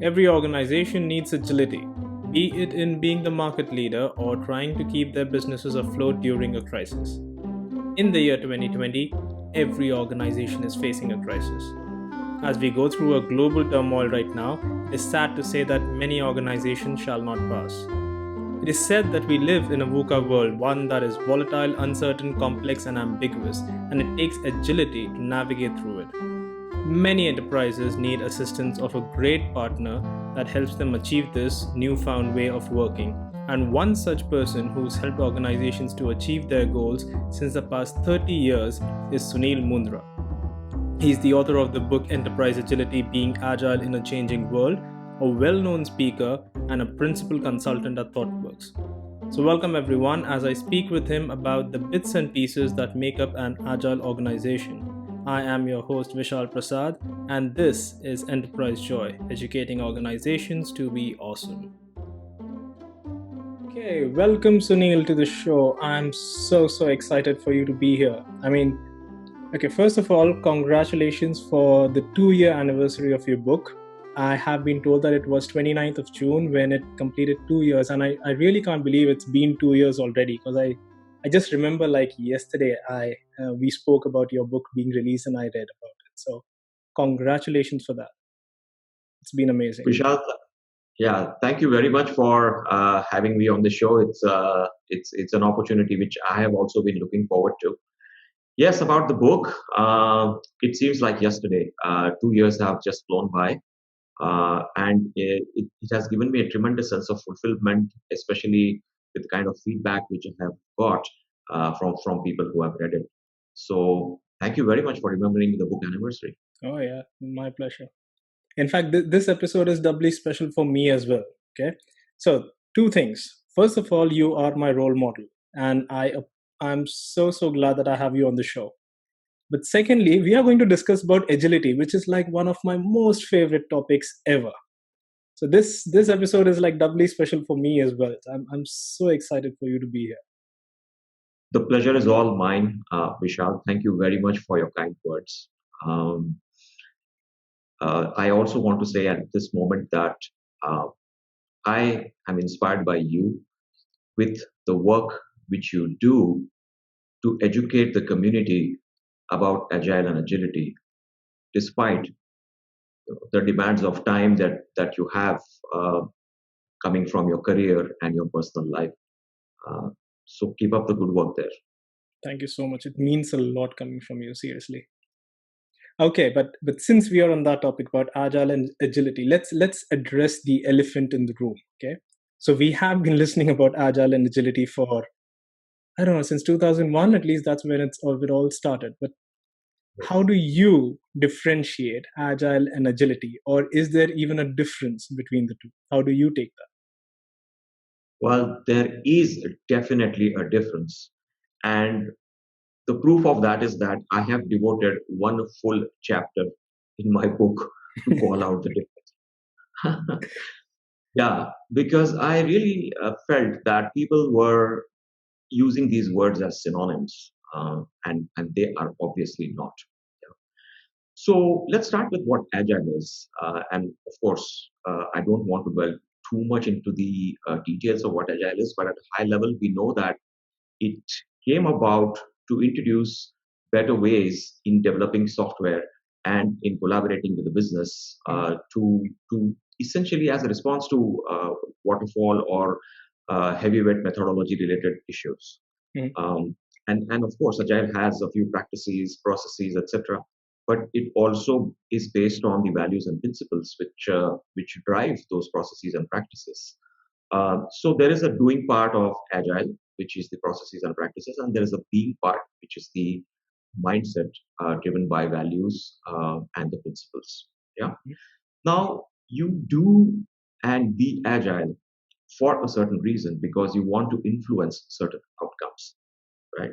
Every organization needs agility, be it in being the market leader or trying to keep their businesses afloat during a crisis. In the year 2020, every organization is facing a crisis. As we go through a global turmoil right now, it's sad to say that many organizations shall not pass. It is said that we live in a VUCA world, one that is volatile, uncertain, complex, and ambiguous, and it takes agility to navigate through it. Many enterprises need assistance of a great partner that helps them achieve this newfound way of working. And one such person who's helped organizations to achieve their goals since the past 30 years is Sunil Mundra. He's the author of the book Enterprise Agility Being Agile in a Changing World, a well known speaker, and a principal consultant at ThoughtWorks. So, welcome everyone as I speak with him about the bits and pieces that make up an agile organization. I am your host Vishal Prasad, and this is Enterprise Joy, educating organizations to be awesome. Okay, welcome Sunil to the show. I'm so excited for you to be here. Okay, first of all, congratulations for the 2-year anniversary of your book. I have been told that it was 29th of June when it completed 2 years, and I really can't believe it's been 2 years already, because I just remember like yesterday we spoke about your book being released and I read about it. So congratulations for that. It's been amazing. Vishal, yeah, thank you very much for having me on the show. It's an opportunity which I have also been looking forward to. Yes, about the book, it seems like yesterday. 2 years have just flown by, and it has given me a tremendous sense of fulfillment, especially with the kind of feedback which I have got from people who have read it. So thank you very much for remembering the book anniversary. Oh yeah, my pleasure. In fact, this episode is doubly special for me as well. Okay, so two things. First of all, you are my role model, and I'm so glad that I have you on the show. But secondly, we are going to discuss about agility, which is like one of my most favorite topics ever. So this episode is like doubly special for me as well. I'm so excited for you to be here. The pleasure is all mine, Vishal. Thank you very much for your kind words. I also want to say at this moment that I am inspired by you with the work which you do to educate the community about agile and agility, despite the demands of time that you have coming from your career and your personal life. So keep up the good work there. Thank you so much. It means a lot coming from you, seriously. Okay, but since we are on that topic about agile and agility, let's address the elephant in the room. Okay, so we have been listening about agile and agility for, I don't know, since 2001 at least. That's when it all started. But how do you differentiate agile and agility, or is there even a difference between the two? How do you take that? Well, there is definitely a difference, and the proof of that is that I have devoted one full chapter in my book to call out the difference. Yeah, because I really felt that people were using these words as synonyms, and they are obviously not. Yeah. So let's start with what agile is, and of course, I don't want to dwell too much into the details of what agile is, but at a high level, we know that it came about to introduce better ways in developing software and in collaborating with the business to essentially as a response to waterfall or heavyweight methodology related issues. And of course, Agile has a few practices, processes, etc. But it also is based on the values and principles which drive those processes and practices. So there is a doing part of Agile, which is the processes and practices, and there is a being part, which is the mindset driven by values and the principles. Yeah. Now you do and be agile for a certain reason because you want to influence certain outcomes, right?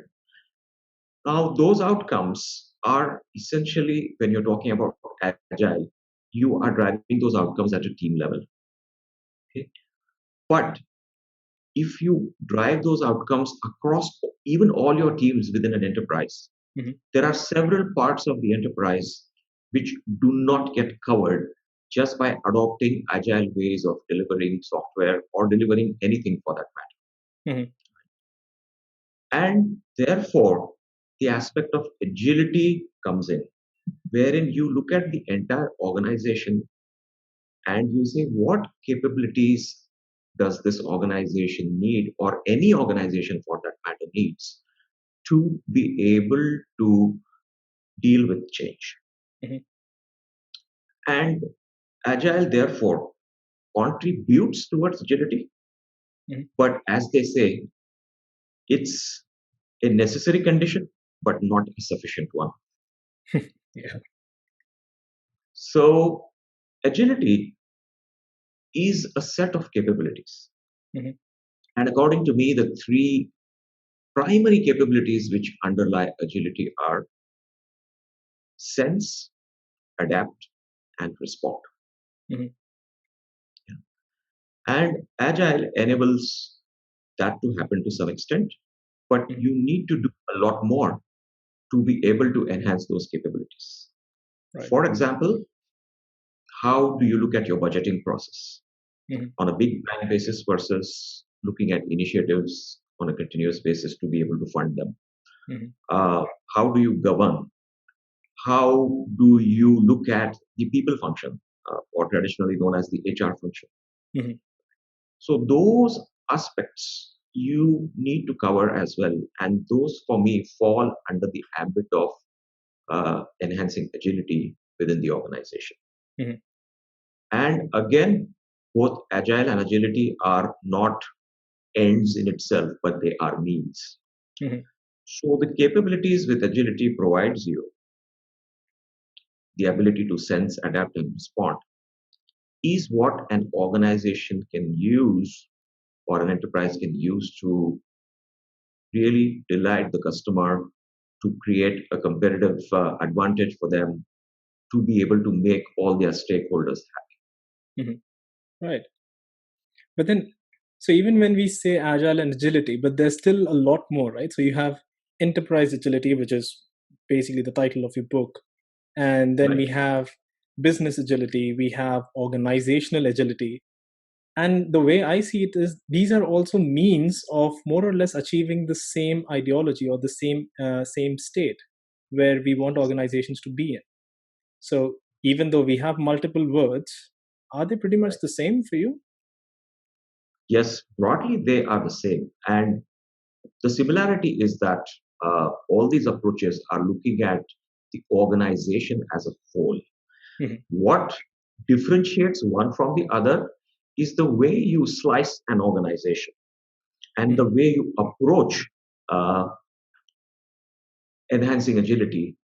Now those outcomes are essentially, when you're talking about agile, you are driving those outcomes at a team level. Okay, but if you drive those outcomes across even all your teams within an enterprise, there are several parts of the enterprise which do not get covered just by adopting agile ways of delivering software or delivering anything for that matter. Mhm. And therefore, the aspect of agility comes in, wherein you look at the entire organization and you say, what capabilities does this organization need, or any organization for that matter needs, to be able to deal with change? Mhm. And agile, therefore, contributes towards agility, Mhm. but as they say, it's a necessary condition, but not a sufficient one. Yeah. So, agility is a set of capabilities. Mhm. And according to me, the three primary capabilities which underlie agility are sense, adapt, and respond. Mhm. And agile enables that to happen to some extent, but Mhm. you need to do a lot more to be able to enhance those capabilities. Right. For example, how do you look at your budgeting process Mhm. on a big bang basis versus looking at initiatives on a continuous basis to be able to fund them? Mhm. Uh, how do you govern? How do you look at the people function, or traditionally known as the HR function? Mhm. So those aspects you need to cover as well, and those for me fall under the ambit of enhancing agility within the organization. Mhm. And again, both agile and agility are not ends in itself, but they are means. Mhm. So the capabilities with agility provides you the ability to sense, adapt, and respond is what an organization can use or an enterprise can use to really delight the customer, to create a competitive advantage for them, to be able to make all their stakeholders Mhm. Right. But then, so even when we say agile and agility, but there's still a lot more, right? So you have enterprise agility, which is basically the title of your book. And then happy. we Right. have business agility, we have organizational agility. And the way I see it is these are also means of more or less achieving the same ideology or the same state where we want organizations to be in. So even though we have multiple words, are they pretty much Right. the same for you? Yes, broadly they are the same. And the similarity is that all these approaches are looking at the organization as a whole. Mhm. What differentiates one from the other is the way you slice an organization and the Mhm. way you approach uh, enhancing agility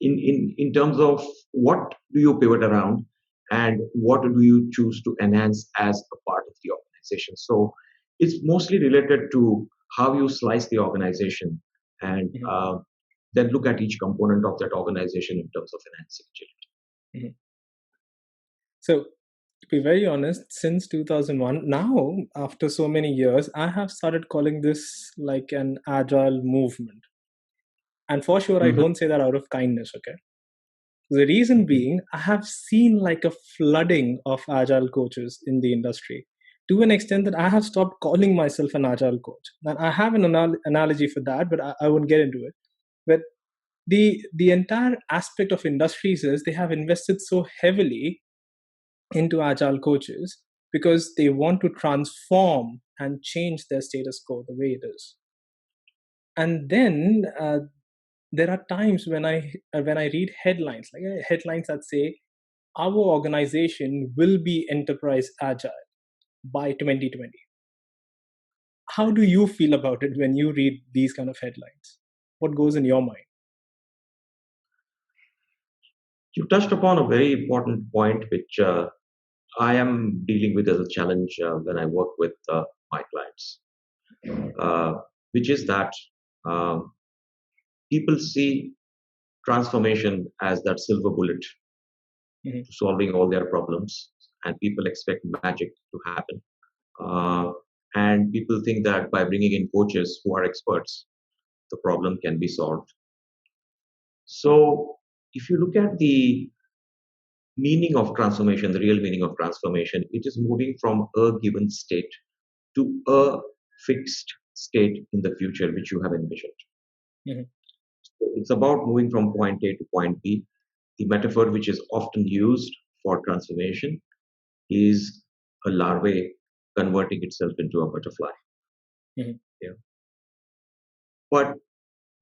in terms of what do you pivot around and what do you choose to enhance as a part of the organization. So it's mostly related to how you slice the organization and Mhm. then look at each component of that organization in terms of enhancing agility. Mhm. So, to be very honest, since 2001, now after so many years, I have started calling this like an agile movement. And for sure, I Mhm. don't say that out of kindness, okay? The reason being, I have seen like a flooding of agile coaches in the industry to an extent that I have stopped calling myself an agile coach. And I have an analogy for that, but I won't get into it. But the entire aspect of industries is they have invested so heavily into agile coaches because they want to transform and change their status quo the way it is. And then there are times when I read headlines like headlines that say our organization will be enterprise agile by 2020. How do you feel about it when you read these kind of headlines? What goes in your mind? You touched upon a very important point, which I am dealing with as a challenge when I work with my clients, uh, which is that um, people see transformation as that silver bullet Mhm. to solving all their problems, and people expect magic to happen. Uh, and people think that by bringing in coaches who are experts, the problem can be solved. So, if you look at the meaning of transformation, the real meaning of transformation, it is moving from a given state to a fixed state in the future which you have envisioned. Mhm. So it's about moving from point A to point B. The metaphor which is often used for transformation is a larvae converting itself into a butterfly. Mhm. Yeah. But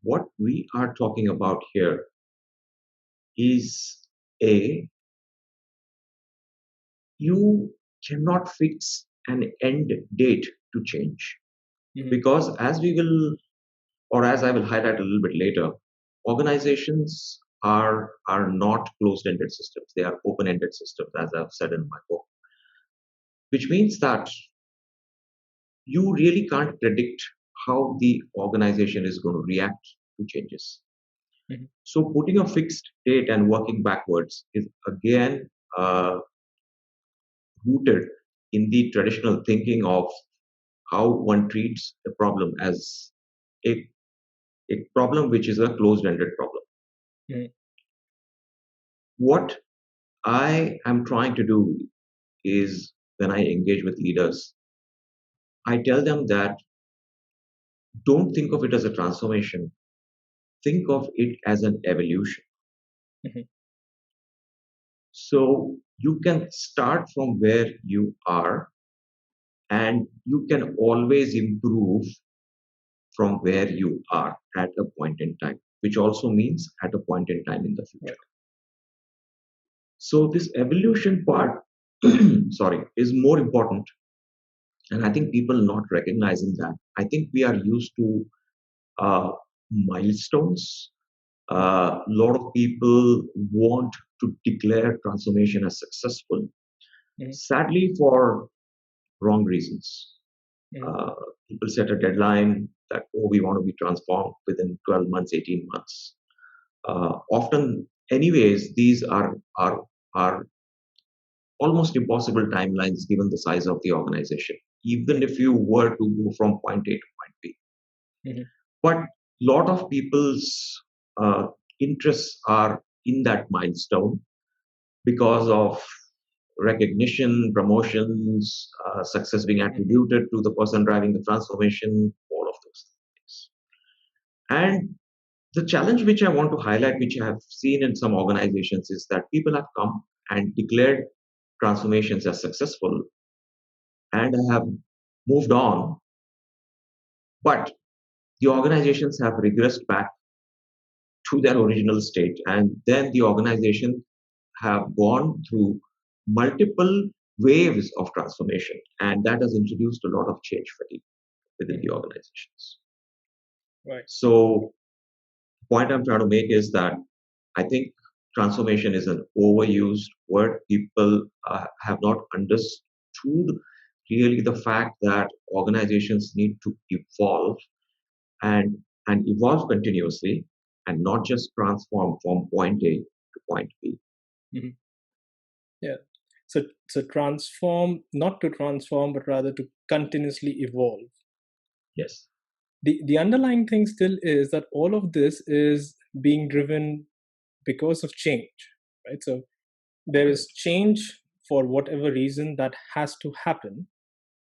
what we are talking about here is a you cannot fix an end date to change, Mhm. because as we will, or as I will highlight a little bit later, organizations are not closed-ended systems. They are open-ended systems, as I've said in my book, which means that you really can't predict how the organization is going to react to changes. Mhm. So putting a fixed date and working backwards is again rooted in the traditional thinking of how one treats a problem as a, a problem which is a closed-ended problem. Mhm. What I am trying to do is, when I engage with leaders, I tell them that don't think of it as a transformation, think of it as an evolution. Mhm. So you can start from where you are, and you can always improve from where you are at a point in time, which also means at a point in time in the future. Right. So this evolution part, sorry, is more important. And I think people not recognizing that. I think we are used to uh, milestones. A lot of people want to declare transformation as successful, Mhm. sadly, for wrong reasons. Mhm. Uh, People set a deadline that, oh, we want to be transformed within 12 months, 18 months. Often, anyways, these are almost impossible timelines given the size of the organization, even if you were to go from point A to point B. Mhm. But lot of people's uh, interests are in that milestone because of recognition, promotions, success being Mhm. attributed to the person driving the transformation, all of those things. And the challenge which I want to highlight, which I have seen in some organizations, is that people have come and declared transformations as successful and have moved on, but the organizations have regressed back to their original state, and then the organization have gone through multiple waves of transformation, and that has introduced a lot of change fatigue within the Mhm. organizations. Right. So the point I'm trying to make is that I think transformation is an overused word. People have not understood really the fact that organizations need to evolve and evolve continuously, and not just transform from point A to point B. Mhm. Yeah. So transform, not to transform, but rather to continuously evolve. Yes, The underlying thing still is that all of this is being driven because of change, right? So there is correct. change for whatever reason that has to happen,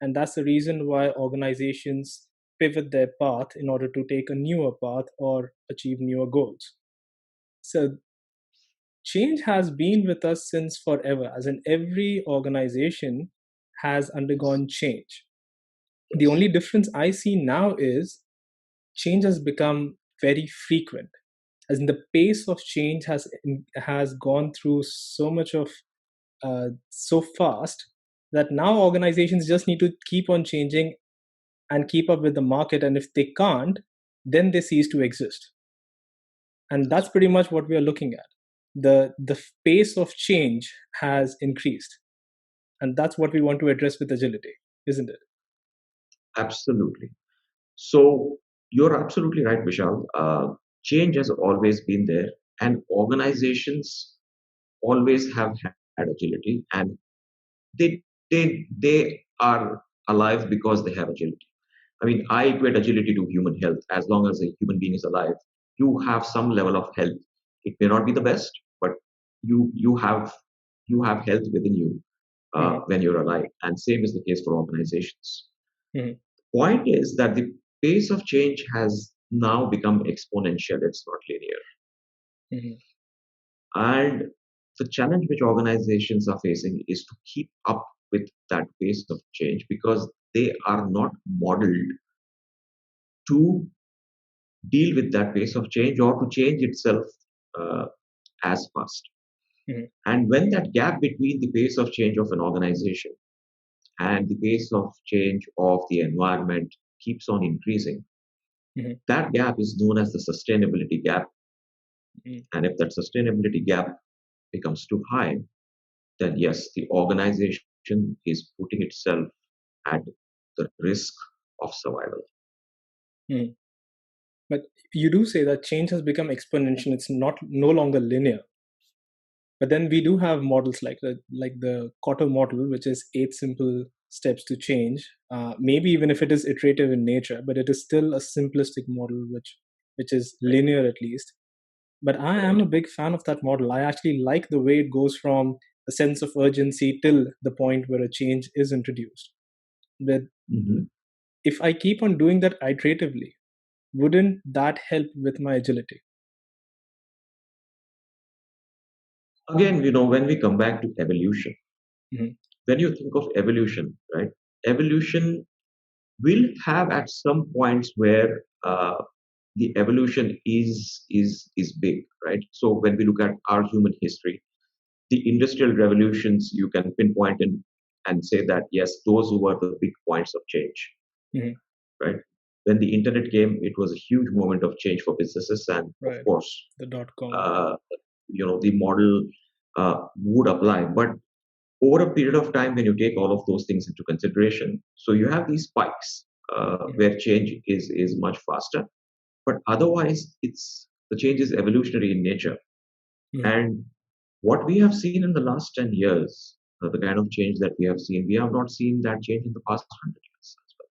and that's the reason why organizations pivot their path in order to take a newer path or achieve newer goals. So change has been with us since forever, as in every organization has Yes, undergone change. The yes, only difference I see now is change has become very frequent, as in the pace of change has gone through so much of so fast that now organizations just need to keep on changing and keep up with the market, and if they can't, then they cease to exist. And that's that's pretty much what we are looking at. The pace of change has increased, and that's what we want to address with agility, isn't it? absolutely. So you're absolutely right, Vishal. Change has always been there, and organizations always have had agility, and they are alive because they have agility. I mean, I equate agility to human health. As long as a human being is alive, you have some level of health. It may not be the best, but you have you have health within you Mhm. when you're alive. And same is the case for organizations. Mhm. Point is that the pace of change has now become exponential. It's not linear. Mhm. And the challenge which organizations are facing is to keep up with that pace of change because they are not modeled to deal with that pace of change or to change itself uh, as fast. Mhm. And when that gap between the pace of change of an organization and the pace of change of the environment keeps on increasing, Mhm. that gap is known as the sustainability gap. Mhm. And if that sustainability gap becomes too high, then yes, the organization is putting itself at the risk of survival. Mhm. But you do say that change has become exponential. It's not no longer linear. But then we do have models like the Kotter model, which is 8 simple steps to change. Maybe even if it is iterative in nature, but it is still a simplistic model, which is Right. linear at least. But I am Right. a big fan of that model. I actually like the way it goes from a sense of urgency till the point where a change is introduced. But Mhm. if I keep on doing that iteratively, wouldn't that help with my agility? Again, when we come back to evolution, Mhm. when you think of evolution, right? Evolution will have at some points where the evolution is big, right? So when we look at our human history, the industrial revolutions you can pinpoint and say that yes, those were the big points of change, Mhm. right? When the internet came, it was a huge moment of change for businesses, and of Right. course, The dot com. uh, the model would apply. But over a period of time, when you take all of those things into consideration, so you have these spikes Mhm. where change is much faster. But otherwise, it's the change is evolutionary in nature. Mhm. And what we have seen in the last 10 years, the kind of change that we have seen, we have not seen that change in the past 100 years as well.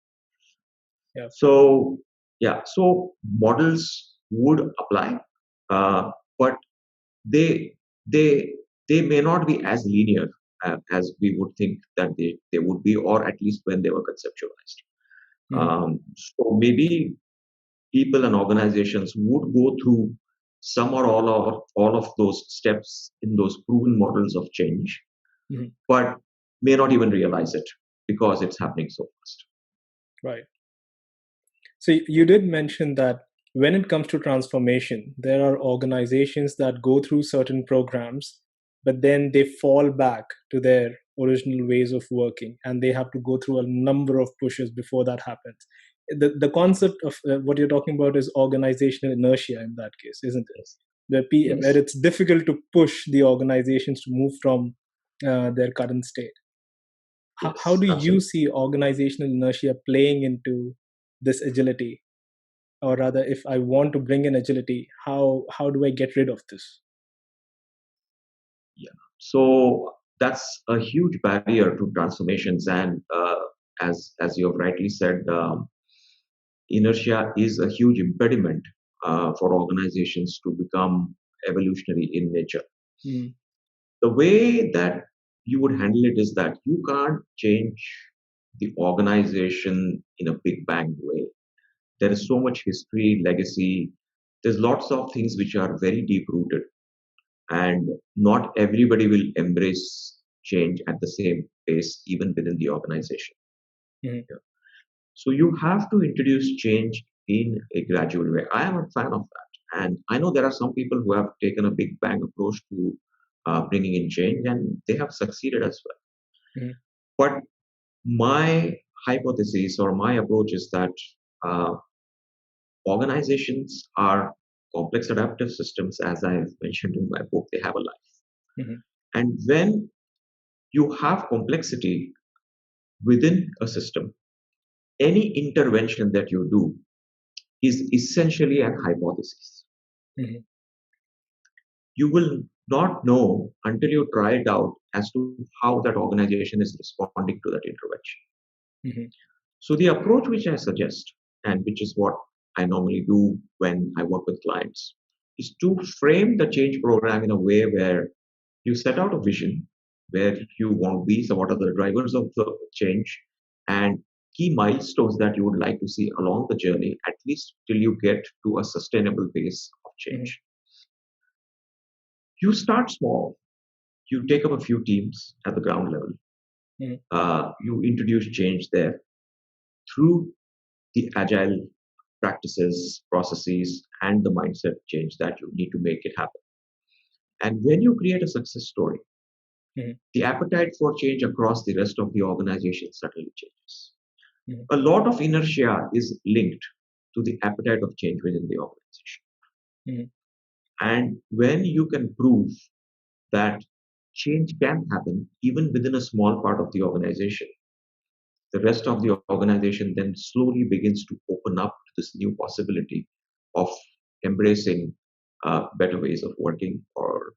Yeah. So, yeah, so models would apply, but they they they may not be as linear as we would think that they would be, or at least when they were conceptualized. Mhm. So maybe people and organizations would go through some or all of those steps in those proven models of change, Mhm. but may not even realize it because it's happening so fast. Right. So you did mention that when it comes to transformation, there are organizations that go through certain programs, but then they fall back to their original ways of working, and they have to go through a number of pushes before that happens. The concept of what you're talking about is organizational inertia in that case, isn't it? Yes. Where Yes. it's difficult to push the organizations to move from their current state. How Yes. do you Absolutely. see organizational inertia playing into this agility, or rather if I want to bring in agility, how do I get rid of this? Yeah. So that's a huge barrier to transformations, and as you have rightly said, inertia is a huge impediment for organizations to become evolutionary in nature. Mm. The way that you would handle it is that you can't change the organization in a big bang way. There is so much history, legacy. There's lots of things which are very deep rooted, and not everybody will embrace change at the same pace, even within the organization. Mhm. Yeah. So you have to introduce change in a gradual way. I am a fan of that. And I know there are some people who have taken a big bang approach to bringing in change, and they have succeeded as well. Mhm. But my hypothesis or my approach is that uh, organizations are complex adaptive systems. As I have mentioned in my book, they have a life. Mhm. And when you have complexity within a system, any intervention that you do is essentially an hypothesis. Mhm. You will not know until you try it out as to how that organization is responding to that intervention. Mhm. So, the approach which I suggest, and which is what I normally do when I work with clients, is to frame the change program in a way where you set out a vision, where you want to be, so what are the drivers of the change, and key milestones that you would like to see along the journey, at least till you get to a sustainable base of Mhm. change. You start small. You take up a few teams at the ground level. Mhm. You introduce change there through the agile practices, processes, and the mindset change that you need to make it happen. And when you create a success story, Mhm. the appetite for change across the rest of the organization suddenly changes. Mhm. A lot of inertia is linked to the appetite of change within the organization. Mhm. And when you can prove that change can happen even within a small part of the organization, the rest of the organization then slowly begins to open up to this new possibility of embracing better ways of working, or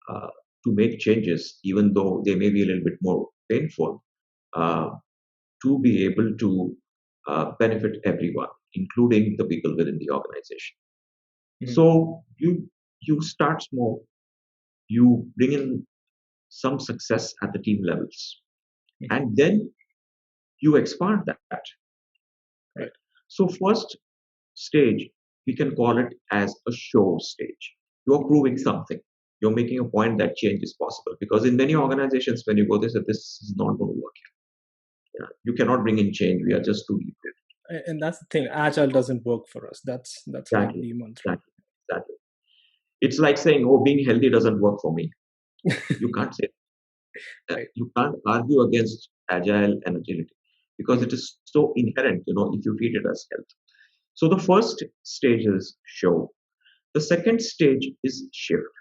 uh, to make changes, even though they may be a little bit more painful, uh, to be able to benefit everyone, including the people within the organization. Mhm. So you start small, you bring in some success at the team levels, Mhm. and then you expand that. Right. Right. So first stage, we can call it as a show stage. You're proving something. You're making a point that change is possible. Because in many organizations, when you go, this is not going to work here. Yeah. You cannot bring in change. We are just too limited. And that's the thing. Agile doesn't work for us. That's like Exactly. the mantra. Exactly. Exactly. It's like saying, oh, being healthy doesn't work for me. You can't say that. Right. You can't argue against agile and agility because Mhm. it is so inherent, if you treat it as health. So the first stage is show. The second stage is shift.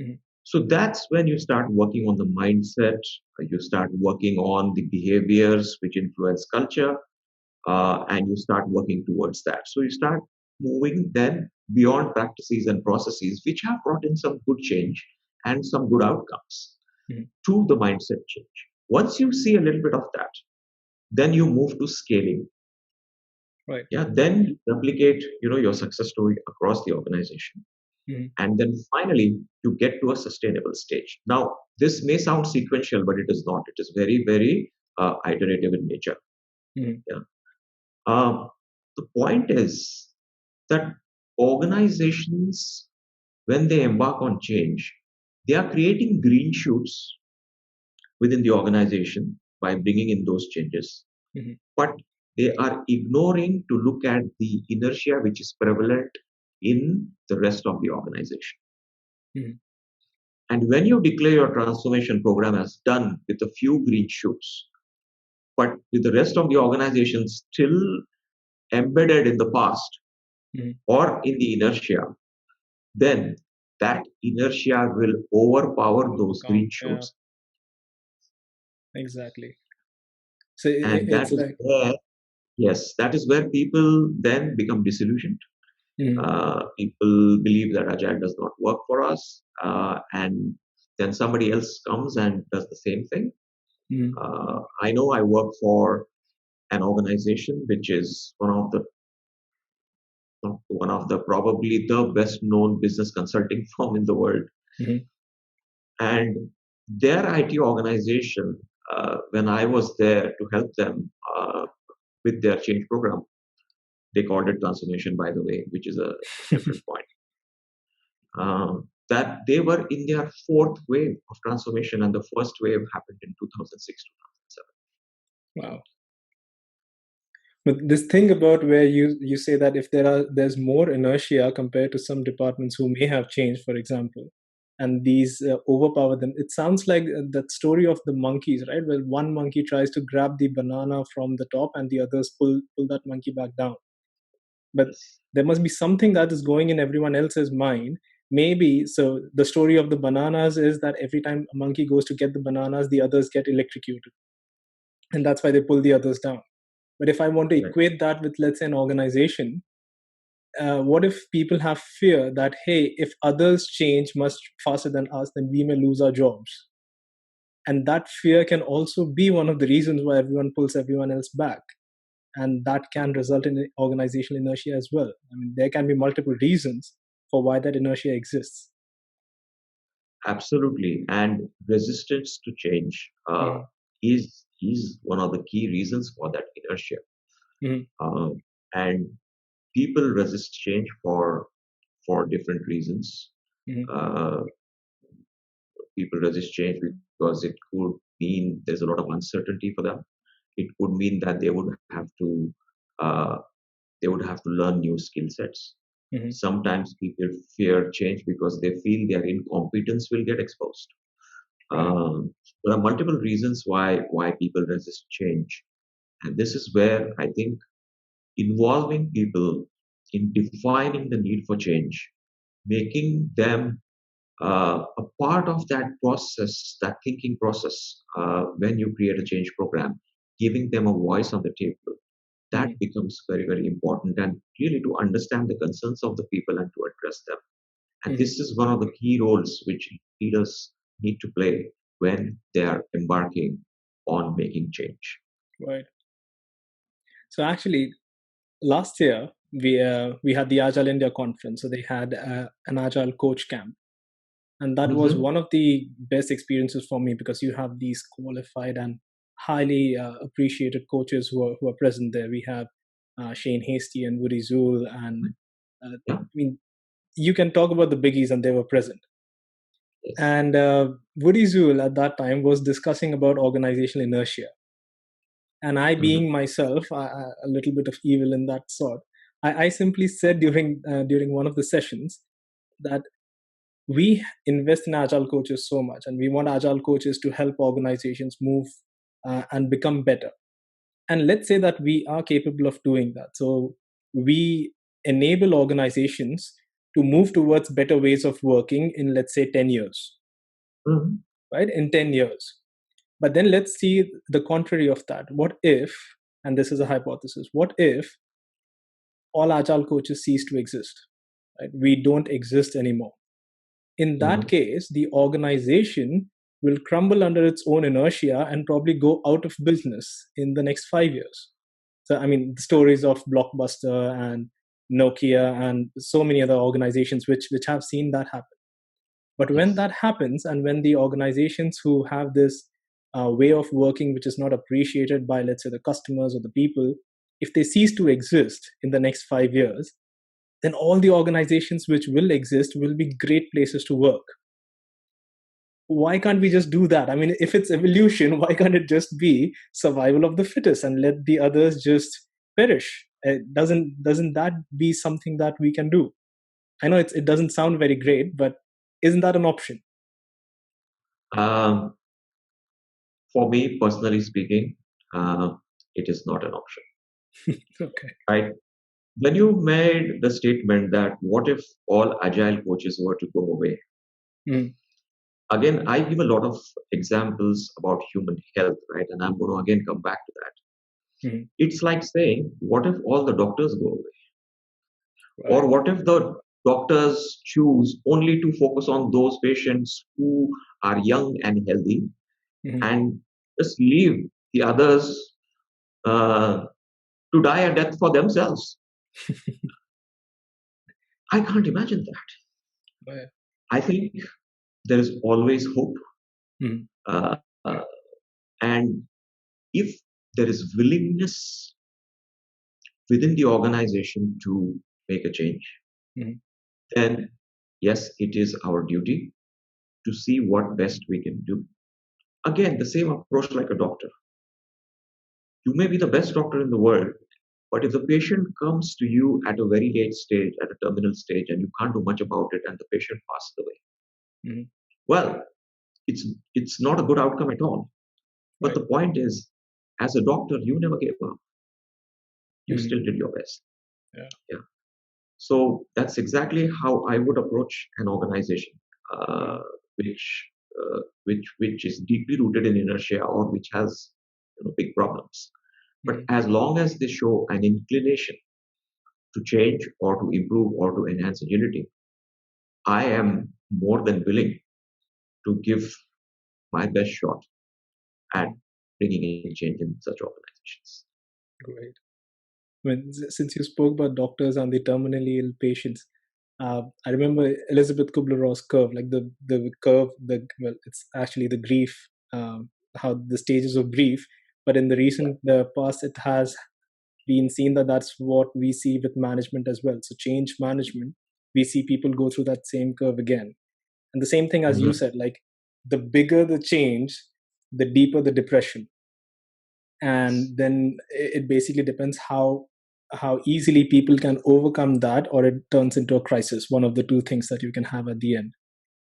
Mhm. So that's when you start working on the mindset, you start working on the behaviors which influence culture, and you start working towards that. So you start moving then beyond practices and processes which have brought in some good change and some good outcomes Mhm. to the mindset change. Once you see a little bit of that, then you move to scaling. Right. Yeah, then you replicate, your success story across the organization. Mhm. And then finally, you get to a sustainable stage. Now, this may sound sequential, but it is not. It is very, very iterative in nature. Mhm. Yeah. Um, the point is that organizations, when they embark on change, they are creating green shoots within the organization by bringing in those changes. Mhm. But they are ignoring to look at the inertia which is prevalent in the rest of the organization. Mhm. And when you declare your transformation program as done with a few green shoots, but with the rest of the organization still embedded in the past Mhm. or in the inertia, then that inertia will overpower those Overcome. green Yeah. shoots. Exactly. So And that it's is like. where, yes, that is where people then become disillusioned. Mhm. People believe that agile does not work for us, and then somebody else comes and does the same thing. Mhm. I know I work for an organization which is one of the probably the best known business consulting firm in the world, Mhm. and their IT organization, when I was there to help them with their change program, they called it transformation, by the way, which is a different point. That they were in their fourth wave of transformation, and the first wave happened in 2006, 2007. Wow. But this thing about where you say that if there's more inertia compared to some departments who may have changed, for example, and these overpower them, it sounds like that story of the monkeys, right? Where one monkey tries to grab the banana from the top, and the others pull that monkey back down. But Yes. there must be something that is going in everyone else's mind. Maybe so. The story of the bananas is that every time a monkey goes to get the bananas, the others get electrocuted, and that's why they pull the others down. But if I want to Right. equate that with, let's say, an organization, what if people have fear that, hey, if others change much faster than us, then we may lose our jobs? And that fear can also be one of the reasons why everyone pulls everyone else back. And that can result in organizational inertia as well. I mean, there can be multiple reasons for why that inertia exists. Absolutely. And resistance to change Mhm, is one of the key reasons for that inertia. mhm, Um, and people resist change for different reasons. mhm, Uh, People resist change because it could mean there's a lot of uncertainty for them. It could mean that uh, they would have to learn new skill sets. mhm. Sometimes people fear change because they feel their incompetence will get exposed. Right. There are multiple reasons why people resist change, and this is where I think involving people in defining the need for change, making them a part of that process, that thinking process, when you create a change program, giving them a voice on the table, that Mhm, becomes very, very important. And really to understand the concerns of the people and to address them. And mhm. this is one of the key roles which leaders need to play when they are embarking on making change. Right. So actually, last year we had the Agile India conference. So they had an Agile coach camp, and that was Hmm. one of the best experiences for me because you have these qualified and highly appreciated coaches who are present there. We have Shane Hasty and Woody Zool, and Yeah. I mean, you can talk about the biggies, and they were present. Yes. And Woody Zool at that time was discussing about organizational inertia, and I, Hmm. being myself a little bit of evil in that sort, I simply said during one of the sessions that we invest in agile coaches so much, and we want agile coaches to help organizations move and become better. And let's say that we are capable of doing that. So we enable organizations to move towards better ways of working in, let's say, 10 years, Hmm. right? In 10 years. But then let's see the contrary of that. What if, and this is a hypothesis, what if all agile coaches cease to exist? Right? We don't exist anymore. In that Hmm. case, the organization will crumble under its own inertia and probably go out of business in the next 5 years. So, I mean, the stories of Blockbuster and Nokia and so many other organizations which have seen that happen. But when Yes. that happens, and when the organizations who have this way of working, which is not appreciated by, let's say, the customers or the people, if they cease to exist in the next 5 years, then all the organizations which will exist will be great places to work. Why can't we just do that? I mean, if it's evolution, why can't it just be survival of the fittest and let the others just perish? Doesn't that be something that we can do? I know it doesn't sound very great, but isn't that an option? Um, for me, personally speaking, uh, it is not an option. Okay. Right? When you made the statement that what if all agile coaches were to go away? Mm, Again, I give a lot of examples about human health, right? And I'm going to again come back to that. mm, It's like saying, what if all the doctors go away? Or right. what if the doctors choose only to focus on those patients who are young and healthy Mm, and just leave the others uh, to die a death for themselves? I can't imagine that. right. I think there is always hope. Mm, Uh, uh, and if there is willingness within the organization to make a change, mm, then yes, it is our duty to see what best we can do. Again, the same approach like a doctor. You may be the best doctor in the world, but if the patient comes to you at a very late stage, at a terminal stage, and you can't do much about it, and the patient passes away, mm, well, it's not a good outcome at all. But right. the point is, as a doctor, you never gave up. You Mm, still did your best. yeah. Yeah. So that's exactly how I would approach an organization, uh, Mm, which which is deeply rooted in inertia or which has big problems. But mm, as long as they show an inclination to change or to improve or to enhance agility, I am more than willing to give my best shot at mm, bringing in change in such organizations. great. Since you spoke about doctors and the terminally ill patients, I remember Elizabeth Kubler-Ross curve, like the curve, it's actually the grief, how the stages of grief. But in the recent past, it has been seen that that's what we see with management as well. So change management, we see people go through that same curve again. And the same thing as you Mhm. said, like the bigger the change, the deeper the depression. And then it basically depends how easily people can overcome that, or it turns into a crisis, one of the two things that you can have at the end.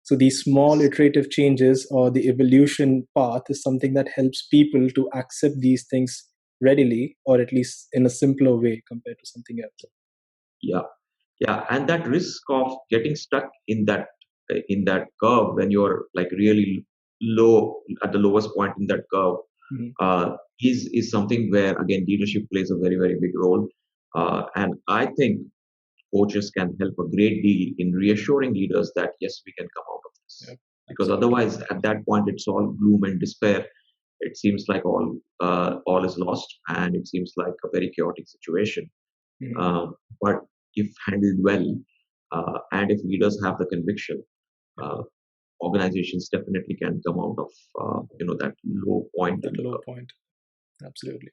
So these small Yes. iterative changes or the evolution path is something that helps people to accept these things readily, or at least in a simpler way compared to something else. Yeah. Yeah, and that risk of getting stuck in that curve when you're like really low at the lowest point in that curve Mhm. is something where again leadership plays a very big role, and I think coaches can help a great deal in reassuring leaders that yes, we can come out of this, Yep, because absolutely. otherwise at that point it's all gloom and despair. It seems like all is lost, and it seems like a very chaotic situation. Mhm. But if handled well, and if leaders have the conviction, Yep, uh, organizations definitely can come out of that low point in that the low curve. point. Absolutely.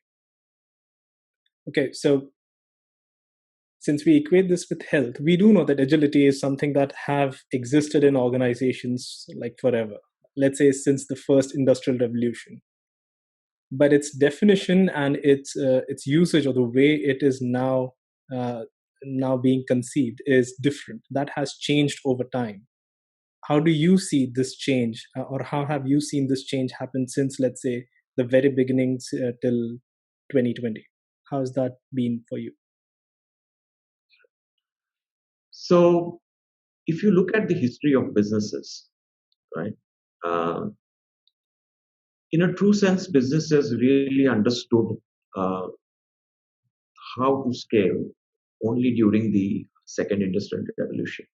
Okay, so since we equate this with health, we do know that agility is something that have existed in organizations like forever. Let's say since the first industrial revolution. But its definition and its usage, or the way it is uh, now being conceived, is different. That has changed over time. How do you see this change, or how have you seen this change happen since, let's say, the very beginnings till 2020? How has that been for you? So, if you look at the history of businesses, right, uh, in a true sense, businesses really understood uh, how to scale only during the second industrial revolution.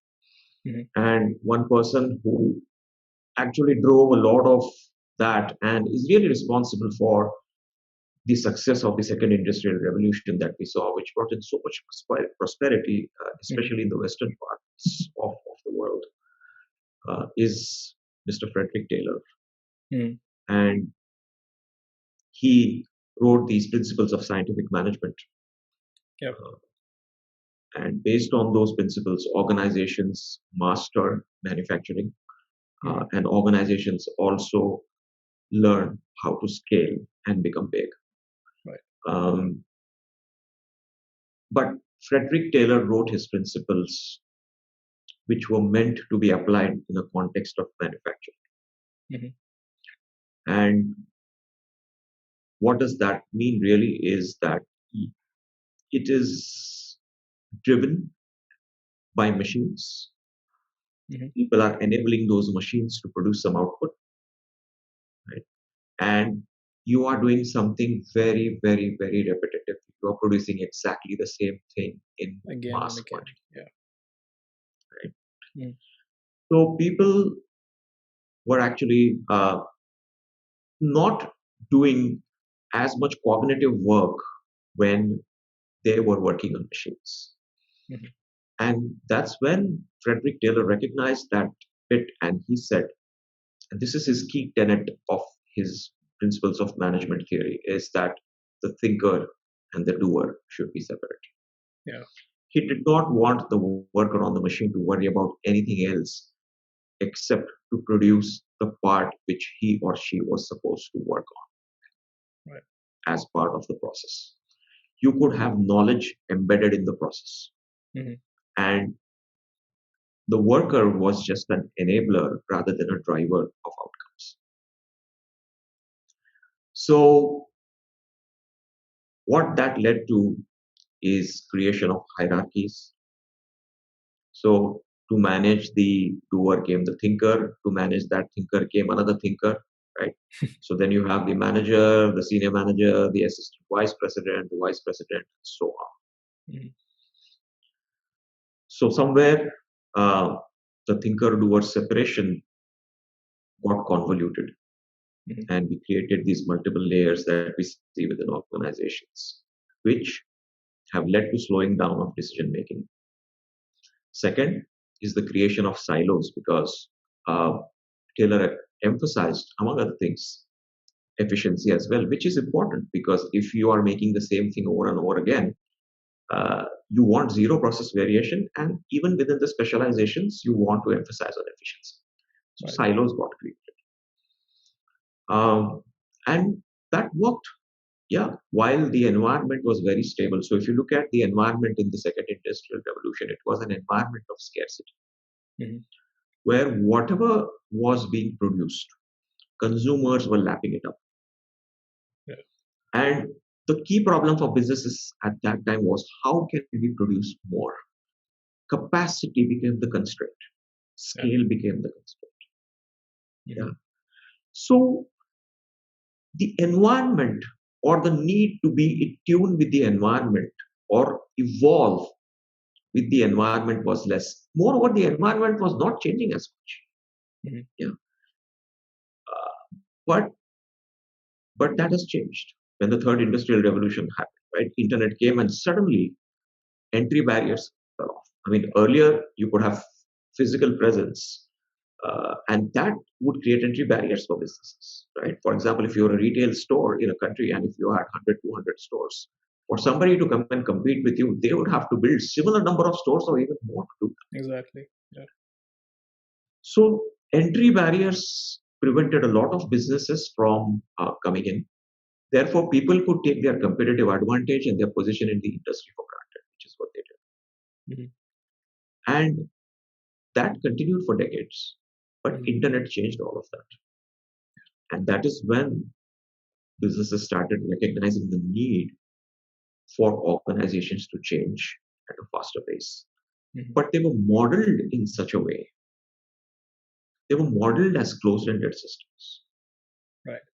Mhm. And one person who actually drove a lot of that and is really responsible for the success of the second industrial revolution that we saw, which brought in so much prosperity, Mhm. especially in the western parts of the world, is Mr. Frederick Taylor. Mhm. And he wrote these principles of scientific management. Yep. Uh, and based on those principles, organizations master manufacturing, Mhm. and organizations also learn how to scale and become big. Right. Um, but Frederick Taylor wrote his principles which were meant to be applied in a context of manufacturing. Mhm. And what does that mean really is that it is driven by machines. Mhm. People are enabling those machines to produce some output, right? And you are doing something very repetitive. You are producing exactly the same thing in Again and mass again. quantity, Yeah. right? Mhm. So people were actually not doing as much cognitive work when they were working on machines. Mhm. And that's when Frederick Taylor recognized that bit, and he said, and this is his key tenet of his principles of management theory, is that the thinker and the doer should be separate. Yeah. He did not want the worker on the machine to worry about anything else except to produce the part which he or she was supposed to work Right. on as part of the process. You could have knowledge embedded in the process, Mhm. and the worker was just an enabler rather than a driver of outcomes. So what that led to is creation of hierarchies. So to manage the doer came the thinker, to manage that thinker came another thinker, right? So then you have the manager, the senior manager, the assistant vice president, and so on. Mhm. So somewhere uh, the thinker doer separation got convoluted, Mhm. and we created these multiple layers that we see within organizations, which have led to slowing down of decision making. Second, is the creation of silos because Taylor emphasized, among other things, efficiency as well, which is important because if you are making the same thing over and over again, you want zero process variation, and even within the specializations, you want to emphasize on efficiency. So Right. silos got created, and that worked. Yeah, while the environment was very stable. So if you look at the environment in the second industrial revolution, it was an environment of scarcity, Mhm. where whatever was being produced, consumers were lapping it up. Yeah. And the key problem for businesses at that time was how can we produce more? Capacity became the constraint, Yeah. scale became the constraint. Mhm. Yeah. So the environment or the need to be in tune with the environment or evolve with the environment was less. Moreover, the environment was not changing as much. Mhm. Yeah. But but that has changed when the third industrial revolution happened, right? Internet came and suddenly entry barriers fell off. I mean, earlier you could have physical presence, and that would create entry barriers for businesses, right? For example, if you're a retail store in a country and if you had 100, 200 stores, for somebody to come and compete with you, they would have to build similar number of stores or even more to do that. Exactly. Yeah. So entry barriers prevented a lot of businesses from coming in. Therefore, people could take their competitive advantage and their position in the industry for granted, which is what they did. Mhm. And that continued for decades. But Mhm. internet changed all of that. And that is when businesses started recognizing the need for organizations to change at a faster pace. Mhm. But they were modeled in such a way, they were modeled as closed-ended systems. Right.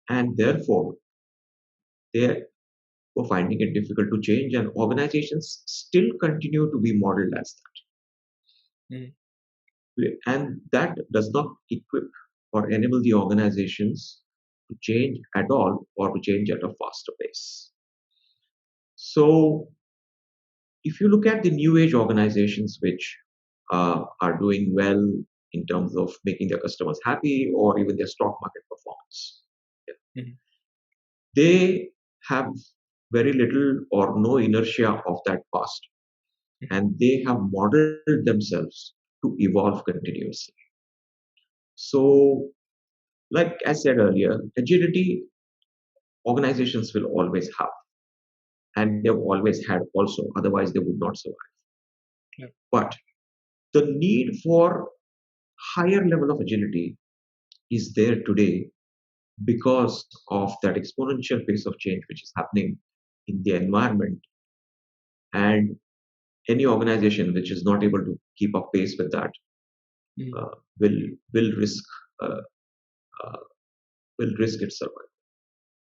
And therefore, they were finding it difficult to change, and organizations still continue to be modeled as Mhm. that. And that does not equip or enable the organizations to change at all or to change at a faster pace. So, if you look at the new age organizations which are doing well in terms of making their customers happy or even their stock market performance, yeah, Mhm. they have very little or no inertia of that past, Mhm. and they have modeled themselves to evolve continuously. So, like I said earlier, agility organizations will always have, and they've always had also, otherwise, they would not survive. Yeah. But the need for higher level of agility is there today because of that exponential pace of change which is happening in the environment, and any organization which is not able to keep up pace with that Mhm. uh, will will risk uh, uh, will risk its survival.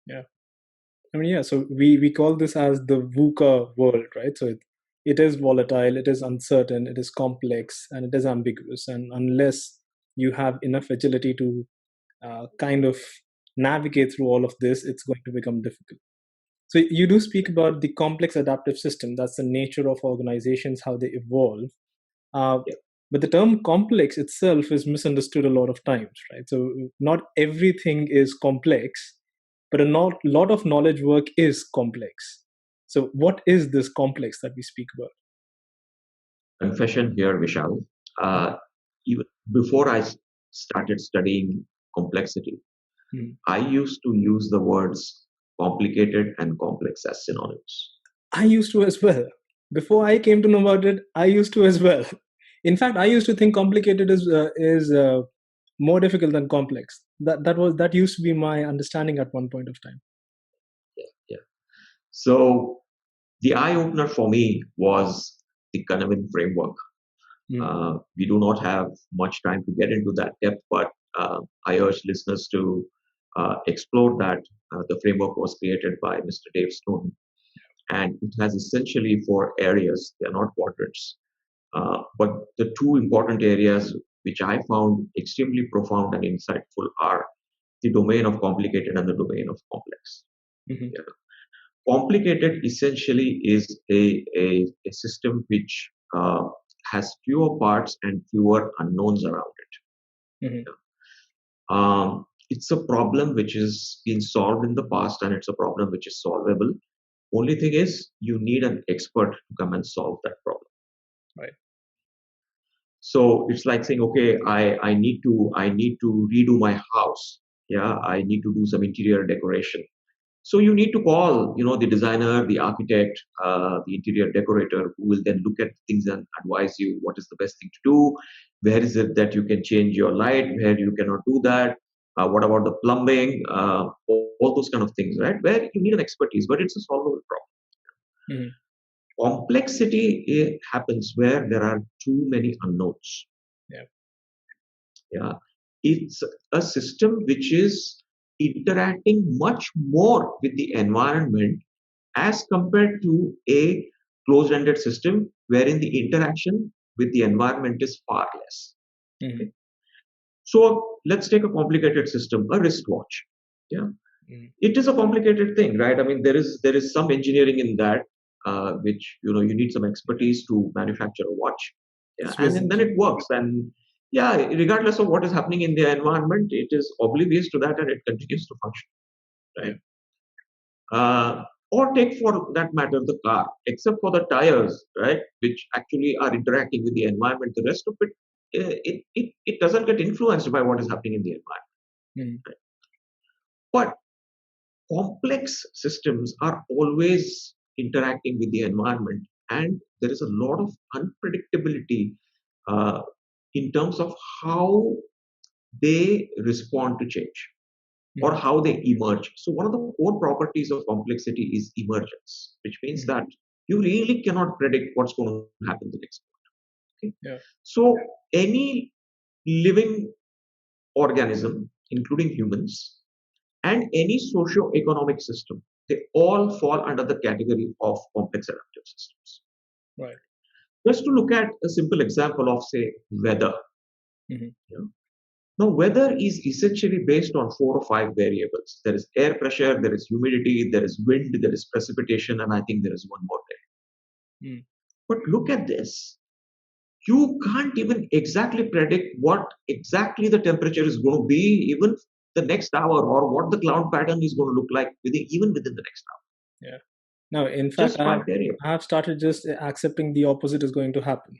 Yeah. I mean, yeah. So we call this as the VUCA world, right? So it is volatile, it is uncertain, it is complex, and it is ambiguous. And unless you have enough agility to kind of navigate through all of this, it's going to become difficult. So you do speak about the complex adaptive system. That's the nature of organizations, how they evolve. Uh, Yeah. but the term complex itself is misunderstood a lot of times, right? So not everything is complex, but lot of knowledge work is complex. So what is this complex that we speak about? Confession here, Vishal. Uh, Even before started studying complexity, Hmm. I used to use the words complicated and complex as synonyms. I used to as well. Before I came to know about it, I used to as well. In fact, I used to think complicated is more difficult than complex. That used to be my understanding at one point of time. Yeah, yeah. So the eye opener for me was the Kahneman framework. Mm. We do not have much time to get into that depth, but I urge listeners to explore that. The framework was created by Mr. Dave Stone, and it has essentially four areas. They are not quadrants, but the two important areas which I found extremely profound and insightful are the domain of complicated and the domain of complex. Hmm. Yeah. Complicated essentially is a system which has fewer parts and fewer unknowns around it. Mhm. It's a problem which is been solved in the past, and it's a problem which is solvable. Only thing is, you need an expert to come and solve that problem. Right. So it's like saying, okay, I need to redo my house. Yeah, I need to do some interior decoration. So you need to call, the designer, the architect, the interior decorator, who will then look at things and advise you what is the best thing to do. Where is it that you can change your light? Where you cannot do that? What about the plumbing? All those kind of things, right? Where you need an expertise, but it's a solvable problem. Mhm. Complexity happens where there are too many unknowns. Yeah. Yeah, it's a system which is interacting much more with the environment as compared to a closed-ended system wherein the interaction with the environment is far less. Mhm. Okay? So let's take a complicated system, a wristwatch. Yeah, Mhm. it is a complicated thing, right? I mean, there is some engineering in that, which you need some expertise to manufacture a watch. Yeah, and Swiss then it engineer. works. And yeah, regardless of what is happening in the environment, it is oblivious to that and it continues to function, Yeah. right? Or take for that matter the car, except for the tires, right, which actually are interacting with the environment. The rest of it, it doesn't get influenced by what is happening in the environment. Mhm. Right? But complex systems are always interacting with the environment, and there is a lot of unpredictability uh, in terms of how they respond to change or Mhm. how they emerge. So one of the core properties of complexity is emergence, which means Mhm. that you really cannot predict what's going to happen the next month. Okay? Yeah. So any living organism, including humans, and any socio-economic system, they all fall under the category of complex adaptive systems. Right. Just to look at a simple example of, say, weather. Mhm. You know. Now, weather is essentially based on 4 or 5 variables. There is air pressure, there is humidity, there is wind, there is precipitation, and I think there is one more there. Mhm. But look at this. You can't even exactly predict what exactly the temperature is going to be, even the next hour, or what the cloud pattern is going to look like even within the next hour. Yeah. No, in fact, Just 5 variables. I have started just accepting the opposite is going to happen.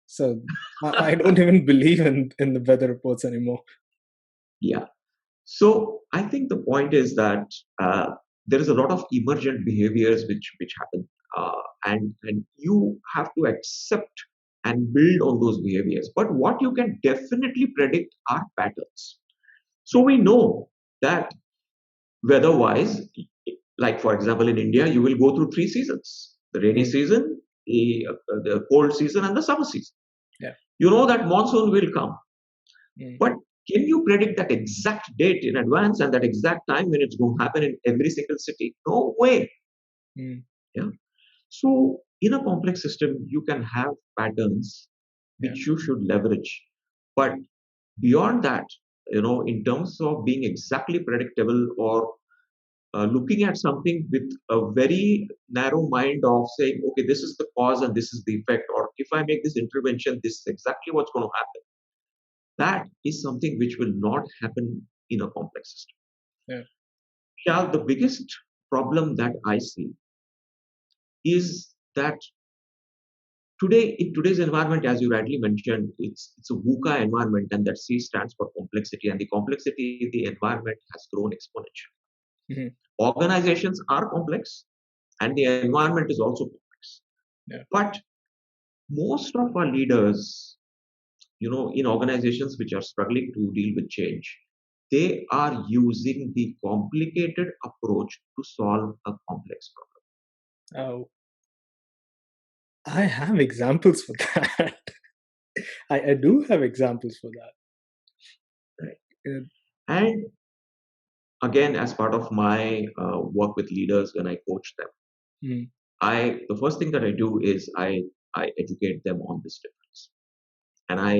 So I don't even believe in the weather reports anymore. Yeah. So I think the point is that there is a lot of emergent behaviors which happen, and you have to accept and build on those behaviors. But what you can definitely predict are patterns. So we know that weather-wise, like for example in India, you will go through 3 seasons: the rainy Mm. season, the cold season, and the summer season. Yeah. You know that monsoon will come. Mm. But can you predict that exact date in advance and that exact time when it's going to happen in every single city? No way. Mm. Yeah. So in a complex system, you can have patterns Yeah. which you should leverage. But beyond that, in terms of being exactly predictable or looking at something with a very narrow mind of saying, okay, this is the cause and this is the effect, or if I make this intervention, this is exactly what's going to happen. That is something which will not happen in a complex system. Yeah. Yeah, the biggest problem that I see is that today, in today's environment, as you rightly mentioned, it's a VUCA environment, and that C stands for complexity, and the complexity in the environment has grown exponentially. Mhm. Organizations are complex, and the environment is also complex. Yeah. But most of our leaders, in organizations which are struggling to deal with change, they are using the complicated approach to solve a complex Oh, I have examples for that. I do have examples for that. problem, Uh, right? And again, as part of my work with leaders when I coach them, mm. the first thing that I do is I educate them on this difference, and I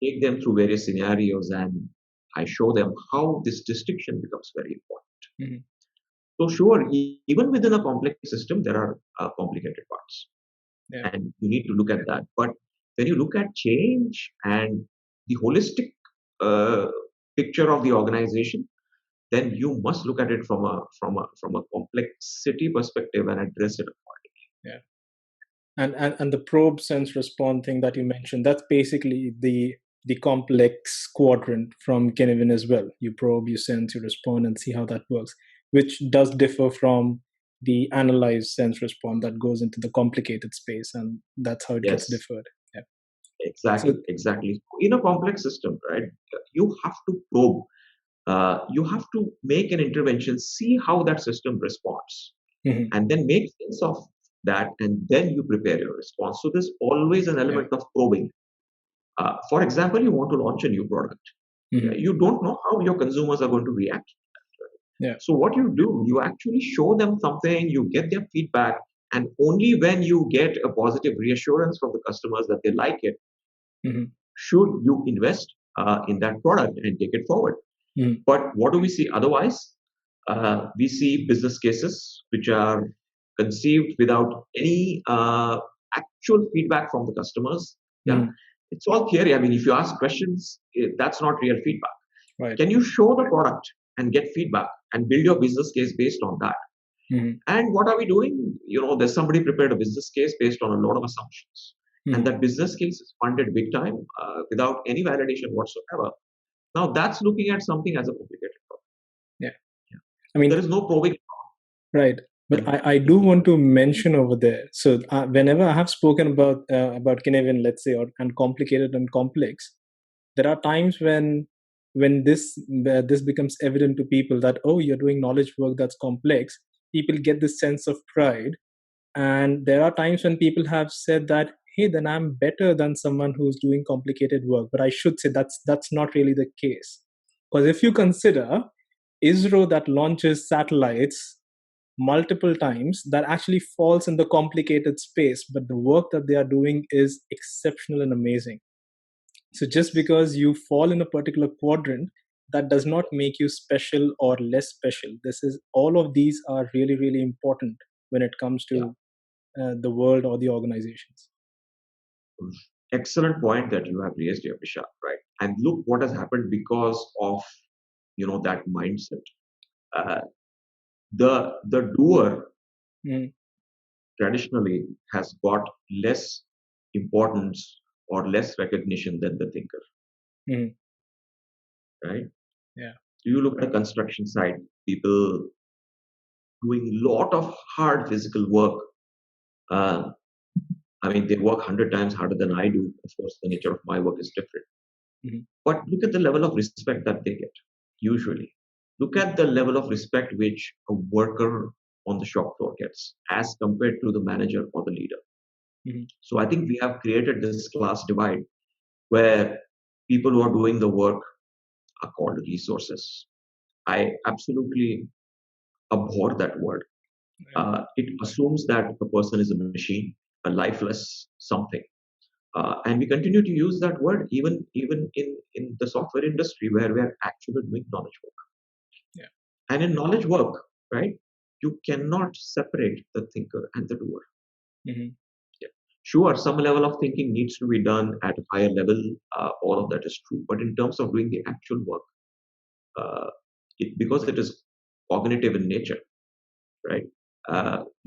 take them through various scenarios, and I show them how this distinction becomes very important. Mhm. So, sure, even within a complex system, there are complicated parts, Yeah. and you need to look at that. But when you look at change and the holistic uh, picture of the organization, then you must look at it from a complexity perspective and address it accordingly. Yeah. And the probe sense respond thing that you mentioned, that's basically the complex quadrant from Kinevin as well. You probe, you sense, you respond, and see how that works, which does differ from the analyze, sense, respond that goes into the complicated space, and that's how it gets Yes, differed. Yeah. So, exactly. In a complex system, right, you have to probe. You have to make an intervention, see how that system responds, mhm, and then make sense of that, and then you prepare your response. So there's always an yeah. element of probing. For example, you want to launch a new product. Yeah, Mhm, you don't know how your consumers are going to react. yeah. So what you do, you actually show them something, you get their feedback, and only when you get a positive reassurance from the customers that they like it, Mhm, should you invest in that product and take it forward. mhm, But what do we see otherwise? We see business cases which are conceived without any actual feedback from the customers. Yeah, mhm, it's all theory. I mean, if you ask questions, that's not real feedback. right. Can you show the product and get feedback and build your business case based on that? Mhm, And what are we doing? There's somebody prepared a business case based on a lot of assumptions. And mhm, that business case is funded big time without any validation whatsoever. Now that's looking at something as a complicated problem. yeah. Yeah. I So there mean, is no probing. right. But And I do want to mention over there. So whenever I have spoken about Kinevin, let's say, or and complicated and complex, there are times when this becomes evident to people that, oh, you're doing knowledge work that's complex. People get this sense of pride, and there are times when people have said that, hey, then I'm better than someone who's doing complicated work. But I should say that's not really the case, because if you consider ISRO that launches satellites multiple times, that actually falls in the complicated space, but the work that they are doing is exceptional and amazing. So just yes, because you fall in a particular quadrant, that does not make you special or less special. This is all of these are really, really important when it comes yeah, to the world or the organizations. excellent point that you have raised here, Vishal. Right, and look what has happened because of that mindset. Uh, the doer Mm, traditionally has got less importance or less recognition than the thinker. mm, Right? yeah. You look at the construction site, people doing lot of hard physical work. Uh, I mean, they work 100 times harder than I do. Of course, the nature of my work is different. Mhm, But look at the level of respect that they get, usually. Look at the level of respect which a worker on the shop floor gets as compared to the manager or the leader. mhm, So I think we have created this class divide where people who are doing the work are called resources. I absolutely abhor that word. yeah. It assumes that the person is a machine, a lifeless something. And we continue to use that word even in the software industry where we are actually doing knowledge work. Yeah. And in knowledge work, right, you cannot separate the thinker and the doer. Mhm, Yeah. Sure, some level of thinking needs to be done at a higher level. All of that is true. But in terms of doing the actual work, uh, because it is cognitive in nature, right?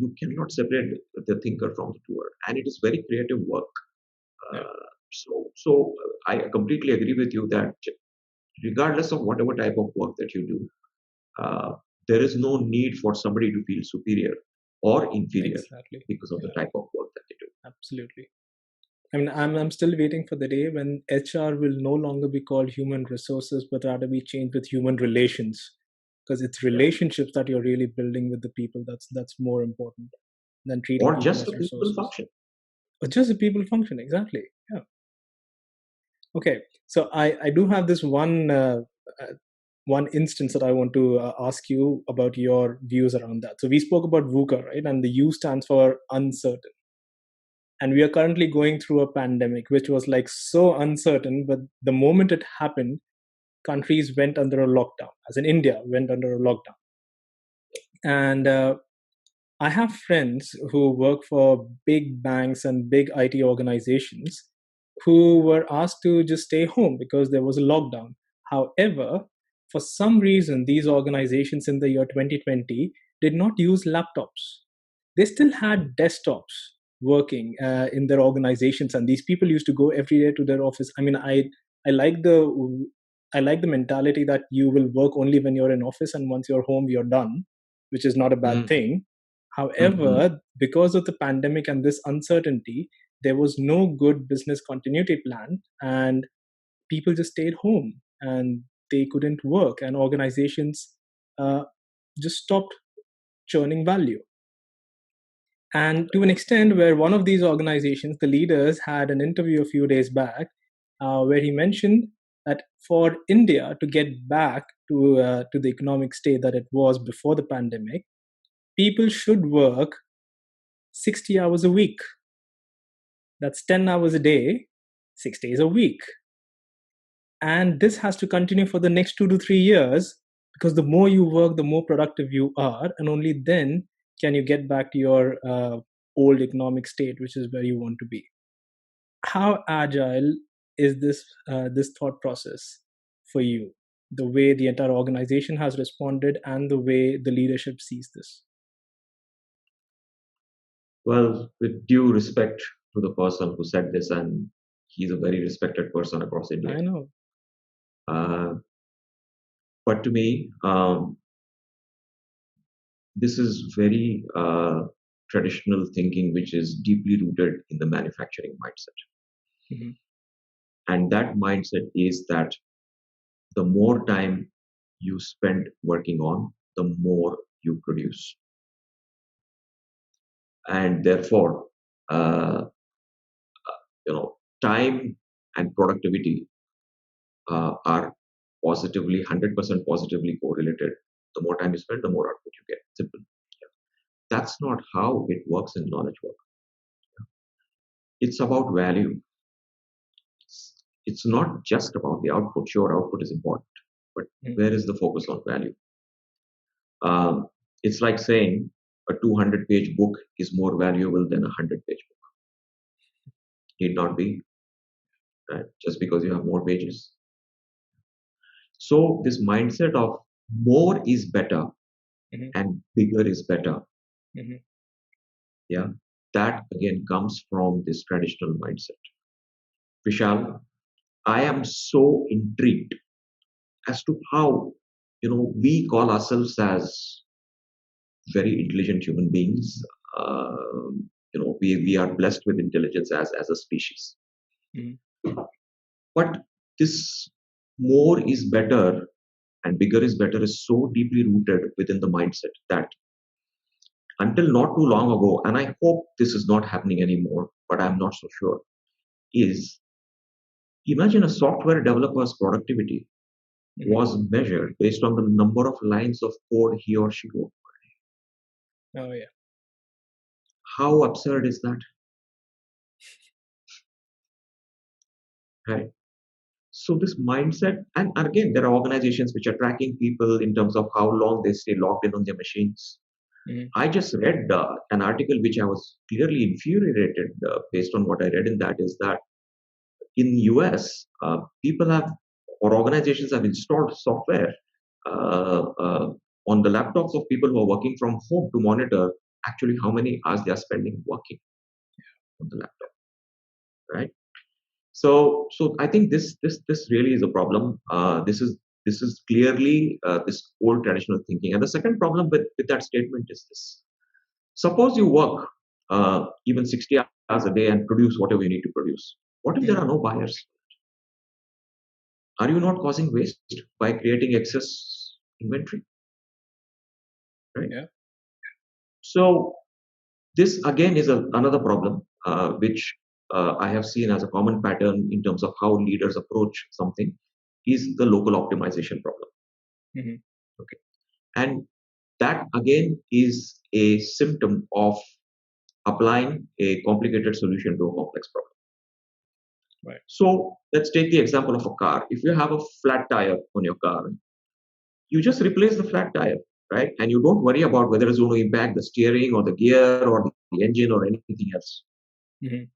You cannot separate the thinker from the doer, and it is very creative work. yeah. I completely agree with you that regardless of whatever type of work that you do, there is no need for somebody to feel superior or inferior Exactly. because of the Yeah. type of work that they do. Absolutely. I mean, I'm still waiting for the day when HR will no longer be called human resources, but rather be changed with human relations, because it's Yeah. relationships that you're really building with the people. That's more important than treating Or people just as a people resources. function. Or just the people function exactly. Yeah. Okay. So I do have this uh, one instance that I want to ask you about your views around that. So we spoke about VUCA, right? And the U stands for uncertain. And we are currently going through a pandemic which was like so uncertain, but the moment it happened, countries went under a lockdown, as in India went under a lockdown. And I have friends who work for big banks and big IT organizations, who were asked to just stay home because there was a lockdown. However, for some reason, these organizations in the year 2020 did not use laptops. They still had desktops working in their organizations, and these people used to go every day to their office. I mean, I like the I like the mentality that you will work only when you're in office, and once you're home, you're done, which is not a bad mm, thing. mm, However, because of the pandemic and this uncertainty, there was no good business continuity plan, and people just stayed home and they couldn't work, and organizations uh, just stopped churning value. And to an extent, where one of these organizations, the leaders, had an interview a few days back where he mentioned that for India to get back to the economic state that it was before the pandemic, people should work 60 hours a week. That's 10 hours a day, 6 days a week. And this has to continue for the next 2 to 3 years, because the more you work, the more productive you are. And only then can you get back to your old economic state, which is where you want to be. How agile is this thought process for you? The way the entire organization has responded and the way the leadership sees this. Well, with due respect to the person who said this, and he's a very respected person across India. I know. Uh, but to me, this is very traditional thinking, which is deeply rooted in the manufacturing mindset. Mhm. And that mindset is that the more time you spend working on, the more you produce. And therefore, uh, time and productivity are positively, 100% positively correlated. The more time you spend, the more output you get. Simple. That's not how it works in knowledge work. It's about value. It's not just about the output. Sure, output is important, but Mhm. where is the focus on value? It's like saying a 200-page book is more valuable than a 100-page book. Need not be, right? Just because you have more pages. So this mindset of more is better Mhm. and bigger is better, Mhm. yeah, that again comes from this traditional mindset. Vishal, I am so intrigued as to how we call ourselves as very intelligent human beings. We are blessed with intelligence as a species. Mhm. But this more is better and bigger is better is so deeply rooted within the mindset that until not too long ago, and I hope this is not happening anymore, but I'm not so sure, is imagine a software developer's productivity Mhm. was measured based on the number of lines of code he or she wrote. Oh yeah. How absurd is that? Right? So this mindset, and again, there are organizations which are tracking people in terms of how long they stay logged in on their machines. Mhm. I just read an article which I was clearly infuriated based on what I read in that is that in US, people have or organizations have installed software uh, uh, on the laptops of people who are working from home to monitor actually how many hours they are spending working on the laptop, right? So I think this really is a problem. This is clearly this old traditional thinking. And the second problem with that statement is this: suppose you work even 60 hours a day and produce whatever you need to produce. What if there Mhm. are no buyers? Are you not causing waste by creating excess inventory? Right. Yeah. So this again is another problem which I have seen as a common pattern in terms of how leaders approach something is the local optimization problem. Mhm. Okay, and that again is a symptom of applying a complicated solution to a complex problem. Right. So let's take the example of a car. If you have a flat tire on your car, you just replace the flat tire, right? And you don't worry about whether it's going to impact the steering or the gear or the engine or anything else. Mhm.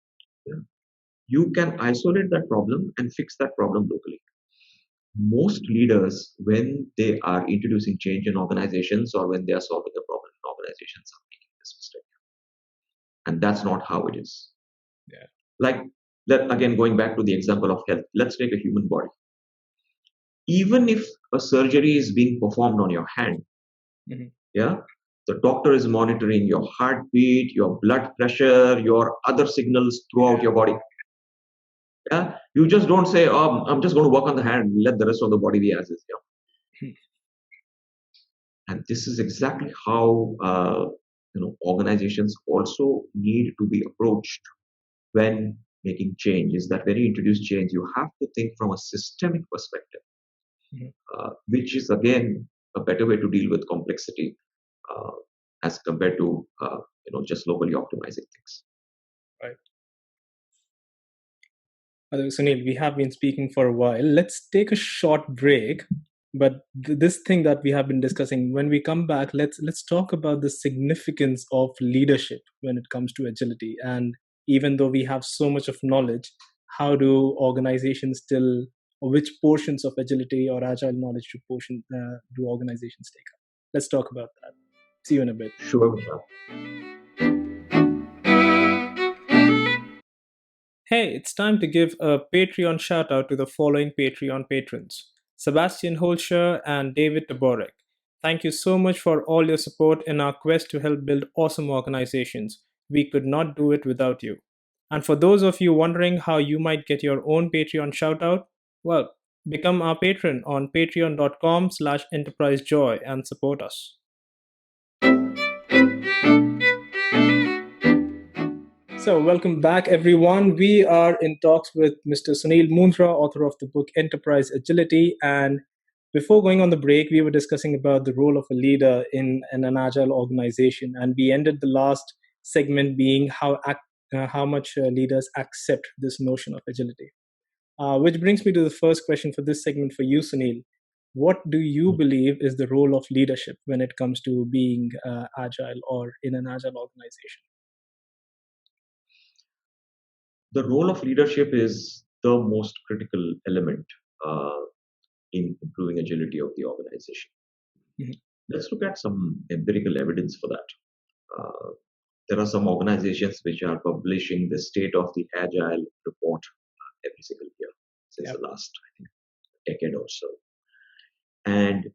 Yeah. you can isolate that problem and fix that problem locally. Most leaders, when they are introducing change in organizations or when they are solving a problem in organizations, are making this mistake. And that's not how it is. Yeah. Like, again, going back to the example of health, let's take a human body. Even if a surgery is being performed on your hand, Mhm. yeah, the doctor is monitoring your heartbeat, your blood pressure, your other signals throughout your body. Yeah, you just don't say, "Oh, I'm just going to work on the hand, let the rest of the body be as is." Yeah. Hmm. And this is exactly how organizations also need to be approached when making change. Is that when you introduce change, you have to think from a systemic perspective, Mhm. which is again a better way to deal with complexity uh, as compared to just locally optimizing things. Right. Sunil, we have been speaking for a while. Let's take a short break. But this thing that we have been discussing, when we come back, let's talk about the significance of leadership when it comes to agility. And even though we have so much of knowledge, how do organizations still, or which portions of agility or agile knowledge do organizations take up? Let's talk about that. See you in a bit. Sure, Vishal. Hey, it's time to give a Patreon shout out to the following Patreon patrons: Sebastian Holscher and David Taborek. Thank you so much for all your support in our quest to help build awesome organizations. We could not do it without you. And for those of you wondering how you might get your own Patreon shout out, well, become our patron on patreon.com/enterprisejoy and support us. So, welcome back, everyone. We are in talks with Mr. Sunil Mundra, author of the book Enterprise Agility. And before going on the break, we were discussing about the role of a leader in an agile organization. And we ended the last segment being how much leaders accept this notion of agility. Which brings me to the first question for this segment for you, Sunil. What do you believe is the role of leadership when it comes to being agile or in an agile organization? The role of leadership is the most critical element uh, in improving agility of the organization. Mhm. Let's look at some empirical evidence for that. There are some organizations which are publishing the state of the agile report every single year since Yep. the last, I think, decade or so. And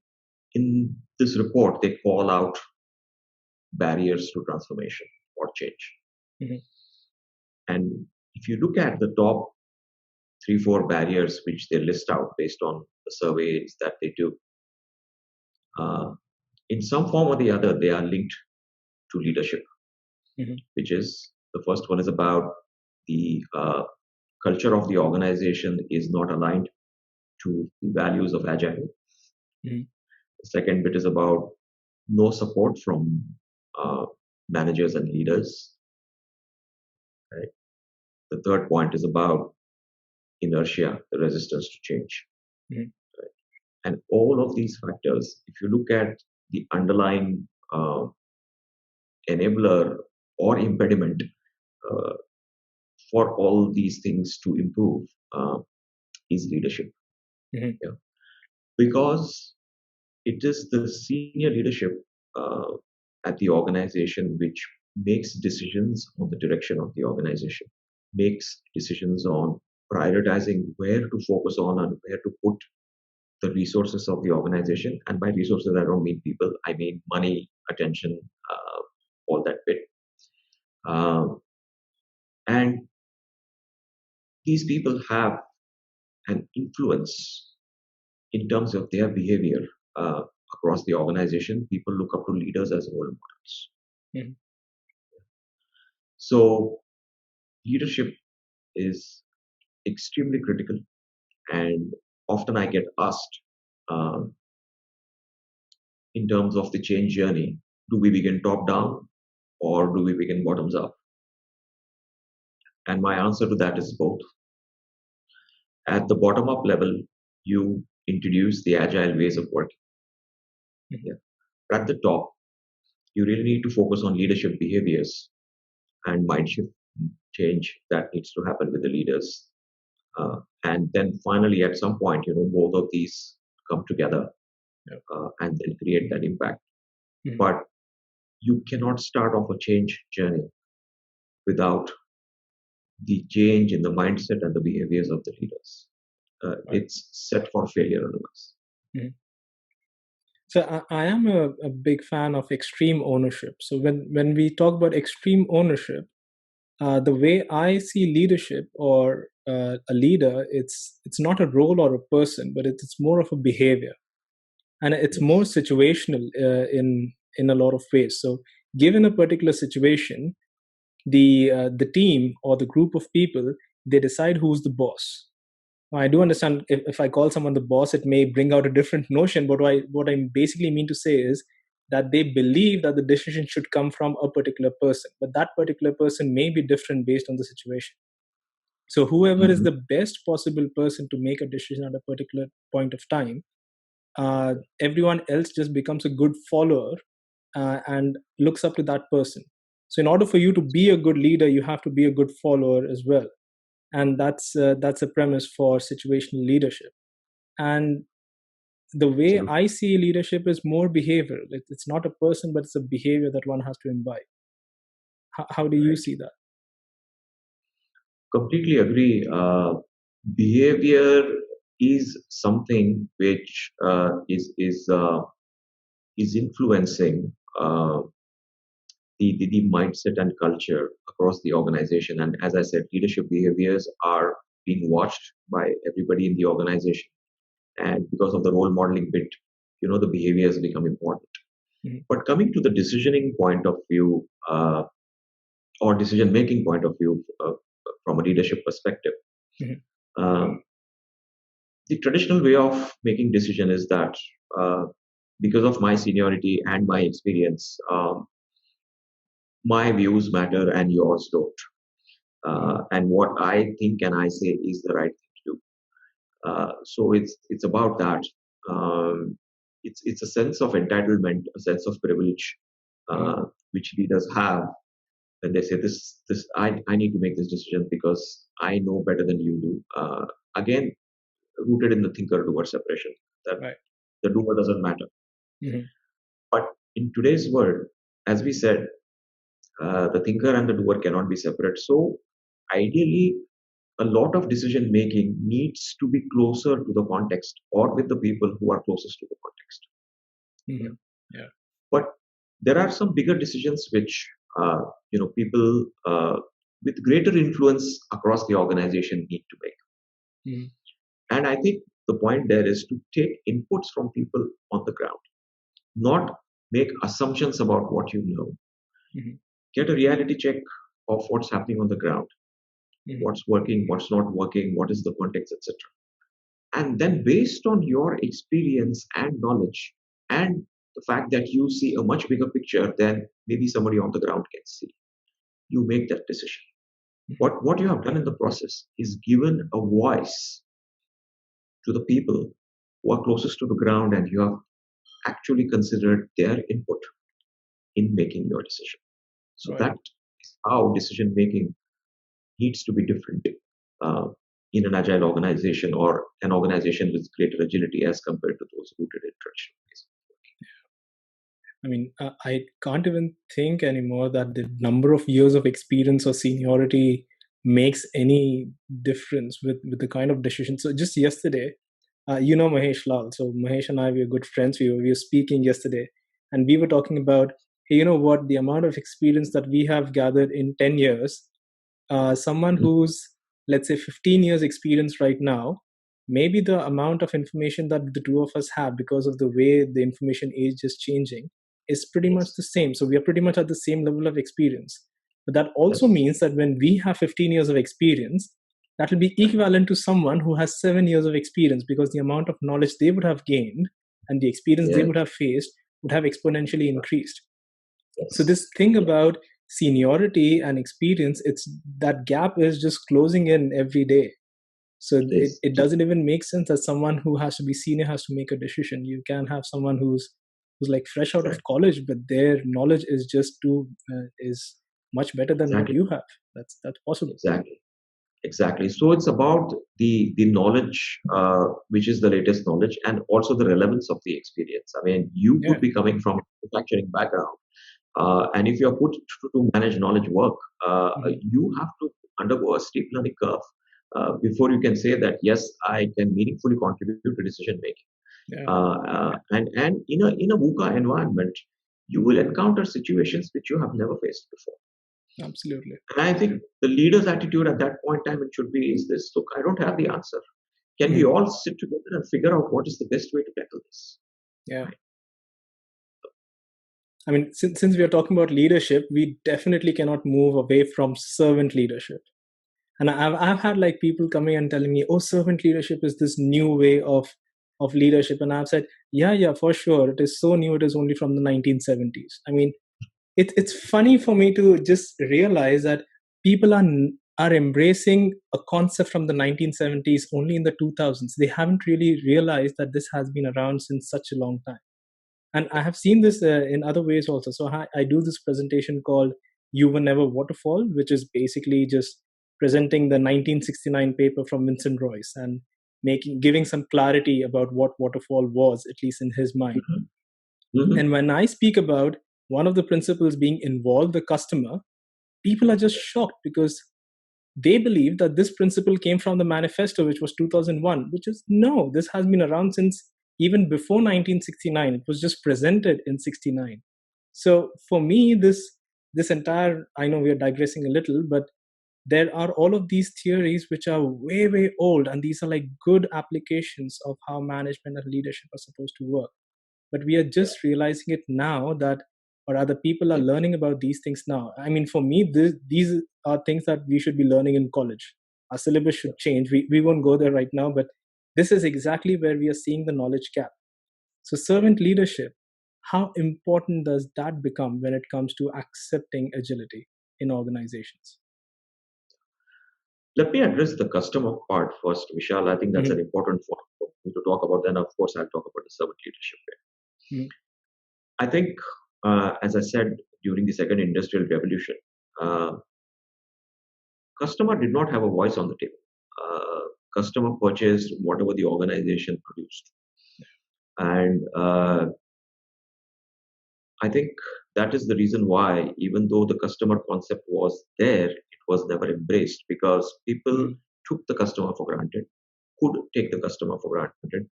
in this report, they call out barriers to transformation or change. Mhm. And if you look at the top three, four barriers which they list out based on the surveys that they do, uh, in some form or the other, they are linked to leadership, Mhm. which is the first one is about the culture of the organization is not aligned to the values of agile. Mhm. The second bit is about no support from uh, managers and leaders. Right? The third point is about inertia, the resistance to change. Mhm. Right? And all of these factors, if you look at the underlying enabler or impediment uh, for all these things to improve is leadership. Mhm. Yeah. Because it is the senior leadership uh, at the organization which makes decisions on the direction of the organization, makes decisions on prioritizing where to focus on and where to put the resources of the organization. And by resources, I don't mean people, I mean money, attention, all that bit. Um, and these people have an influence in terms of their behavior uh, across the organization. People look up to leaders as role models. Mhm. So leadership is extremely critical, and often I get asked um, in terms of the change journey: do we begin top down or do we begin bottoms up? And my answer to that is both. At the bottom up level, you introduce the agile ways of working. Mhm. Yeah. At the top, you really need to focus on leadership behaviors and mind shift. change that needs to happen with the leaders. And then finally, at some point, both of these come together Yeah. and then create that impact. Mhm. But you cannot start off a change journey without the change in the mindset and the behaviors of the leaders. Right. It's set for failure otherwise. Mhm. So I am a big fan of extreme ownership. So when we talk about extreme ownership, the way I see leadership or a leader, it's not a role or a person, but it's more of a behavior, and it's more Yes. situational in a lot of ways. So given a particular situation, the team or the group of people, they decide who's the boss. I do understand if I call someone the boss, it may bring out a different notion. But what I basically mean to say is that they believe that the decision should come from a particular person, but that particular person may be different based on the situation. So whoever is Mhm. the best possible person to make a decision at a particular point of time, everyone else just becomes a good follower and looks up to that person. So in order for you to be a good leader, you have to be a good follower as well, and that's a premise for situational leadership. And the way Absolutely. I see leadership is more behavioral. It's not a person, but it's a behavior that one has to imbibe. How do you Right. see that? Completely agree. Behavior is something which is influencing the mindset and culture across the organization. And as I said, leadership behaviors are being watched by everybody in the organization. And because of the role modeling bit, the behaviors become important. Mhm. But coming to the decisioning point of view or decision making point of view from a leadership perspective, Mhm. um, the traditional way of making decision is that because of my seniority and my experience, my views matter and yours don't. Mhm. And what I think and I say is the right thing to do. So it's about that. It's a sense of entitlement, a sense of privilege, Mhm. which leaders have when they say this I need to make this decision because I know better than you do. Again, rooted in the thinker doer separation, that Right. the doer doesn't matter. Mhm. But in today's world, as we said, the thinker and the doer cannot be separate. So ideally, a lot of decision making needs to be closer to the context or with the people who are closest to the context. Mhm. Yeah. But there are some bigger decisions which people with greater influence across the organization need to make. Mhm. And I think the point there is to take inputs from people on the ground, not make assumptions about what you know. Mhm. Get a reality check of what's happening on the ground, Mhm. what's working, what's not working, what is the context, etc. And then, based on your experience and knowledge, and the fact that you see a much bigger picture than maybe somebody on the ground can see, you make that decision. Mhm. What you have done in the process is given a voice to the people who are closest to the ground, and you have actually considered their input in making your decision. So Right. that is how decision making needs to be different uh, in an agile organization or an organization with greater agility as compared to those rooted in traditional ways. I mean, I can't even think anymore that the number of years of experience or seniority makes any difference with the kind of decision. So just yesterday, Mahesh Lal. So Mahesh and I, we are good friends. We were speaking yesterday, and we were talking about, hey, you know what, the amount of experience that we have gathered in 10 years, someone Mhm. who's, let's say, 15 years experience right now, maybe the amount of information that the two of us have because of the way the information age is changing is pretty much Yes, the same. So we are pretty much at the same level of experience. But that also yes, means that when we have 15 years of experience, that will be right. equivalent to someone who has 7 years of experience, because the amount of knowledge they would have gained and the experience they Yes, would have faced would have exponentially increased. So yes, this thing yeah, about seniority and experience, it's that gap is just closing in every day. So it it, is. it doesn't even make sense that someone who has to be senior has to make a decision. You can have someone who's like fresh out of Right. college, but their knowledge is just too is much better than what Exactly. you have. That's possible. Exactly. Exactly. So it's about the knowledge, which is the latest knowledge, and also the relevance of the experience. I mean, you could Yeah. be coming from a manufacturing background, and if you're put to manage knowledge work, Mhm. you have to undergo a steep learning curve before you can say that yes, I can meaningfully contribute to decision making. Yeah. And in a VUCA environment, you will encounter situations which you have never faced before. Absolutely. And I think the leader's attitude at that point in time it should be is this: look, I don't have the answer. Can we Mhm. all sit together and figure out what is the best way to tackle this? Yeah. Right. I mean, since we are talking about leadership, we definitely cannot move away from servant leadership. And I've had like people coming and telling me, oh, servant leadership is this new way of leadership. And I've said, yeah, for sure. It is so new. It is only from the 1970s. I mean, it's funny for me to just realize that people are embracing a concept from the 1970s only in the 2000s. They haven't really realized that this has been around since such a long time. And I have seen this in other ways also. So I do this presentation called "You Were Never Waterfall," which is basically just presenting the 1969 paper from Vincent Royce and giving some clarity about what waterfall was, at least in his mind. Mhm. Mhm. And when I speak about one of the principles being involve the customer, people are just shocked because they believe that this principle came from the manifesto, which was 2001, which is no, this has been around since even before 1969. It was just presented in 69. So for me, this entire, I know we are digressing a little, but there are all of these theories which are way old, and these are like good applications of how management and leadership are supposed to work, but we are just realizing it now, that or other people are Yeah. learning about these things now. I mean, for me, these are things that we should be learning in college. Our syllabus should change. We won't go there right now, but this is exactly where we are seeing the knowledge gap. So servant leadership, how important does that become when it comes to accepting agility in organizations? Let me address the customer part first, Vishal. I think that's Mhm. an important one for me to talk about. Then, of course, I'll talk about the servant leadership. Mhm. I think, as I said during the second industrial revolution, uh, customer did not have a voice on the table. Customer purchased whatever the organization produced, and I think that is the reason why, even though the customer concept was there, it was never embraced because people Mhm. took the customer for granted, could take the customer for granted,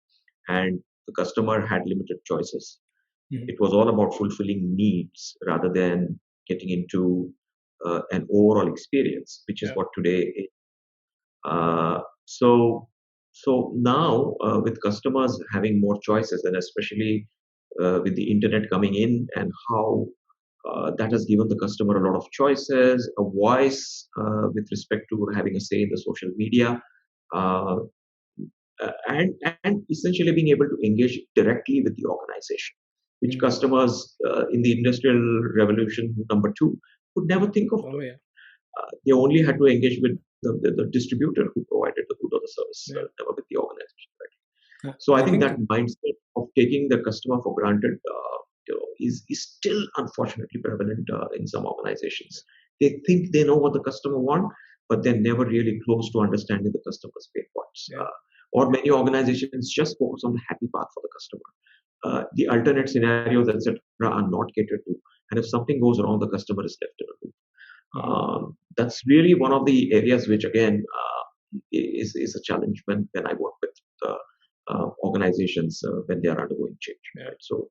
and the customer had limited choices. Mhm. It was all about fulfilling needs rather than getting into an overall experience, which is Yeah. what today is. Uh, so, so now with customers having more choices, and especially with the internet coming in, and how that has given the customer a lot of choices, a voice with respect to having a say in the social media, uh, and essentially being able to engage directly with the organization, which Mhm. customers in the industrial revolution number two could never think of Oh doing. yeah. They only had to engage with the distributor who provided the good or the service, Yeah. never with the organization. Right? So I I think think. that mindset of taking the customer for granted is still unfortunately prevalent in some organizations. They think they know what the customer want, but they're never really close to understanding the customer's pain points. Yeah. Or many organizations just focus on the happy path for the customer. The alternate scenarios, etc., are not catered to. And if something goes wrong, the customer is left in a loop. Mhm. That's really one of the areas which, again, is a challenge when I work with organizations when they are undergoing change. Yeah. Right? So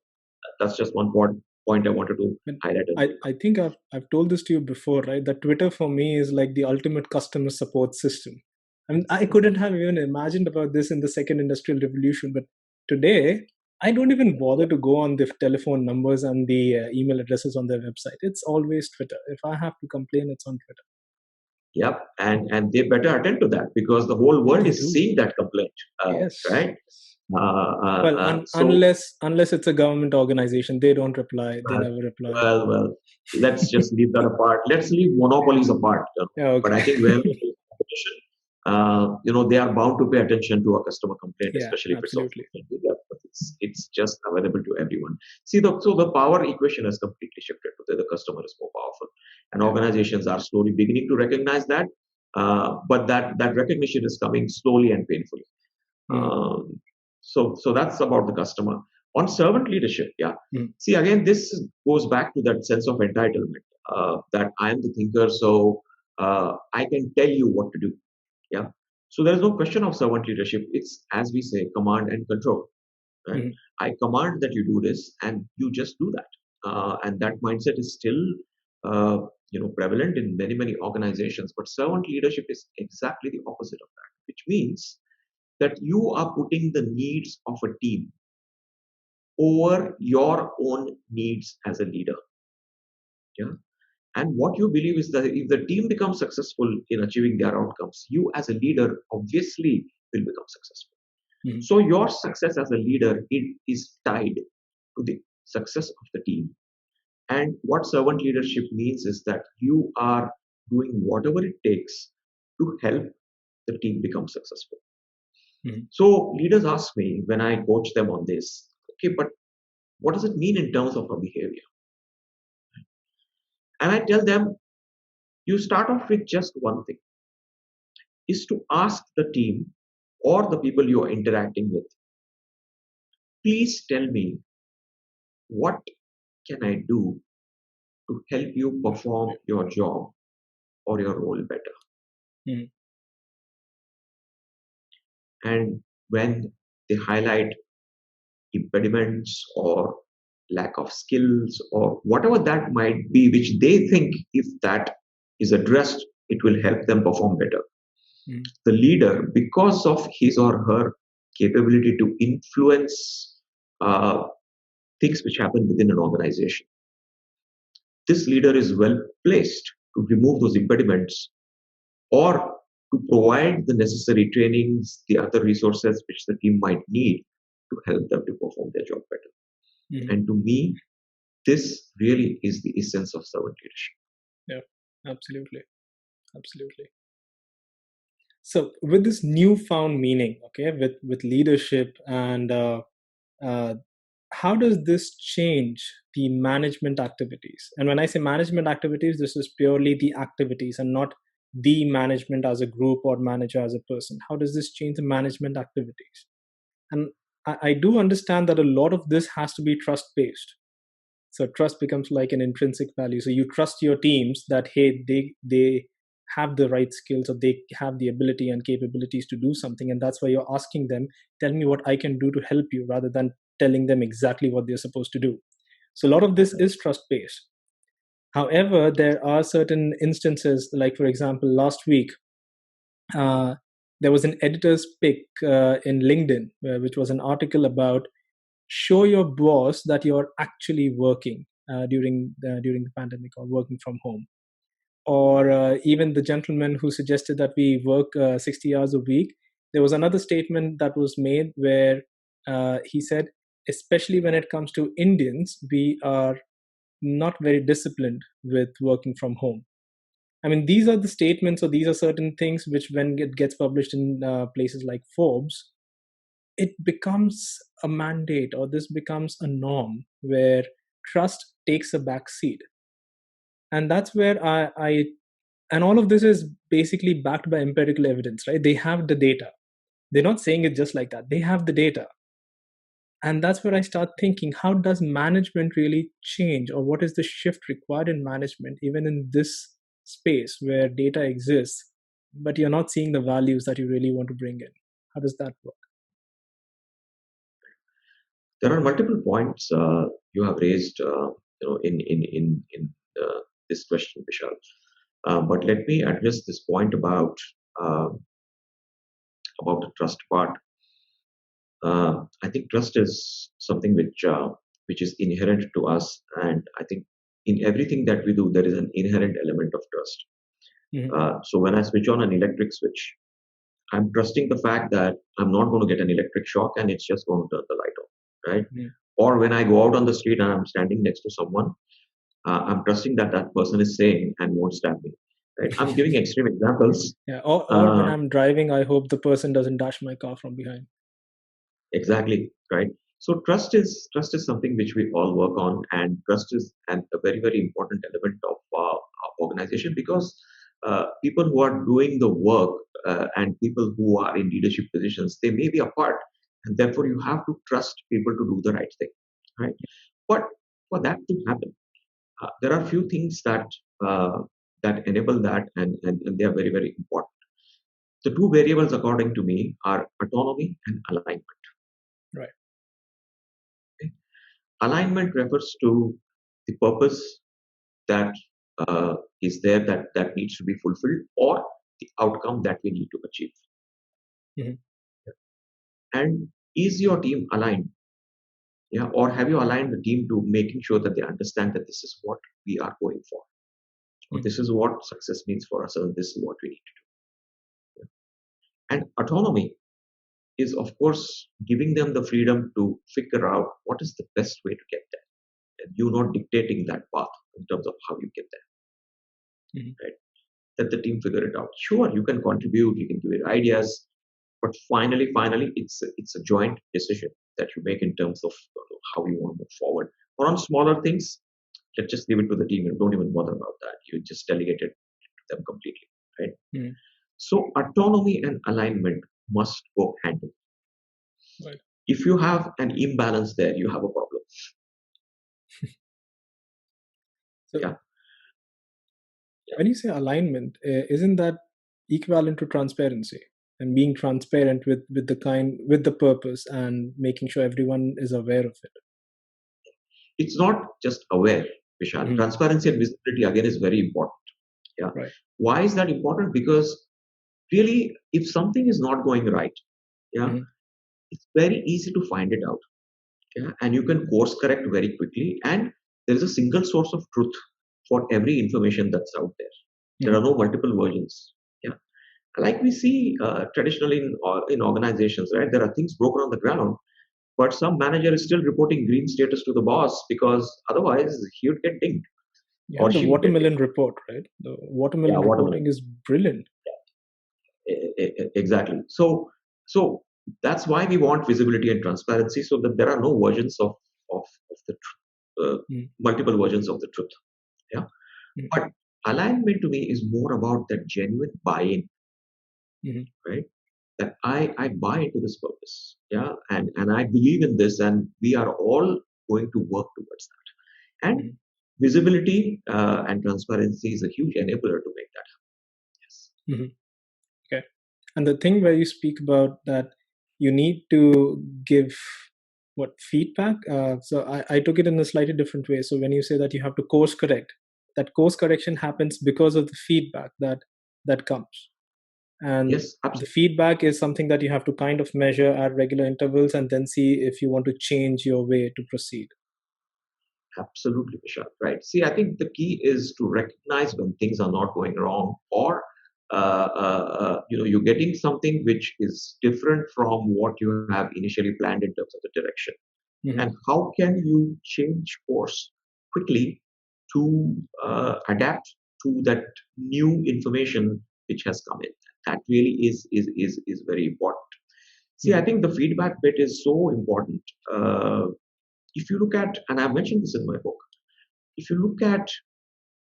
that's just one point I wanted to But highlight and bring I up. think I've told this to you before, right? That Twitter for me is like the ultimate customer support system. I mean, I couldn't have even imagined about this in the second industrial revolution, but today I don't even bother to go on the telephone numbers and the email addresses on their website. It's always Twitter. If I have to complain, it's on Twitter. Yep, and they better attend to that because the whole Yeah, world they is do. seeing that complaint, Yes. right? Uh, uh, Well, uh, so unless it's a government organization, they don't reply. They uh, never reply. well, let's just leave that apart. Let's leave monopolies apart. Yeah. But I Okay. think where there is competition, they are bound to pay attention to a customer complaint, Yeah. especially if it's on Absolutely. social media. But it's just available to everyone. See, so the power equation has completely shifted. Today, the customer is more powerful. and Yeah. organizations are slowly beginning to recognize that. But that recognition is coming slowly and painfully. Mm, Um, so that's about the customer. On servant leadership, yeah. mm, See, again, this goes back to that sense of entitlement, that I am the thinker, so I can tell you what to do. Yeah. So there is no question of servant leadership. It's, as we say, command and control. Right? mm, I command that you do this, and you just do that. And that mindset is still, uh, prevalent in many organizations. But servant leadership is exactly the opposite of that, which means that you are putting the needs of a team over your own needs as a leader. Yeah. And what you believe is that if the team becomes successful in achieving their outcomes, you as a leader obviously will become successful. mm, So your success as a leader, it is tied to the success of the team. And what servant leadership means is that you are doing whatever it takes to help the team become successful. mm, So leaders ask me when I coach them on this, okay, but what does it mean in terms of our behavior? And I tell them, you start off with just one thing, is to ask the team or the people you are interacting with, please tell me, what can I do to help you perform your job or your role better? mm, And when they highlight impediments or lack of skills or whatever that might be, which they think if that is addressed, it will help them perform better. mm, The leader, because of his or her capability to influence uh, things which happen within an organization, this leader is well placed to remove those impediments or to provide the necessary trainings, the other resources which the team might need to help them to perform their job better. mm. And to me, this really is the essence of servant leadership. Yeah, absolutely. Absolutely. So with this newfound meaning, okay, with leadership and uh, how does this change the management activities? And when I say management activities, this is purely the activities and not the management as a group or manager as a person. How does this change the management activities? And I do understand that a lot of this has to be trust based. So trust becomes like an intrinsic value. So you trust your teams that hey, they have the right skills or they have the ability and capabilities to do something, and that's why you're asking them, tell me what I can do to help you, rather than telling them exactly what they're supposed to do. So a lot of this is trust based. However, there are certain instances, like for example, last week uh, there was an editor's pick in LinkedIn, which was an article about show your boss that you're actually working during the pandemic or working from home. Or even the gentleman who suggested that we work 60 hours a week, there was another statement that was made where he said, especially when it comes to Indians, we are not very disciplined with working from home. I mean, these are the statements, or these are certain things which, when it gets published in places like Forbes, it becomes a mandate, or this becomes a norm where trust takes a back seat. And that's where I and all of this is basically backed by empirical evidence, right? They have the data. They're not saying it just like that. They have the data. And that's where I start thinking, how does management really change, or what is the shift required in management, even in this space where data exists, but you're not seeing the values that you really want to bring in? How does that work? There are multiple points you have raised, in this question, Vishal. But let me address this point uh, about the trust part. I think trust is something which is inherent to us, and I think in everything that we do, there is an inherent element of trust. Mhm. So when I switch on an electric switch, I'm trusting the fact that I'm not going to get an electric shock and it's just going to turn the light on, right? Mhm. Or when I go out on the street and I'm standing next to someone, I'm trusting that that person is sane and won't stab me, right? I'm giving extreme examples. Yeah, or when Uh, I'm driving, I hope the person doesn't dash my car from behind. exactly, right? So trust is something which we all work on, and trust is a very important element of organization, because people who are doing the work and people who are in leadership positions, they may be apart, and therefore you have to trust people to do the right thing, right? But for that to happen, there are few things uh, that enable that, and they are very, very important. The two variables, according to me, are autonomy and alignment. Right. Okay? Alignment refers to the purpose that is there, that needs to be fulfilled, or the outcome that we need to achieve. Mhm. And is your team aligned? Yeah, or have you aligned the team to making sure that they understand that this is what we are going for, or Mhm. this is what success means for us, and this is what we need to do. And autonomy is, of course, giving them the freedom to figure out what is the best way to get there, and you not dictating that path in terms of how you get there, Mhm. right? Let the team figure it out. Sure, you can contribute, you can give it ideas, but finally, it's a joint decision that you make in terms of how you want to move forward. Or on smaller things, let's just leave it to the team and don't even bother about that. You just delegate it to them completely, right? Mhm. So autonomy and alignment must go hand in hand. Right. If you have an imbalance there, you have a problem. So Yeah. Yeah. when you say alignment, isn't that equivalent to transparency and being transparent with the purpose and making sure everyone is aware of it? It's not just aware, Vishal. Mhm. Transparency and visibility again is very important. Yeah. Right. Why is that important? Because really, if something is not going right, yeah, Mhm. it's very easy to find it out. Yeah, and you can course correct very quickly. And there is a single source of truth for every information that's out there. There are Mhm. no multiple versions. Yeah, like we see traditionally in organizations, right? There are things broken on the ground, but some manager is still reporting green status to the boss because otherwise he would get dinged Yeah, or the she would get watermelon dinged. report, right? The Yeah, watermelon whatever. reporting is brilliant. Exactly. So that's why we want visibility and transparency, so that there are no versions of the Mhm. multiple versions of the truth. Yeah. Mhm. But alignment to me is more about that genuine buy-in, Mhm. right? That I buy into this purpose. Yeah. And I believe in this, and we are all going to work towards that. And Mhm. visibility and transparency is a huge enabler to make that happen. Yes. Mhm. Okay. And the thing where you speak about that you need to give what feedback. So I took it in a slightly different way. So when you say that you have to course correct, that course correction happens because of the feedback that comes. And Yes, the absolutely. feedback is something that you have to kind of measure at regular intervals and then see if you want to change your way to proceed. Absolutely, Vishal. Right. See, I think the key is to recognize when things are not going wrong, or you're getting something which is different from what you have initially planned in terms of the direction. Mhm. And how can you change course quickly to adapt to that new information which has come in? That really is very important. See, I Mhm. think the feedback bit is so important. If you look at, and I've mentioned this in my book, if you look at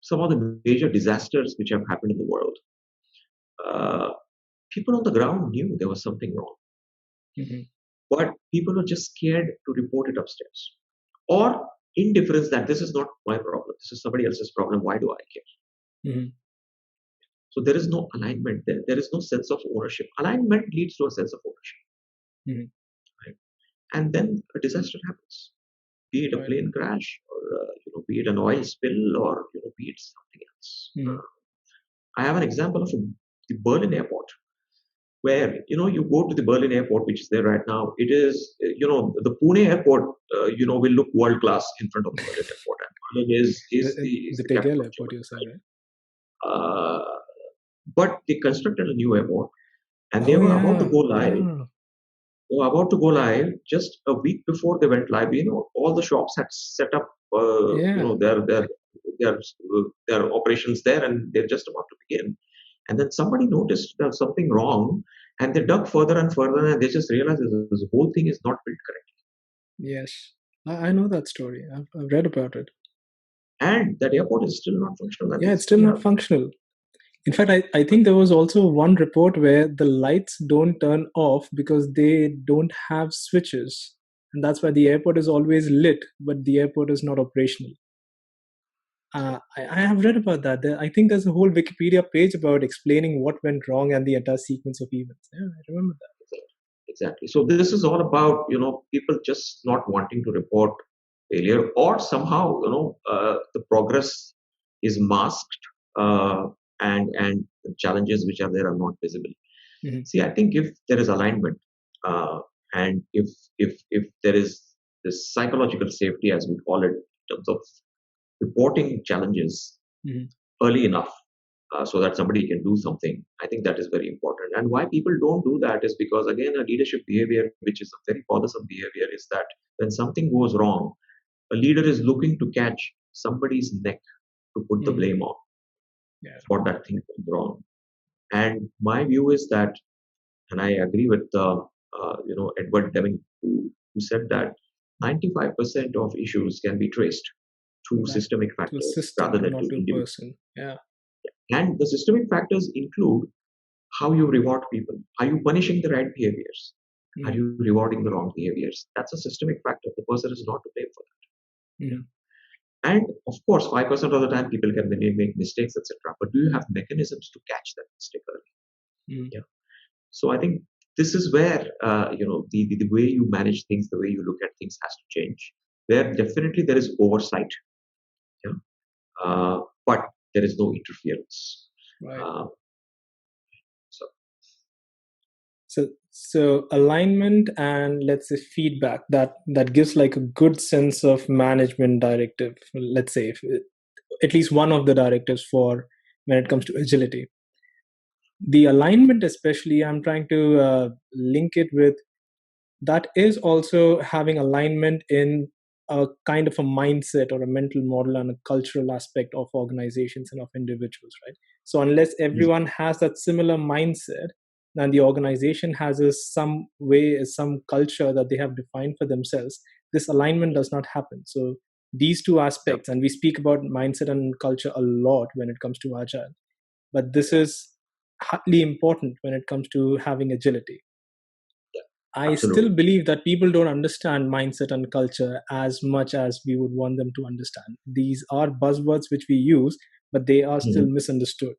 some of the major disasters which have happened in the world, uh, people on the ground knew there was something wrong, Mhm. but people were just scared to report it upstairs, or indifference that this is not my problem, this is somebody else's problem. Why do I care? Mhm. So there is no alignment there. There is no sense of ownership. Alignment leads to a sense of ownership, Mhm. right? And then a disaster happens, be it a Right. plane crash, or be it an oil spill, or be it something else. Mhm. I have an example of the Berlin airport, where you go to the Berlin airport, which is there right now. It is the Pune airport, will look world class in front of the Berlin airport, and Berlin is The the capital Tegel of airport, you're saying, Germany, right? right? But they constructed a new airport, and they Oh were about to yeah, go live. yeah, They were about to go live just a week before they went live. All the shops had set up, yeah. their operations there, and they're just about to begin. And then somebody noticed there's something wrong, and they dug further and further, and they just realized this whole thing is not built correctly. Yes, I know that story. I've read about it. And that airport is still not functional, and Yeah, they it's still still not have. functional. In fact, I think there was also one report where the lights don't turn off because they don't have switches. And that's why the airport is always lit, but the airport is not operational. I have read about that. I think there's a whole Wikipedia page about explaining what went wrong and the entire sequence of events. Yeah, I remember that. Exactly. So this is all about people just not wanting to report failure, or somehow the progress is masked, uh, and the challenges which are there are not visible. Mhm. See, I think if there is alignment, uh, and if there is this psychological safety, as we call it, in terms of reporting challenges Mhm. early enough, so that somebody can do something. I think that is very important. And why people don't do that is because, again, a leadership behavior, which is a very bothersome behavior, is that when something goes wrong, a leader is looking to catch somebody's neck to put the Mhm. blame on Yeah. for that thing going wrong. And my view is that, and I agree with Edward Deming, who said that 95% of issues can be traced to Back systemic to a factors system rather and than not to to a individual. person. Yeah. And the systemic factors include how you reward people. Are you punishing the right behaviors? Are Mhm. you rewarding the wrong behaviors? That's a systemic factor. The person is not to blame for that. Mhm. And of course, 5% of the time people can make mistakes, etc. But do you have mechanisms to catch that mistake early? Mhm. Yeah. So I think this is where the way you manage things, the way you look at things has to change. There definitely there is oversight, yeah, but there is no interference. Right. Uh, so So alignment and, let's say, feedback, that gives like a good sense of management directive. Let's say at least one of the directives for when it comes to agility. The alignment, especially, I'm trying to link it with that is also having alignment in a kind of a mindset or a mental model and a cultural aspect of organizations and of individuals, right? So unless everyone has that similar mindset, then the organization has some way, some culture that they have defined for themselves, this alignment does not happen. So these two yeah, aspects, and we speak about mindset and culture a lot when it comes to agile, but this is highly important when it comes to having agility. I still absolutely. believe that people don't understand mindset and culture as much as we would want them to understand. These are buzzwords which we use, but they are still Mhm. misunderstood.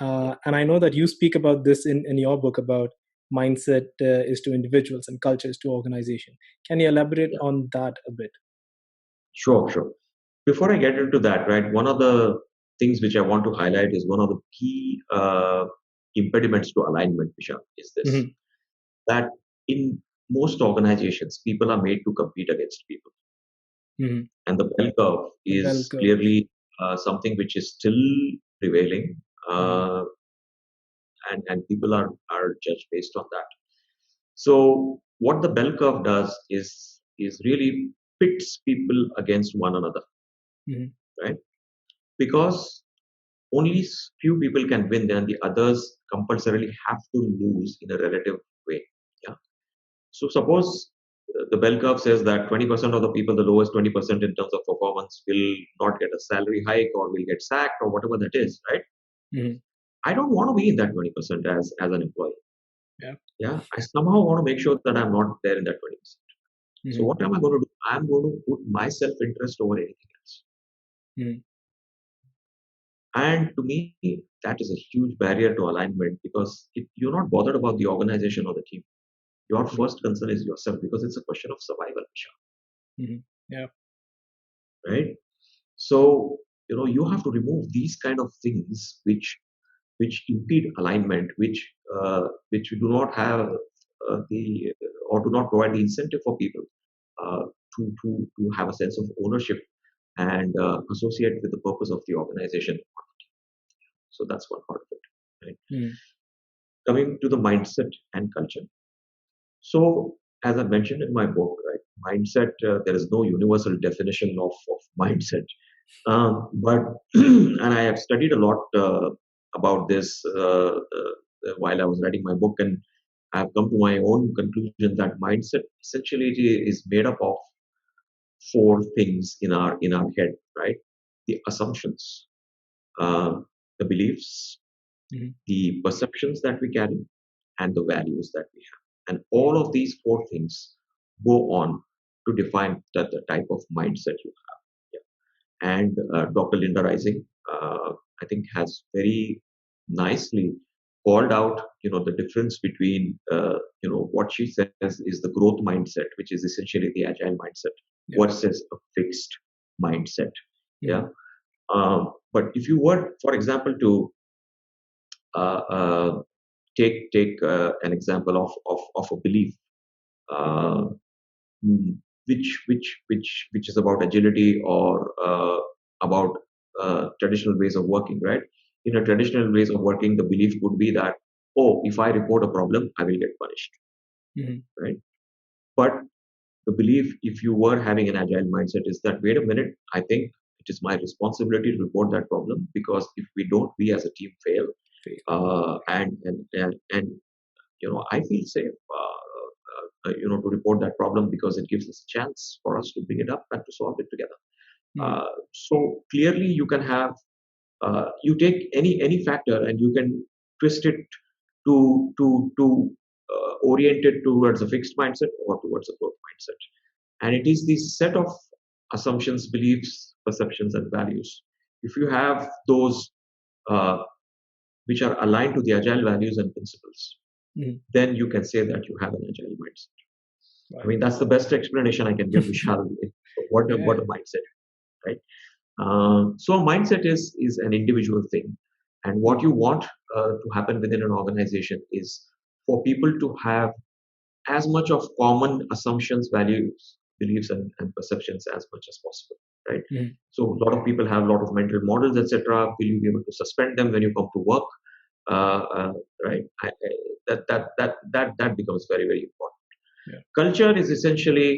And I know that you speak about this in your book about mindset is to individuals and culture is to organization. Can you elaborate Yeah, on that a bit? sure, sure. Before I get into that, right, one of the things which I want to highlight is one of the key impediments to alignment, Vishal, is this: Hmm. that in most organizations, people are made to compete against people. Hmm. And the bell curve The bell is curve. clearly something which is still prevailing, Hmm. uh, and people are judged based on that. So what the bell curve does is really pits people against one another, Hmm. right? Because only few people can win, then the others compulsorily have to lose in a relative way. Yeah. So suppose the bell curve says that 20% of the people, the lowest 20% in terms of performance, will not get a salary hike or will get sacked or whatever that is, right? Hmm. I don't want to be in that 20% as an employee. Yeah. Yeah. I somehow want to make sure that I'm not there in that 20%. So Hmm. what am I going to do? I'm going to put my self-interest over anything else. Hmm. And to me, that is a huge barrier to alignment, because you're not bothered about the organization or the team. Your first concern is yourself, because it's a question of survival, Isha, Hmm. Yeah. right? So you have to remove these kind of things which impede alignment, which do not have the or do not provide the incentive for people uh, to have a sense of ownership and associate with the purpose of the organization. So that's one part of it. Right? Hmm. Coming to the mindset and culture. So, as I mentioned in my book, right, mindset, there is no universal definition of mindset. But, and I have studied a lot about this while I was writing my book, and I have come to my own conclusion that mindset essentially is made up of four things in our head, right? the assumptions, uh, the beliefs, Mhm. the perceptions that we carry, and the values that we have. And all of these four things go on to define the type of mindset you have. Yeah. And Dr. Linda Rising, I think, has very nicely called out, the difference between, what she says is the growth mindset, which is essentially the agile mindset, Yeah. versus a fixed mindset. Mhm. Yeah. But if you were, for example, to uh, uh, take an example of a belief, uh, mm, which is about agility or about traditional ways of working, right? In a traditional ways of working, the belief would be that, oh, if I report a problem, I will get punished, Mhm. right? But the belief, if you were having an agile mindset, is that, wait a minute, I think it is my responsibility to report that problem, because if we don't, we as a team fail. Fail. And I feel safe, to report that problem, because it gives us a chance for us to bring it up and to solve it together. Mhm. So clearly, you can have, you take any factor and you can twist it to orient it towards a fixed mindset or towards a growth mindset. And it is this set of assumptions, beliefs, perceptions, and values. If you have those, uh, which are aligned to the agile values and principles, Mhm. then you can say that you have an agile mindset. I Right. mean, that's the best explanation I can give, Vishal. What Yeah. a mindset, right? So a mindset is an individual thing, and what Mhm. you want to happen within an organization is for people to have as much of common assumptions, values, beliefs, and perceptions as much as possible, right? Mhm. So a lot of people have a lot of mental models, etc. Will you be able to suspend them when you come to work? Uh, uh, right? That becomes very, very important. Yeah. Culture is essentially,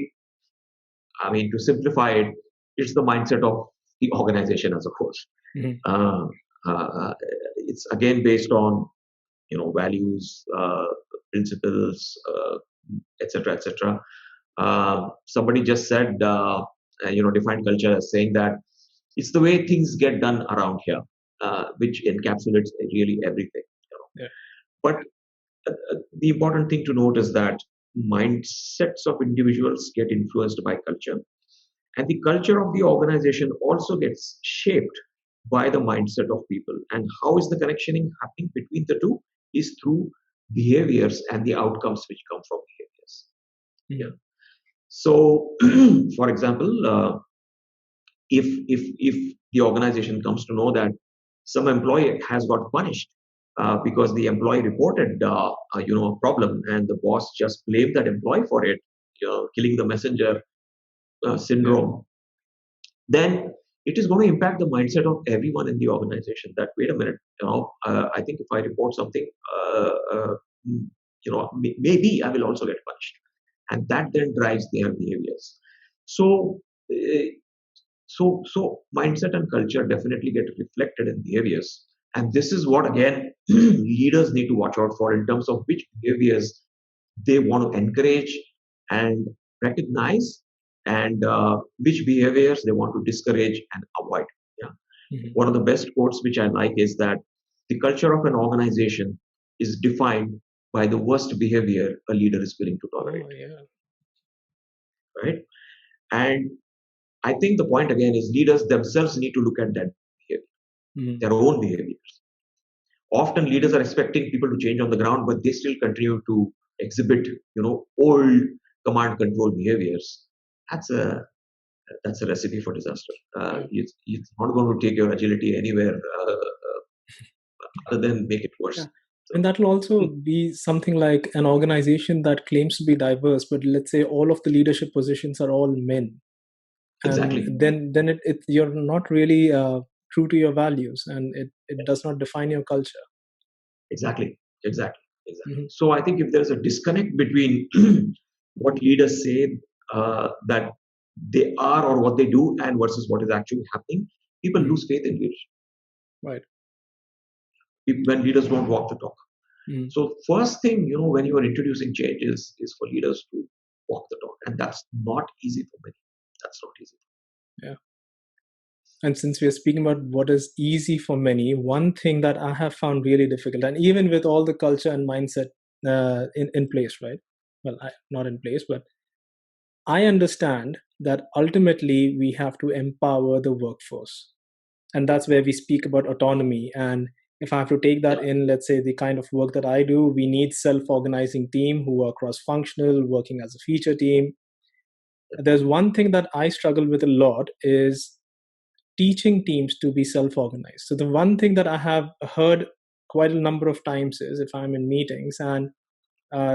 I mean, to simplify it, it's the mindset of the organization as a whole. Mhm. Uh, uh, it's again based on values, principles, etc., etc. Somebody just said, defined culture as saying that it's the way things get done around here, which encapsulates really everything. Yeah. But the important thing to note is that mindsets of individuals get influenced by culture, and the culture of the organization also gets shaped by the mindset of people. And how is the connectioning happening between the two? Is through behaviors and the outcomes which come from behaviors. Mhm. Yeah. So, for example, if the organization comes to know that some employee has got punished because the employee reported a problem, and the boss just blamed that employee for it, killing the messenger Yeah. syndrome, then it is going to impact the mindset of everyone in the organization. That, wait a minute, I think if I report something, mm, maybe I will also get punished, and that then drives their behaviors. So. So mindset and culture definitely get reflected in behaviors. And this is what, again, leaders need to watch out for in terms of which behaviors they want to encourage and recognize, and which behaviors they want to discourage and avoid. Yeah. Mhm. One of the best quotes which I like is that the culture of an organization is defined by the worst behavior a leader is willing to tolerate, Oh, yeah. right? And I think the point again is leaders themselves need to look at that behavior, Mhm. their own behaviors. Often leaders are expecting people to change on the ground, but they still continue to exhibit, old command control behaviors. That's a that's a recipe for disaster. Yeah. It's not going to take your agility anywhere other than make it Yeah. worse. And So, that will also be something like an organization that claims to be diverse, but let's say all of the leadership positions are all men, and exactly, then it you're not really true to your values, and it does not define your culture. exactly, exactly, exactly. Hmm. So I think if there's a disconnect between what leaders say that they are or what they do and versus what is actually happening, people Hmm. lose faith in leadership Right. when leaders don't walk the talk. Hmm. So first thing, when you are introducing changes is for leaders to walk the talk, and that's not easy for many. That's not easy. Yeah. And since we are speaking about what is easy for many, one thing that I have found really difficult, and even with all the culture and mindset in place, right? Well, not in place, but I understand that ultimately we have to empower the workforce. And that's where we speak about autonomy. And if I have to take that Yeah, in, let's say, the kind of work that I do, we need self organizing team who are cross functional, working as a feature team. There's one thing that I struggle with a lot is teaching teams to be self organized. So, the one thing that I have heard quite a number of times is if I'm in meetings and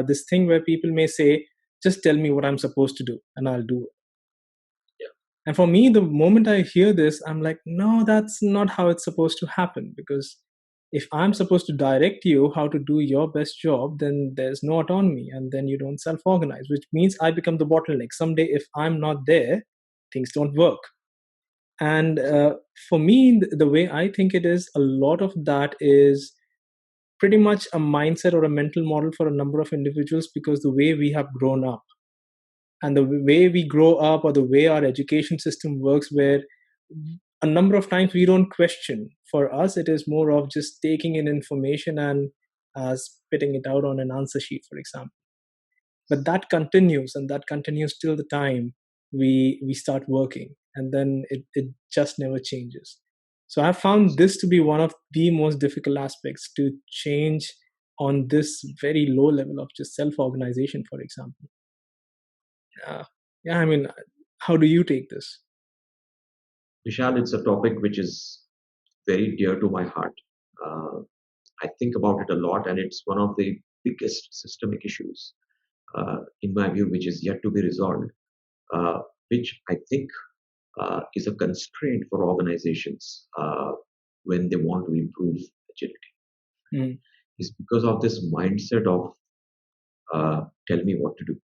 this thing where people may say, just tell me what I'm supposed to do and I'll do it. yeah, And for me, the moment I hear this, I'm like, no, that's not how it's supposed to happen. Because if I'm supposed to direct you how to do your best job, then there's no autonomy and then you don't self organize, which means I become the bottleneck. Someday, if I'm not there, things don't work. And for me, the way I think it is, a lot of that is pretty much a mindset or a mental model for a number of individuals because the way we have grown up and the way we grow up or the way our education system works, where a number of times we don't question. For us, it is more of just taking in information and spitting it out on an answer sheet, for example. But that continues, and that continues till the time we start working, and then it just never changes. So I found this to be one of the most difficult aspects to change on this very low level of just self organization, for example. Yeah, I mean, how do you take this? Vishal, it's a topic which is very dear to my heart. Uh, I think about it a lot, and it's one of the biggest systemic issues, in my view, which is yet to be resolved, which I think is a constraint for organizations when they want to improve agility. Mm, Is because of this mindset of tell me what to do,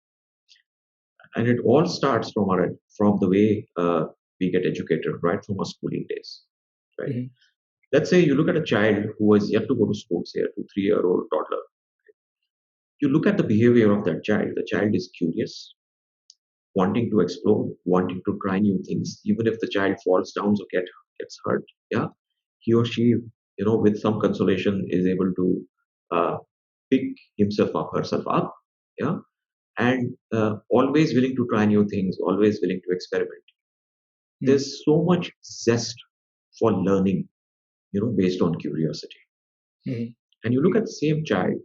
and it all starts from the way we get educated, right from our schooling days, right? mm, Let's say you look at a child who is yet to go to school, say a 2 3 year old toddler. You look at the behavior of that child. The child is curious, wanting to explore, wanting to try new things, even if the child falls down or gets hurt. Yeah, he or she, with some consolation, is able to uh, pick himself up, herself up. Yeah, and always willing to try new things, always willing to experiment. mm, There's so much zest for learning, based on curiosity. mm, And you look at the same child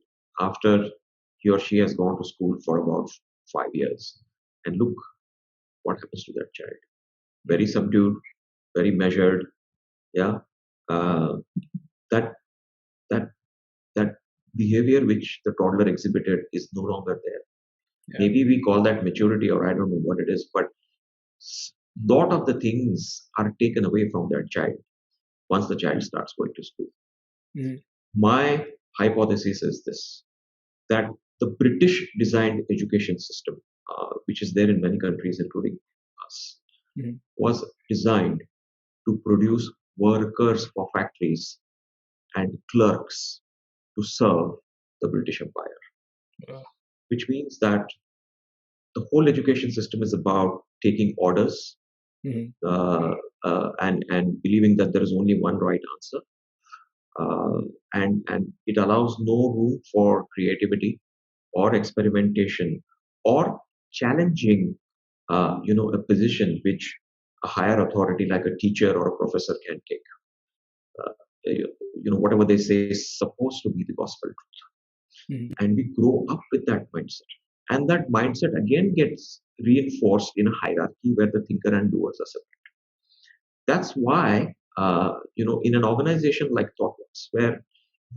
after he or she has gone to school for about 5 years, and look what happens to that child. Very subdued, very measured. Yeah, uh, that that that behavior which the toddler exhibited is no longer there. yeah. Maybe we call that maturity, or I don't know what it is, but lot of the things are taken away from that child once the child starts going to school. Mm, My hypothesis is this, that the British designed education system, which is there in many countries, including us, mm, was designed to produce workers for factories and clerks to serve the British Empire, uh, which means that the whole education system is about taking orders, mm, uh, and believing that there is only one right answer, uh, and it allows no room for creativity or experimentation or challenging, a position which a higher authority like a teacher or a professor can take. Uh, whatever they say is supposed to be the gospel truth, mm, and we grow up with that mindset, and that mindset again gets reinforced in a hierarchy where the thinker and doers are separate. That's why, in an organization like ThoughtWorks, where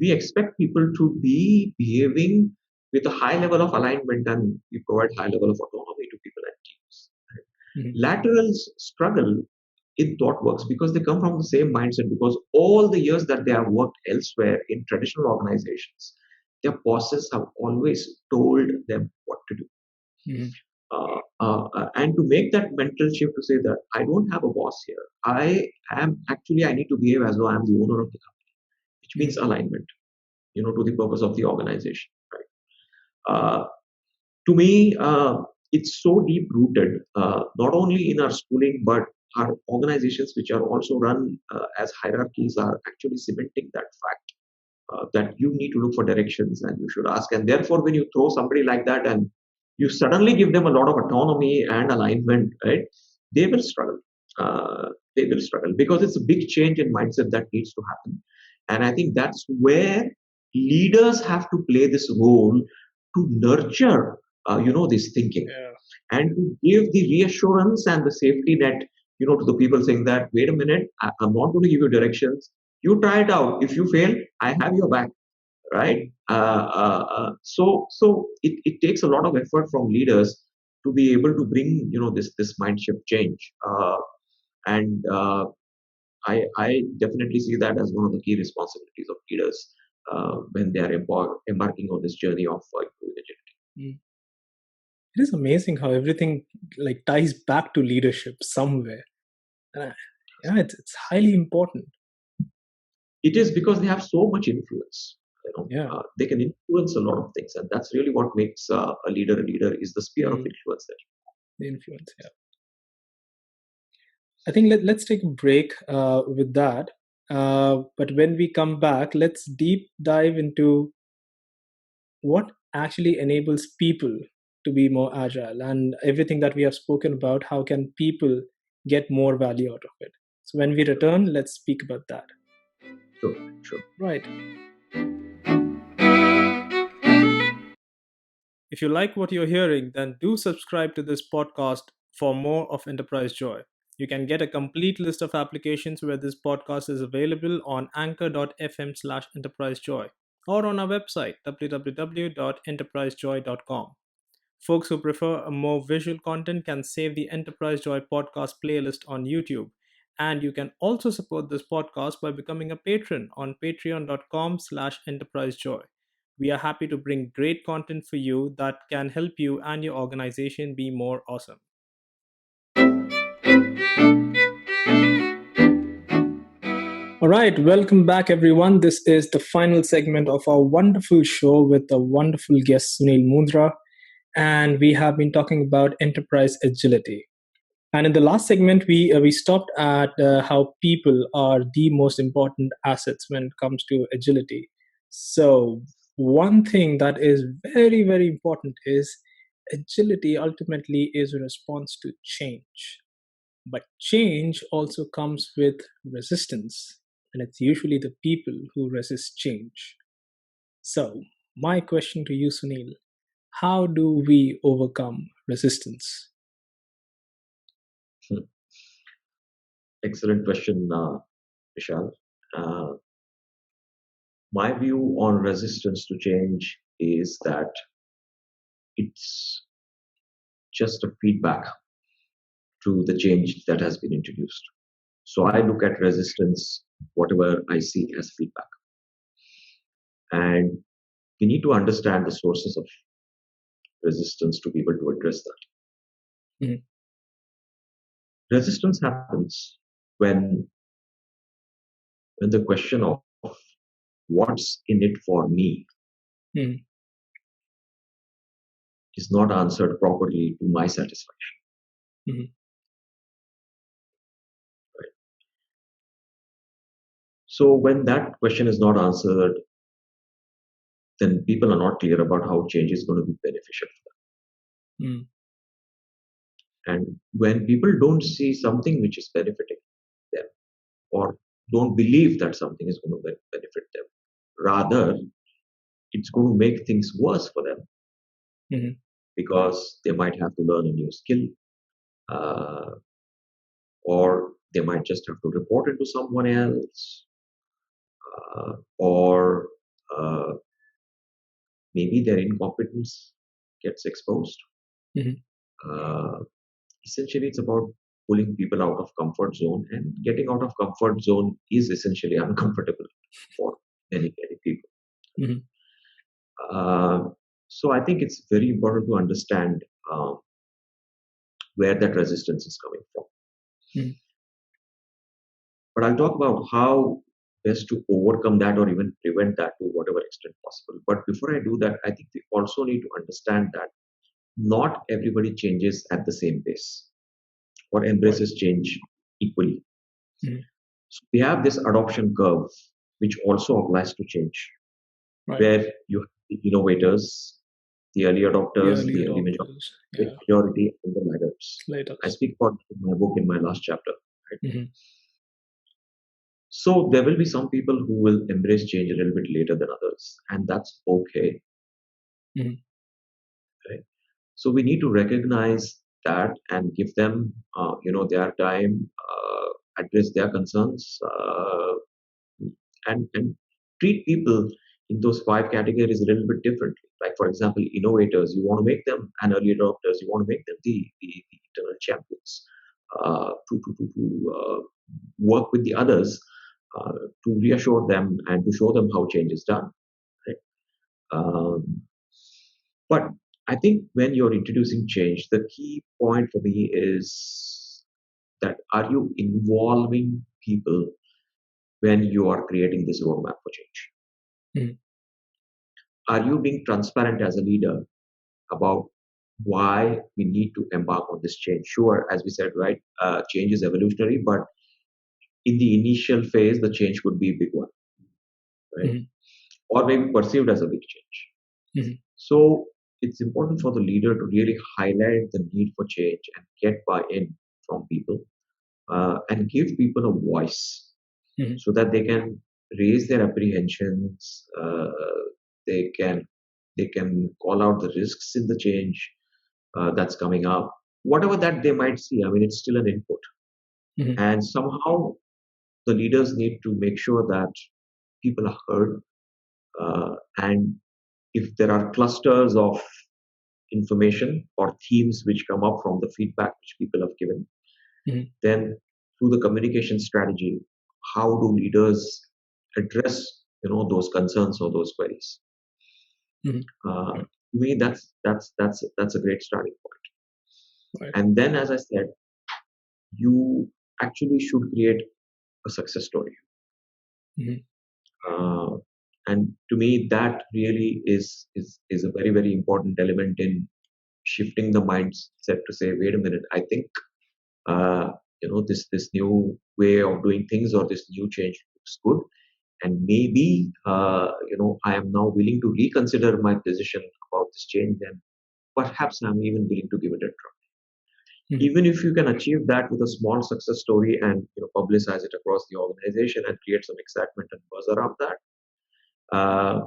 we expect people to be behaving with a high level of alignment, and we provide high level of autonomy to people and teams. mm, Laterals struggle in ThoughtWorks because they come from the same mindset, because all the years that they have worked elsewhere in traditional organizations, their bosses have always told them what to do. mm, And to make that mental shift to say that I don't have a boss here, I need to behave as though I'm the owner of the company, which means mm, alignment, to the purpose of the organization. Right? To me, it's so deep rooted, not only in our schooling, but our organizations which are also run as hierarchies are actually cementing that fact that you need to look for directions and you should ask. And therefore, when you throw somebody like that and you suddenly give them a lot of autonomy and alignment, right? They will struggle. They will struggle because it's a big change in mindset that needs to happen. And I think that's where leaders have to play this role to nurture, this thinking Yeah. and to give the reassurance and the safety net, to the people saying that, wait a minute, I'm not going to give you directions. You try it out. If you fail, I have your back, right? So it takes a lot of effort from leaders to be able to bring, this mind shift change. And I definitely see that as one of the key responsibilities of leaders when they are embarking on this journey of improving agility. Mm. It is amazing how everything like ties back to leadership somewhere. Yeah, it's highly important. It is because they have so much influence. Yeah, They can influence a lot of things, and that's really what makes a leader a leader is the sphere of mm, influence. That the influence. Yeah, I think let's take a break with that. But when we come back, let's deep dive into what actually enables people to be more agile and everything that we have spoken about. How can people get more value out of it? So when we return, let's speak about that. sure, sure. Right. If you like what you're hearing, then do subscribe to this podcast for more of Enterprise Joy. You can get a complete list of applications where this podcast is available on anchor.fm/enterprisejoy or on our website www.enterprisejoy.com. Folks who prefer a more visual content can save the Enterprise Joy podcast playlist on YouTube. And you can also support this podcast by becoming a patron on patreon.com/enterprisejoy. We are happy to bring great content for you that can help you and your organization be more awesome. All right, welcome back, everyone. This is the final segment of our wonderful show with a wonderful guest, Sunil Mundra. And we have been talking about enterprise agility. And in the last segment, we stopped at how people are the most important assets when it comes to agility. So one thing that is very, very important is agility ultimately is a response to change. But change also comes with resistance, and it's usually the people who resist change. So my question to you, Sunil, how do we overcome resistance? Hmm. Excellent question, Vishal. Uh, my view on resistance to change is that it's just a feedback to the change that has been introduced. So I look at resistance, whatever I see as feedback. And we need to understand the sources of resistance to be able to address that. Mhm. Resistance happens when the question of what's in it for me Mhm. is not answered properly to my satisfaction. Mhm. Right? So when that question is not answered, then people are not clear about how change is going to be beneficial for Mhm. them. And when people don't see something which is benefiting them or don't believe that something is going to benefit them, rather it's going to make things worse for them Mhm. because they might have to learn a new skill, uh, or they might just have to report it to someone else, or uh, maybe their incompetence gets exposed. Mhm. Uh, Essentially, it's about pulling people out of comfort zone, and getting out of comfort zone is essentially uncomfortable for many people. Mhm. Uh, so I think it's very important to understand where that resistance is coming from. Mhm. But I'll talk about how best to overcome that or even prevent that to whatever extent possible. But before I do that, I think we also need to understand that not everybody changes at the same pace or Right. embraces change equally. Mhm. So we have this adoption curve, which also applies to change, Right. where you have the innovators, the early The adopters, early the early adopters. Yeah. majority, and the laggards. I Latest. speak about in my book in my last chapter. Right? Hmm. So there will be some people who will embrace change a little bit later than others, and that's okay. Hmm. Right? So we need to recognize that and give them, their time, address their concerns, and treat people in those five categories a little bit differently. Like, for example, innovators, you want to make them, and early adopters, you want to make them the internal champions to work with the others uh, to reassure them and to show them how change is done. Right? Um, but I think when you're introducing change, the key point for me is that are you involving people when you are creating this roadmap for change? Hmm. Are you being transparent as a leader about why we need to embark on this change? Sure, as we said, right, change is evolutionary, but in the initial phase, the change could be a big one, right? Hmm. Or maybe perceived as a big change. Hmm. So it's important for the leader to really highlight the need for change and get buy-in from people and give people a voice Hmm. so that they can raise their apprehensions. They can they can call out the risks in the change that's coming up, whatever that they might see. I mean, it's still an input, Hmm. and somehow the leaders need to make sure that people are heard. And if there are clusters of information or themes which come up from the feedback which people have given, Hmm. then through the communication strategy, how do leaders address those concerns or those queries? Hmm. To Right. me, that's a great starting point. Right. And then, as I said, you actually should create a success story. Hmm. Uh, and to me, that really is a very very important element in shifting the mindset to say, wait a minute, I think this new way of doing things or this new change looks good, and maybe I am now willing to reconsider my decision about this change, and perhaps I'm even willing to give it a try. Hmm. Even if you can achieve that with a small success story and publicize it across the organization and create some excitement and buzz around that, uh,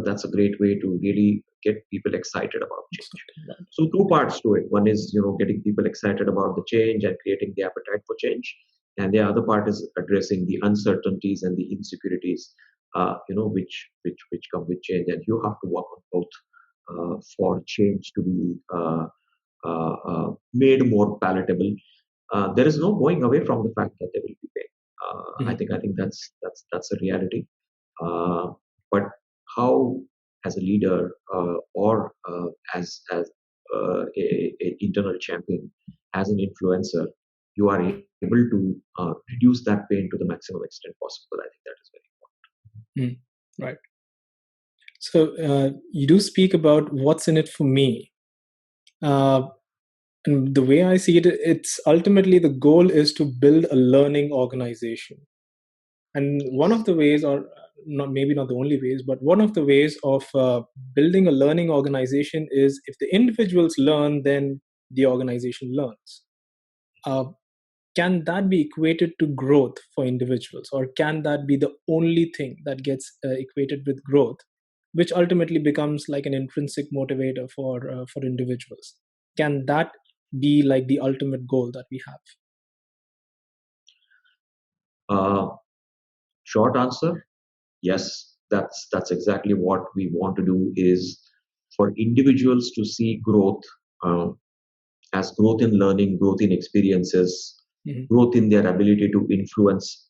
that's a great way to really get people excited about change. Exciting. Right. So two parts to it. One is getting people excited about the change and creating the appetite for change, and the other part is addressing the uncertainties and the insecurities, which come with change. And you have to work on both for change to be made more palatable. There is no going away from the fact that there will be pain. I Hmm. think that's a reality. Uh, but how, as a leader or as a internal champion, as an influencer, you are able to reduce that pain to the maximum extent possible. I think that is very Hmm. Right. So you do speak about what's in it for me. Uh, and the way I see it, it's ultimately the goal is to build a learning organization. And one of the ways, or not maybe not the only ways, but one of the ways of building a learning organization is if the individuals learn, then the organization learns. Uh, can that be equated to growth for individuals, or can that be the only thing that gets equated with growth, which ultimately becomes like an intrinsic motivator for individuals? Can that be like the ultimate goal that we have? important. Short answer: yes. That's exactly what we want to do. Is for individuals to see growth uh, as growth in learning, growth in experiences, Mhm. growth in their ability to influence,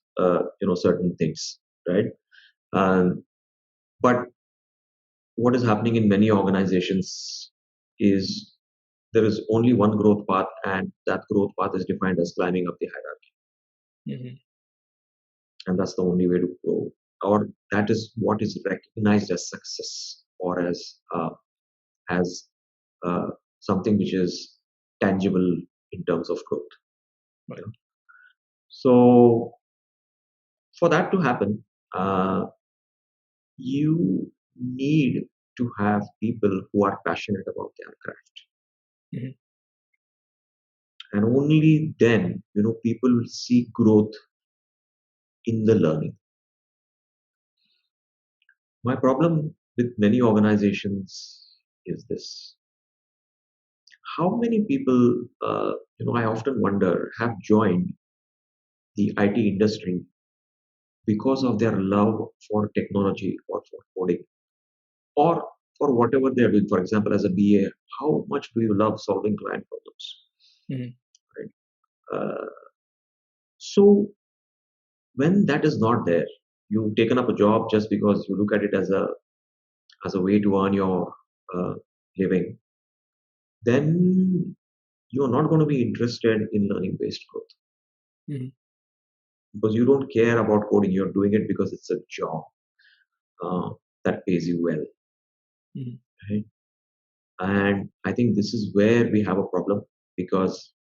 certain things, right? Um, but what is happening in many organizations is there is only one growth path, and that growth path is defined as climbing up the hierarchy, Mhm. and that's the only way to grow, or that is what is recognized as success or as something which is tangible in terms of growth. Right. You know? So for that to happen, uh, you need to have people who are passionate about their craft, Mhm. and only then people will see growth in the learning. My problem with many organizations is this: how many people, I often wonder, have joined the IT industry because of their love for technology or for coding or for whatever they're doing. For example, as a BA, how much do you love solving client problems? Mhm. Right? Uh, so when that is not there, you've taken up a job just because you look at it as a way to earn your uh, living, then you're not going to be interested in learning based growth Mhm. because you don't care about coding. You're doing it because it's a job uh, that pays you well. Mhm. Right? And I think this is where we have a problem because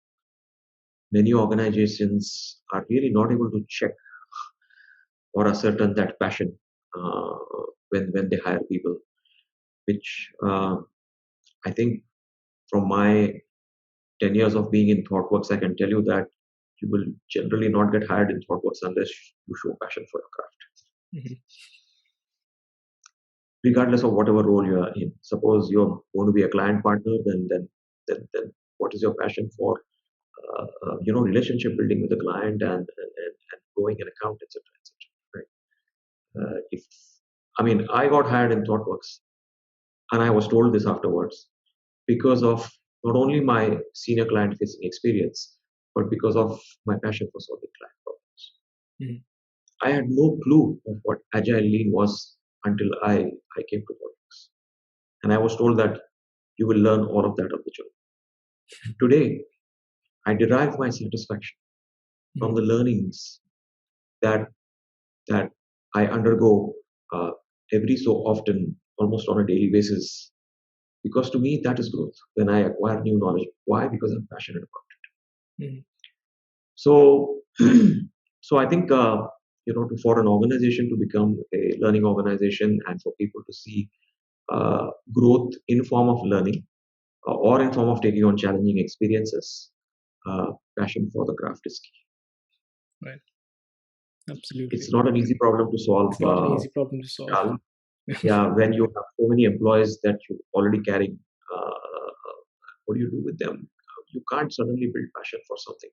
many organizations are really not able to check or ascertain that passion uh, when they hire people, which I think from my 10 years of being in ThoughtWorks, I can tell you that you will generally not get hired in ThoughtWorks unless you show passion for your craft, Mhm. regardless of whatever role you are in. Suppose you're going to be a client partner, then what is your passion for relationship building with the client and growing an account, etc., etc. Right? If I mean, I got hired in ThoughtWorks, and I was told this afterwards because of not only my senior client facing experience, but because of my passion for solving client problems. Mhm. I had no clue of what Agile Lean was until I came to ThoughtWorks. And I was told that you will learn all of that on the job. And today, I derive my satisfaction from Mhm. the learnings that that I undergo uh, every so often, almost on a daily basis. Because to me, that is growth when I acquire new knowledge. Why? Because I'm passionate about it. Mhm. So, so I think for an organization to become a learning organization and for people to see growth in form of learning or in form of taking on challenging experiences, passion for the craft is key. Right. Absolutely. It's not an easy problem to solve, It's not an easy problem to solve. Shal. Yeah, when you have so many employees that you already carry, what do you do with them? You can't suddenly build passion for something.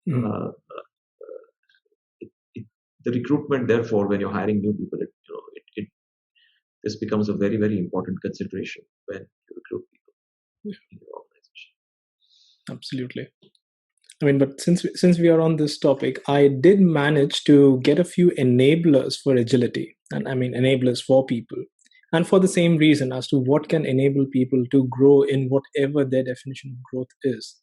Mhm. Uh, it, it, the recruitment, therefore, when you're hiring new people, this becomes a very, very important consideration when you recruit people in your organization. Absolutely. I mean, but since we are on this topic, I did manage to get a few enablers for agility, and I mean enablers for people, and for the same reason as to what can enable people to grow in whatever their definition of growth is.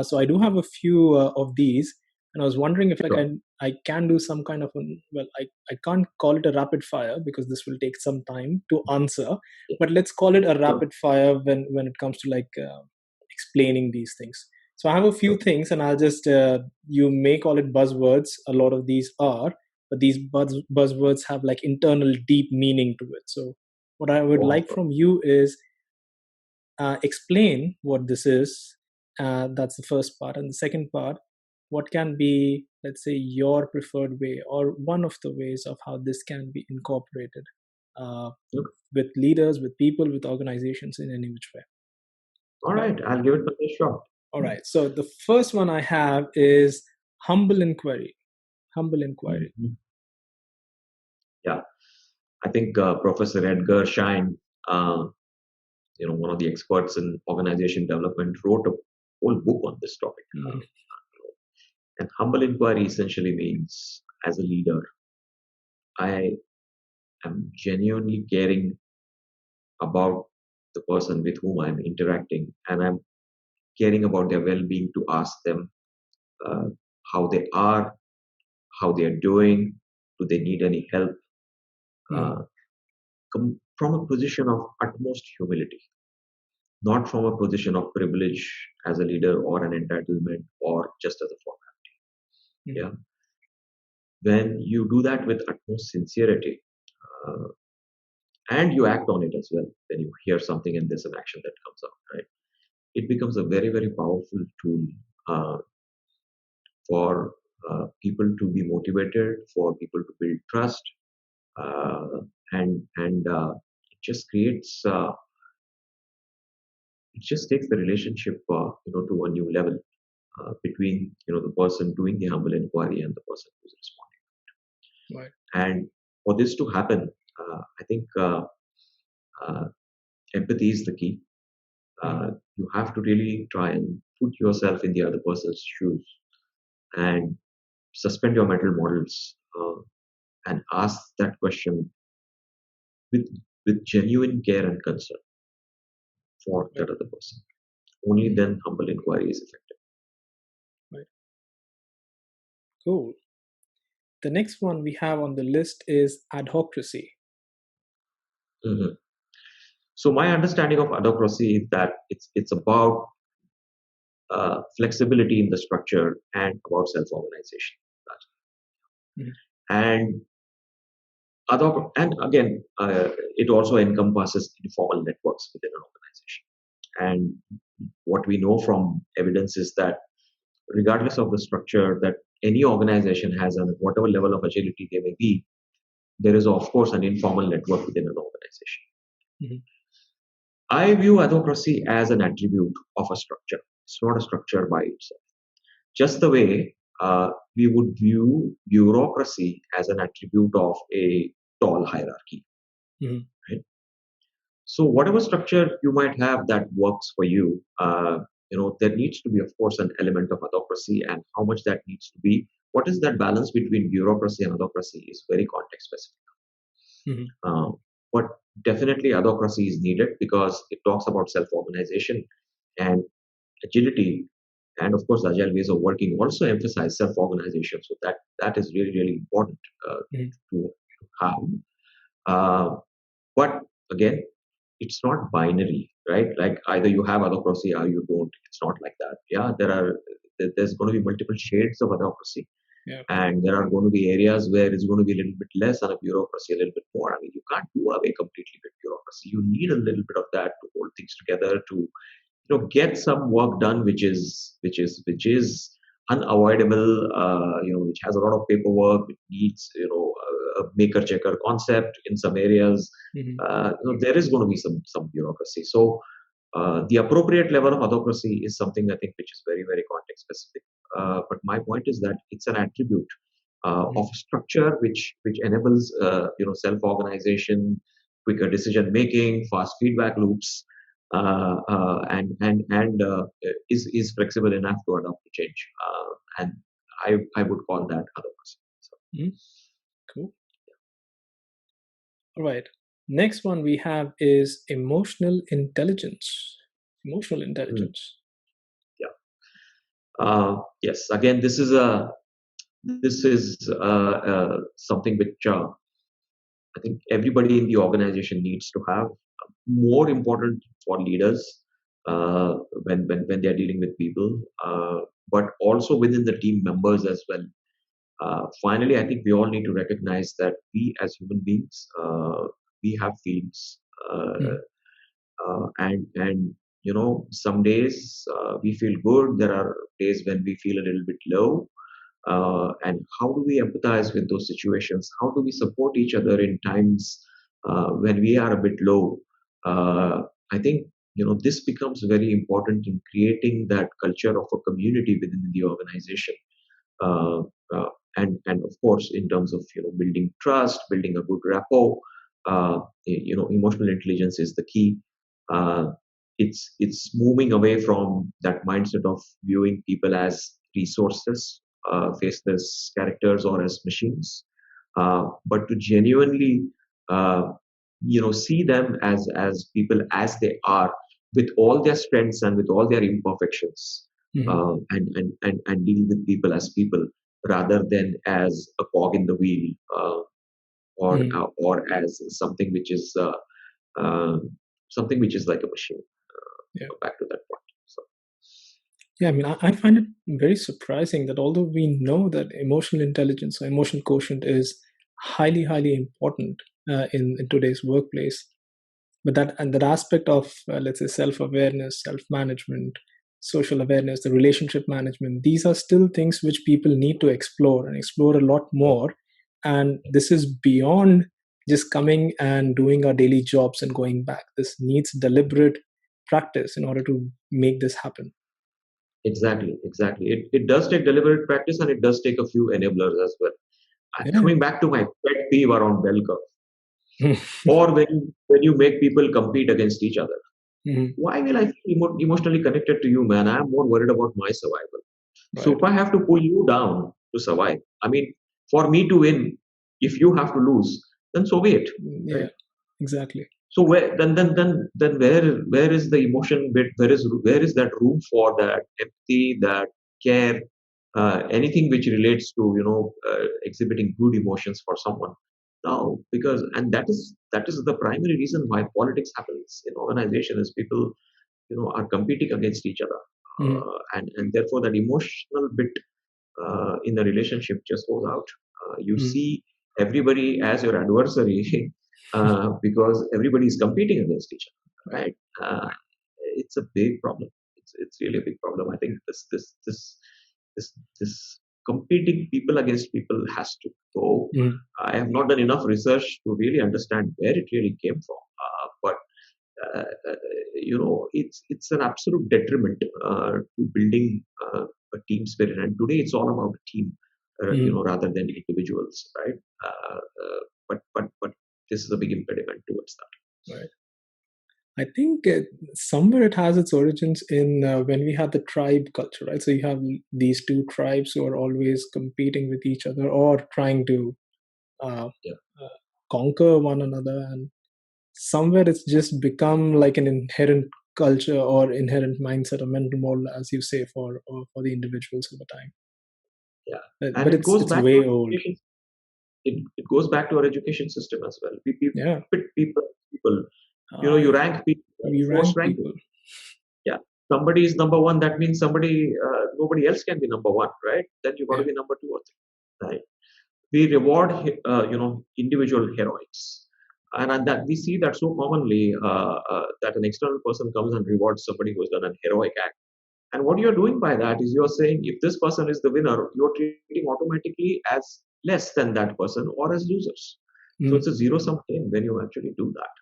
So I do have a few of these, and I was wondering if Sure. I can do some kind of I can't call it a rapid fire because this will take some time to answer, Yeah, but let's call it a sure. rapid fire when it comes to explaining these things. So I have a few Sure. things, and I'll just you may call it buzzwords. A lot of these are, but these buzzwords have like internal deep meaning to it. So what I would Oh, of like course. from you is explain what this is. That's the first part. And the second part, what can be, let's say, your preferred way or one of the ways of how this can be incorporated uh, Look, with leaders, with people, with organizations in any which way. all Right. right, I'll give it my best shot. All right. So the first one I have is humble inquiry. Humble inquiry. Mhm. Yeah, I think Professor Edgar Schein, uh, one of the experts in organization development, wrote a whole book on this topic. Mhm. And humble inquiry essentially means, as a leader, I am genuinely caring about the person with whom I'm interacting, and I'm caring about their well-being to ask them uh, how they are, how they are doing, do they need any help, Mhm. uh, come from a position of utmost humility, not from a position of privilege as a leader or an entitlement or just as a formality. Mhm. Yeah, when you do that with utmost sincerity, uh, and you act on it as well, when you hear something and there's an action that comes out, right? It becomes a very, very powerful tool uh, for people to be motivated, for people to build trust, uh, and it just creates, it just takes the relationship, to a new level between the person doing the humble inquiry and the person who's responding. Right. And for this to happen, I think uh, empathy is the key. Mhm. You have to really try and put yourself in the other person's shoes and suspend your mental models and ask that question with genuine care and concern for Right. that other person. Only Mhm. then humble inquiry is effective. Right. Cool. The next one we have on the list is adhocracy. Mhm. So my understanding of adhocracy is that it's about flexibility in the structure and about self-organization. Mhm. And and again, it also encompasses informal networks within an organization. And what we know from evidence is that regardless of the structure that any organization has and whatever level of agility they may be, there is of course an informal network within an organization. Mhm. I view adhocracy as an attribute of a structure. It's not a structure by itself. Just the way we would view bureaucracy as an attribute of a tall hierarchy. Mhm. Right? So whatever structure you might have that works for you, there needs to be, of course, an element of adhocracy, and how much that needs to be. What is that balance between bureaucracy and adhocracy is very context specific. Mhm. Uh, but definitely adhocracy is needed because it talks about self-organization and agility, and of course agile ways of working also emphasize self-organization. So that is really, really important Mhm. to have. Uh, but again, it's not binary, right? Like either you have adhocracy or you don't. It's not like that. Yeah, there's going to be multiple shades of adhocracy, Yeah. and there are going to be areas where it's going to be a little bit less and a bureaucracy a little bit more. I mean, you can't do away completely with bureaucracy. You need a little bit of that to hold things together, to get some work done which is unavoidable, which has a lot of paperwork, which needs a maker checker concept in some areas. Mhm. There is going to be some bureaucracy. So the appropriate level of adhocracy is something I think which is very, very context specific. But my point is that it's an attribute Mhm. of structure which enables self organization, quicker decision making, fast feedback loops, and is flexible enough to adapt to change. And I would call that adhocracy. So, Mhm. Cool. All right. Next one we have is emotional intelligence. Emotional mm, intelligence. yeah. Yes. Again, this is something which I think everybody in the organization needs to have. More important for leaders uh, when they are dealing with people, but also within the team members as well. Finally, I think we all need to recognize that we as human beings, we have feelings, Mhm. and some days we feel good. There are days when we feel a little bit low, and how do we empathize with those situations? How do we support each other in times when we are a bit low? uh, I think this becomes very important in creating that culture of a community within the organization. uh, uh, and of course, in terms of building trust, building a good rapport, emotional intelligence is the key. uh, it's moving away from that mindset of viewing people as resources, faceless characters, or as machines, but to genuinely uh, see them as people as they are, with all their strengths and with all their imperfections, Mhm. and deal with people as people rather than as a cog in the wheel, Mhm. or as uh, something which is like a machine. Yeah. Back to that point. So. Yeah, I mean, I find it very surprising that although we know that emotional intelligence or emotional quotient is highly, highly important in today's workplace, but that aspect of let's say self-awareness, self-management, social awareness, the relationship management, these are still things which people need to explore and explore a lot more. And this is beyond just coming and doing our daily jobs and going back. This needs deliberate practice in order to make this happen. Exactly, exactly. It does take deliberate practice, and it does take a few enablers as well. Yeah. Coming back to my pet peeve around bell curve, or when you make people compete against each other. Mhm. Why will I feel emotionally connected to you, man? I'm more worried about my survival. So Right. if I have to pull you down to survive, I mean, for me to win, if you have to lose, then so be it, right? Yeah, exactly. So then where is the emotion bit? Where is that room for that empathy, that care, anything which relates to exhibiting good emotions for someone? No, because and that is the primary reason why politics happens in organization is people are competing against each other, Mhm. and therefore that emotional bit in the relationship just goes out. You Mhm. see everybody as your adversary because everybody is competing against each other, Right. right? It's a big problem. It's really a big problem. I think this competing people against people has to go. Mhm. I have not done enough research to really understand where it really came from, but uh, uh, it's an absolute detriment to building a team spirit. And today it's all about a team, Mhm. rather than individuals, right? But this is a big impediment towards that. Right. I think somewhere it has its origins in when we had the tribe culture, right? So you have these two tribes who are always competing with each other or trying to uh, Yeah, uh, conquer one another, and somewhere it's just become like an inherent culture or inherent mindset or mental model, as you say, for the individuals over time. yeah, But and it goes it's back to way our old. education. It goes back to our education system as well. We Yeah, pit people. You I rank people, we force rank ranking. people. Yeah, somebody is number one. That means nobody else can be number one, right? Then you got to Yeah. be number two or three, right? We reward individual heroics, and that we see that so commonly, that an external person comes and rewards somebody who has done an heroic act. And what you're doing by that is you're saying if this person is the winner, you're treating automatically as less than that person or as losers. So Mm. it's a zero sum game when you actually do that,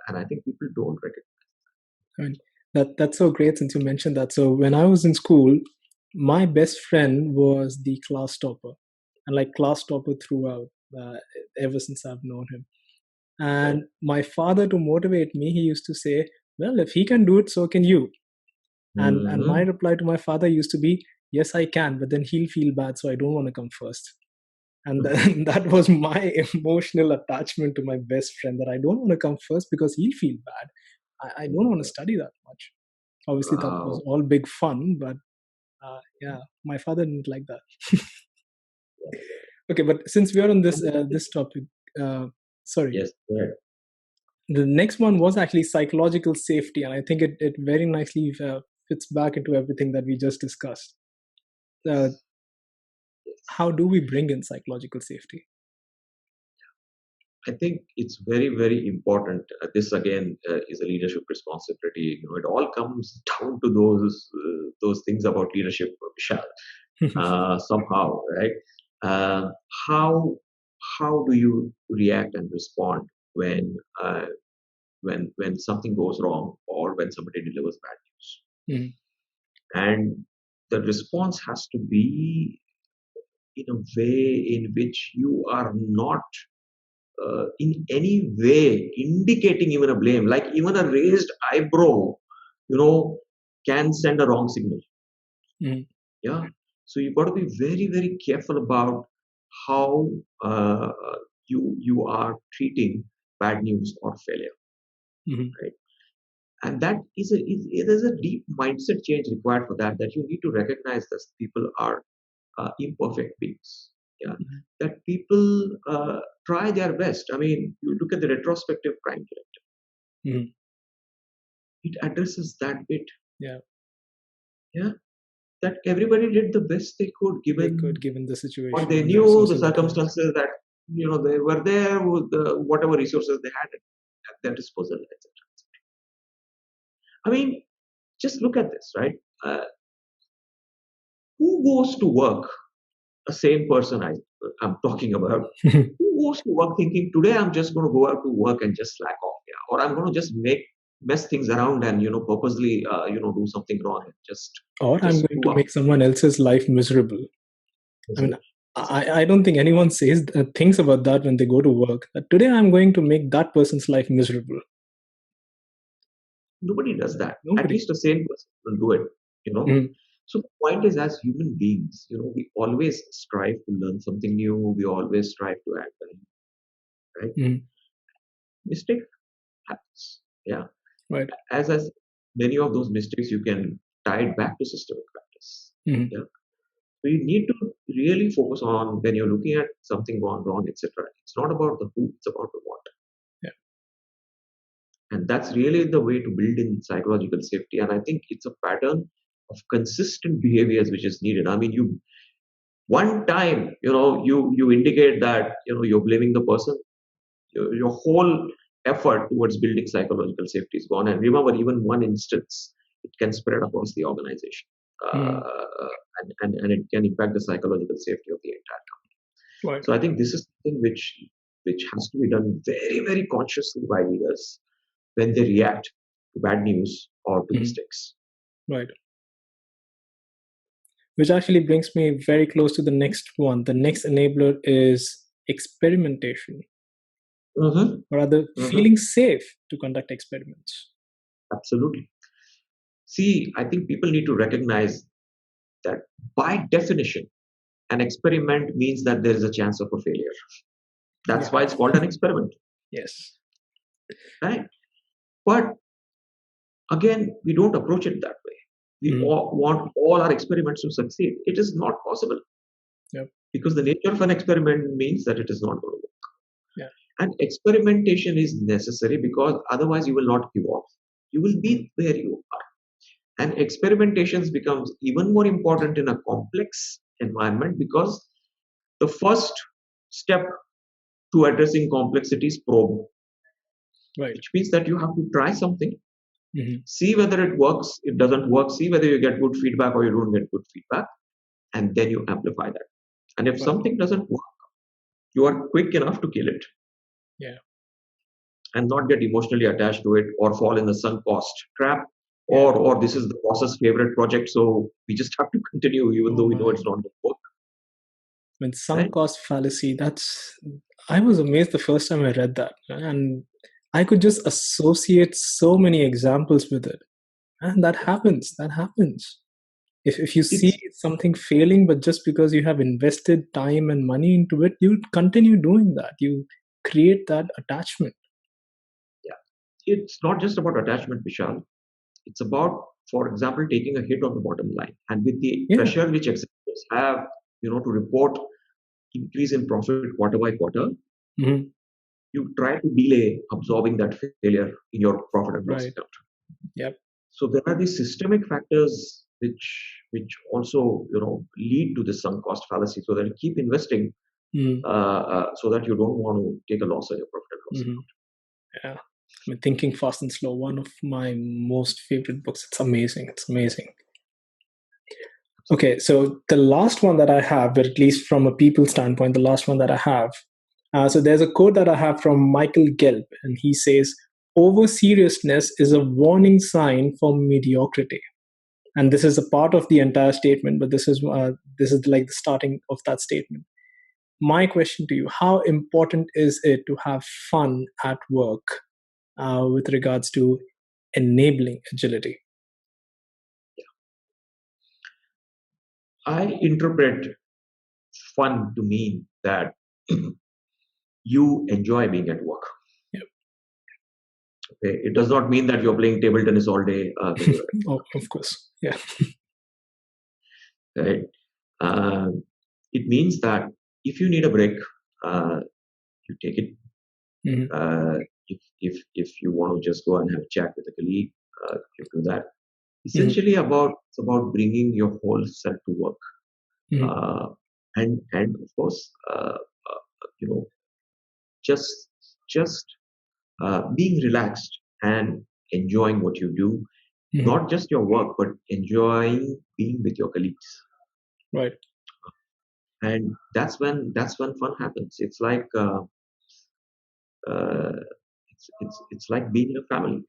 and I think people don't recognize. I mean, that's so great since you mentioned that. So when I was in school, my best friend was the class topper, and like class topper throughout, uh, ever since I've known him. Right? And my father, to motivate me, he used to say, "Well, if he can do it, so can you." And my Hmm. reply to my father used to be, "Yes, I can, but then he'll feel bad, so I don't want to come first." And then, that was my emotional attachment to my best friend, that I don't want to come first because he'll feel bad. I don't want to study that much. Obviously, that was Wow. all big fun, but yeah, my father didn't like that. Okay, but since we are on this this topic, uh, sorry, Yes. Right. the next one was actually psychological safety, and I think it very nicely fits back into everything that we just discussed. Uh, Yes. Yes. how do we bring in psychological safety? I think it's very, very important. This again is a leadership responsibility. It all comes down to those things about leadership, Vishal. Somehow, right? Uh, how how do you react and respond when when something goes wrong or when somebody delivers bad news? Mhm. And the response has to be in a way in which you are not in any way indicating even a blame, like even a raised eyebrow, you know, can send a wrong signal. Mhm. Yeah. So you've got to be very, very careful about how you are treating bad news or failure, Mhm. right? And that there's a deep mindset change required for that. That you need to recognize that people are imperfect beings. Yeah, Mhm. that people try their best. I mean, you look at the retrospective crime directive; Mhm. it addresses that bit. Yeah. Yeah, that everybody did the best they could They could, given given the what situation they or the knew, the resources that they had. circumstances that they were there with whatever resources they had at their disposal, etc. I mean, just look at this, right? Who goes to work? A sane person I'm talking about. Who goes to work thinking today I'm just going to go out to work and just slack off, yeah, or I'm going to just mess things around and purposely do something wrong and Or I'm just going screw to up. make someone else's life miserable. I mean, Miserable. I don't think anyone thinks about that when they go to work. That today I'm going to make that person's life miserable. Nobody does that. At Nobody. least a sane person will do it. You know. Mm, So the point is, as human beings, we always strive to learn something new. We always strive to add value. Right? mm, Mistake happens. Yeah. right. As many of those mistakes you can tie it back to systemic practice. Mm, Yeah. So you need to really focus on when you're looking at something gone wrong, etc. It's not about the who, it's about the what. yeah. And that's really the way to build in psychological safety. And I think it's a pattern of consistent behaviors which is needed. I mean, you one time, you indicate that you're blaming the person, your whole effort towards building psychological safety is gone. And remember, even one instance, it can spread across the organization. Mm, And it can impact the psychological safety of the entire company. right. So I think this is something which has to be done very, very consciously by leaders when they react to bad news or to Mm, mistakes. right. Which actually brings me very close to the next one. The next enabler is experimentation, Mm-hmm. or rather, Mm-hmm. feeling safe to conduct experiments. Absolutely. See, I think people need to recognize that by definition, an experiment means that there is a chance of a failure. Yeah. That's why it's called an experiment, Yes. right? But again, we don't approach it that way. We Mm, all want all our experiments to succeed. It is not possible yep. because the nature of an experiment means that it is not going to work. Yeah. And experimentation is necessary because otherwise you will not evolve. You will Mm, be where you are. And experimentations becomes even more important in a complex environment because the first step to addressing complexity is probe, right. which means that you have to try something, Mm, see whether it works, it doesn't work, see whether you get good feedback or you don't get good feedback, and then you amplify that. And if right. something doesn't work, you are quick enough to kill it Yeah. and not get emotionally attached to it or fall in the sunk cost trap. Yeah. Or this is the boss's favorite project, so we just have to continue even Oh though we know my. it's not going to work. When sunk Right? cost fallacy, I was amazed the first time I read that. And I could just associate so many examples with it. And that happens. That happens. If you see It's something failing, but just because you have invested time and money into it, you continue doing that. You create that attachment. yeah, it's not just about attachment, Vishal. It's about, for example, taking a hit on the bottom line. And with the Yeah. pressure which executives have, to report increase in profit quarter by quarter, Hmm. you try to delay absorbing that failure in your profit and loss Right. account. Yep. So there are these systemic factors which also lead to this sunk cost fallacy. So that you keep investing Mm-hmm. so that you don't want to take a loss on your profit and loss Mm-hmm. account. Yeah. I mean, Thinking Fast and Slow, one of my most favorite books. It's amazing. It's amazing. Okay, so the last one that I have, but at least from a people standpoint, the last one that I have. So there's a quote that I have from Michael Gelb, and he says, "Over seriousness is a warning sign for mediocrity." And this is a part of the entire statement, but this is like the starting of that statement. My question to you: how important is it to have fun at work with regards to enabling agility? I interpret fun to mean that you enjoy being at work. Yep. Okay? It does not mean that you're playing table tennis all day when you're at Oh, of course. Yeah. work. Right? It means that if you need a break, you take it. Mhm. If you want to just go and have a chat with a colleague, you do that. Mm-hmm. Essentially, it's about bringing your whole self to work, Mm-hmm. uh, and of course, you know, just just being relaxed and enjoying what you do, Mm-hmm. not just your work, but enjoying being with your colleagues. Right. And that's when fun happens. It's like uh, it's like being in a family.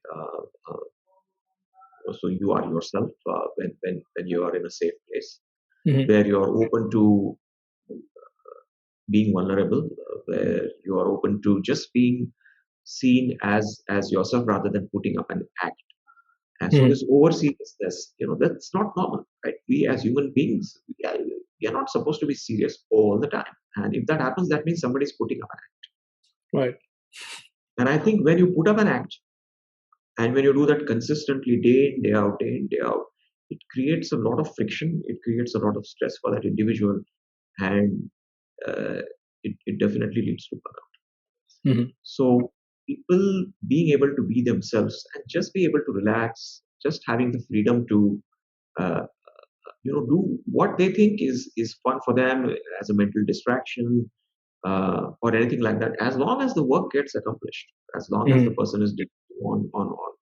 So you are yourself when you are in a safe place Mm-hmm. where you are open to being vulnerable, where you are open to just being seen as yourself rather than putting up an act. And so Mm-hmm. this over seriousness, that's not normal, right? We as human beings, we are not supposed to be serious all the time. And if that happens, that means somebody's putting up an act. Right. And I think when you put up an act, and when you do that consistently, day in, day out, it creates a lot of friction. It creates a lot of stress for that individual, and uh, it definitely leads to burnout. Mm-hmm. So people being able to be themselves and just be able to relax, just having the freedom to uh, do what they think is fun for them as a mental distraction, or anything like that, as long as the work gets accomplished, as long as the Mm-hmm. person is on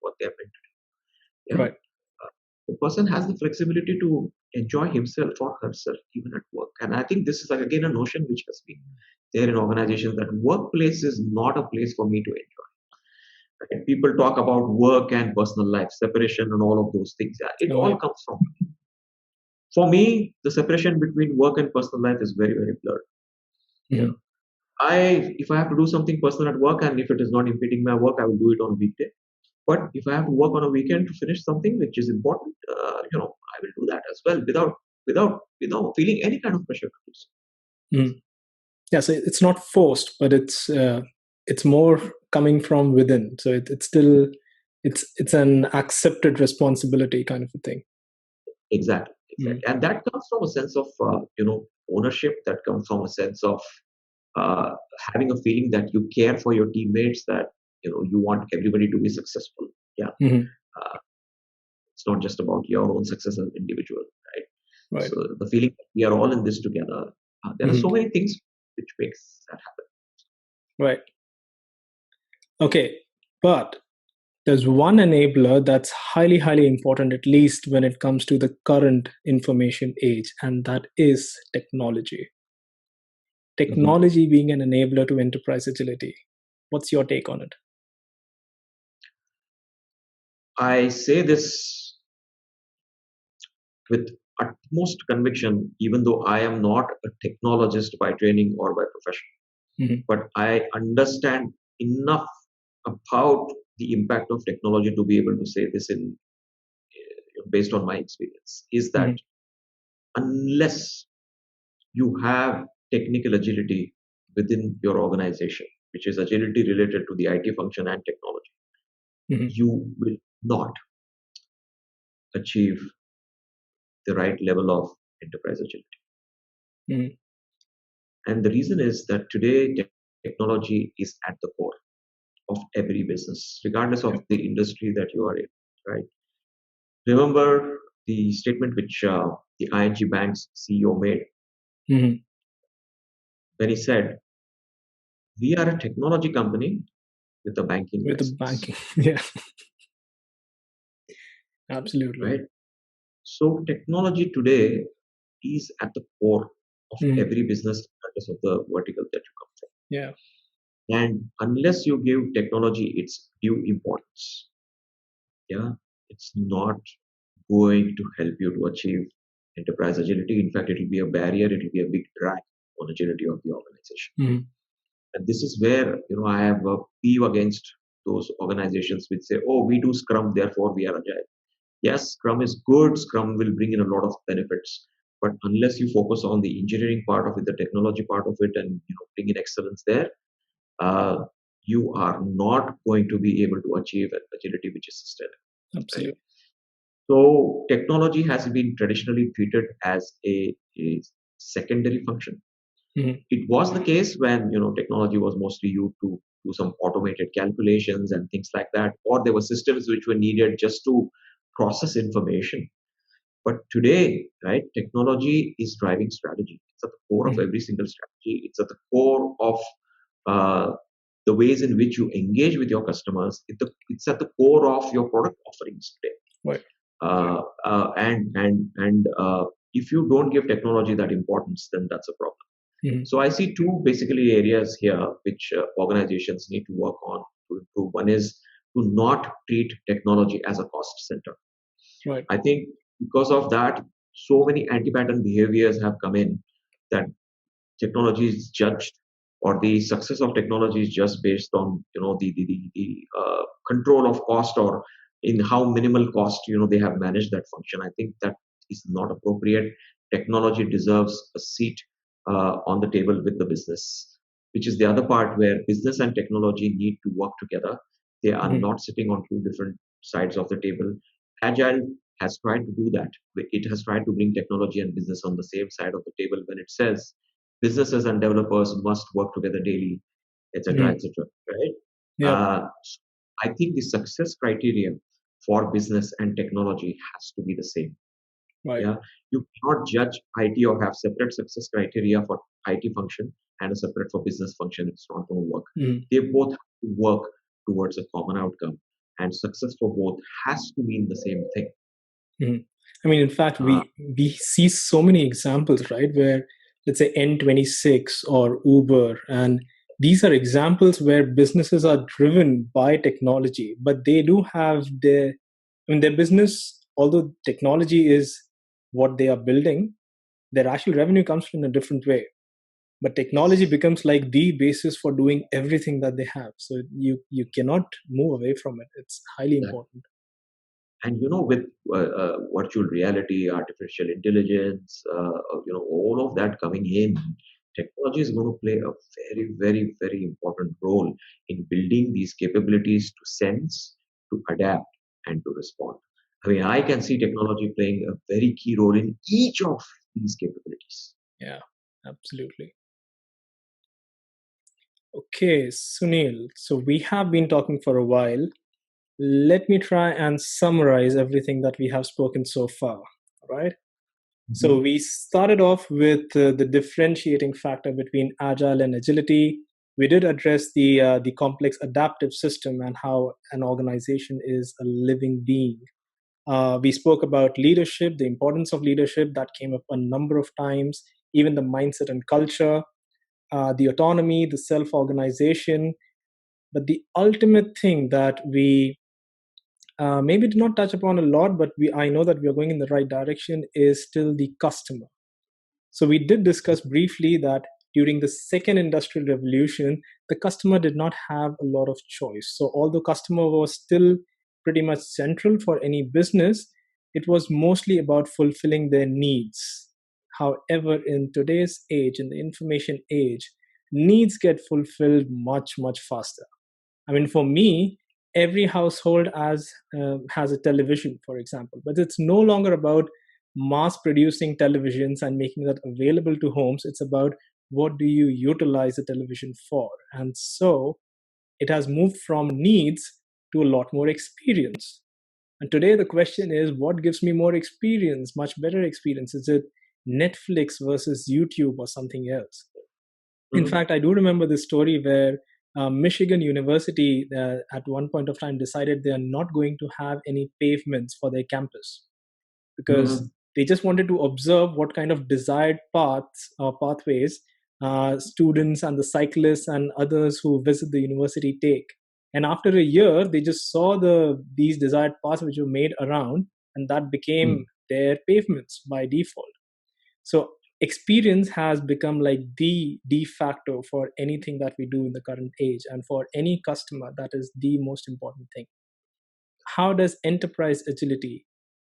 what they're meant to do. Yeah. Right. The person has the flexibility to enjoy himself or herself even at work. And I think this is, like, again, a notion which has been there in organizations, that workplace is not a place for me to enjoy. And people talk about work and personal life separation and all of those things. Yeah, it Oh, all yeah. comes from, for me, the separation between work and personal life is very, very blurred. Yeah. Mm-hmm. If I have to do something personal at work, and if it is not impeding my work, I will do it on a weekday. But if I have to work on a weekend to finish something which is important, I will do that as well, without feeling any kind of pressure to do so. Mm-hmm. Yeah. So it's not forced, but it's more coming from within. So it's still it's an accepted responsibility kind of a thing. Exactly, Mm-hmm. exactly, and that comes from a sense of ownership. That comes from a sense of uh, having a feeling that you care for your teammates, that you want everybody to be successful. Yeah, Mm-hmm. uh, it's not just about your own success as an individual, right? Right. So the feeling that we are all in this together. There are Mm-hmm. so many things which makes that happen. Right. Okay. But there's one enabler that's highly, highly important, at least when it comes to the current information age, and that is technology. Mhm. Technology being an enabler to enterprise agility. What's your take on it? I say this with utmost conviction, even though I am not a technologist by training or by profession. Mhm. But I understand enough about the impact of technology to be able to say this in based on my experience, is that Mhm. unless you have technical agility within your organization, which is agility related to the IT function and technology, Mhm. you will not achieve the right level of enterprise agility. Mhm. And the reason is that today technology is at the core of every business, regardless of Yep. the industry that you are in, right? Remember the statement which the ING Bank's CEO made Mhm. when he said, "We are a technology company with a banking With the license," banking. Yeah, absolutely. right? So technology today is at the core of Mhm. every business, regardless of the vertical that you come from. Yeah. And unless you give technology its due importance, yeah, it's not going to help you to achieve enterprise agility. In fact, it will be a barrier, it will be a big drag on agility of the organization. Mhm. And this is where I have a peeve against those organizations which say, "Oh, we do Scrum, therefore we are agile." Yes, Scrum is good. Scrum will bring in a lot of benefits, but unless you focus on the engineering part of it, the technology part of it, and bring in excellence there, uh, you are not going to be able to achieve an agility which is sustainable. Right? Absolutely. So technology has been traditionally treated as a secondary function. Mhm. It was the case when technology was mostly used to do some automated calculations and things like that, or there were systems which were needed just to process information. But today, right, technology is driving strategy. It's at the core of Mhm. every single strategy. It's at the core of uh, the ways in which you engage with your customers. It's at the core of your product offerings today. Right. And if you don't give technology that importance, then that's a problem. Mhm. So I see two basically areas here which organizations need to work on to improve. One is to not treat technology as a cost center. Right. I think because of that, so many anti-pattern behaviors have come in that technology is judged, or the success of technology is just based on the control of cost, or in how minimal cost they have managed that function. I think that is not appropriate. Technology deserves a seat on the table with the business, which is the other part where business and technology need to work together. They are Mhm. not sitting on two different sides of the table. Agile has tried to do that. It has tried to bring technology and business on the same side of the table when it says businesses and developers must work together daily, etc., Mhm. etc. Right? Yeah. So I think the success criteria for business and technology has to be the same. Right. Yeah, you cannot judge IT or have separate success criteria for IT function and a separate for business function. It's not going to work. Mhm. They both have to work towards a common outcome, and success for both has to mean the same thing. Mhm. I mean, in fact, Uh, we see so many examples, right? Where let's say N26 or Uber, and these are examples where businesses are driven by technology, but they do have their, I mean, their business. Although technology is what they are building, their actual revenue comes from a different way. But technology yes. becomes like the basis for doing everything that they have. So you cannot move away from it. It's highly important. And with virtual reality, artificial intelligence, all of that coming in, technology is going to play a very, very, very important role in building these capabilities to sense, to adapt, and to respond. I mean, I can see technology playing a very key role in each of these capabilities. Yeah, absolutely. Okay, Sunil. So we have been talking for a while. Let me try and summarize everything that we have spoken so far. All right. So Mhm. we started off with the differentiating factor between agile and agility. We did address the complex adaptive system and how an organization is a living being. We spoke about leadership, the importance of leadership that came up a number of times, even the mindset and culture, the autonomy, the self organization. But the ultimate thing that we maybe did not touch upon a lot, but I know that we are going in the right direction, is still the customer. So we did discuss briefly that during the second industrial revolution, the customer did not have a lot of choice. So although customer was still pretty much central for any business, it was mostly about fulfilling their needs. However, in today's age, in the information age, needs get fulfilled much, much faster. I mean, for me, every household has a television, for example, but it's no longer about mass producing televisions and making that available to homes. It's about what do you utilize the television for, and so it has moved from needs to a lot more experience. And today the question is, what gives me more experience, much better experience? Is it Netflix versus YouTube or something else? In Mhm. fact, I do remember this story where Michigan University, at one point of time, decided they are not going to have any pavements for their campus because Mhm. they just wanted to observe what kind of desired paths or pathways students and the cyclists and others who visit the university take. And after a year, they just saw these desired paths which were made around, and that became Mhm. their pavements by default. So experience has become like the de facto for anything that we do in the current age, and for any customer, that is the most important thing. How does enterprise agility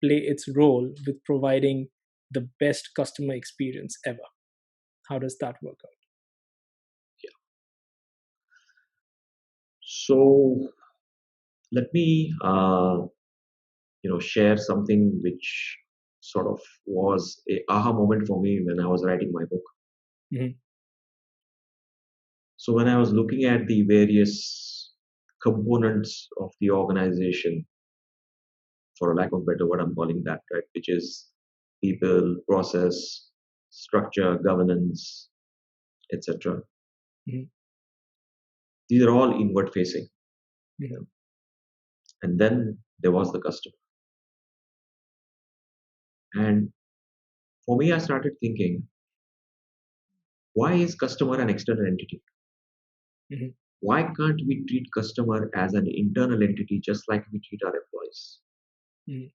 play its role with providing the best customer experience ever? How does that work out? So let me share something which sort of was a aha moment for me when I was writing my book. Mhm. So when I was looking at the various components of the organization, for a lack of better word, I'm calling that, right? Which is people, process, structure, governance, etc. Mhm. These are all inward facing. Mhm. And then there was the customer. And for me, I started thinking, why is customer an external entity? Mhm. Why can't we treat customer as an internal entity just like we treat our employees? Mhm.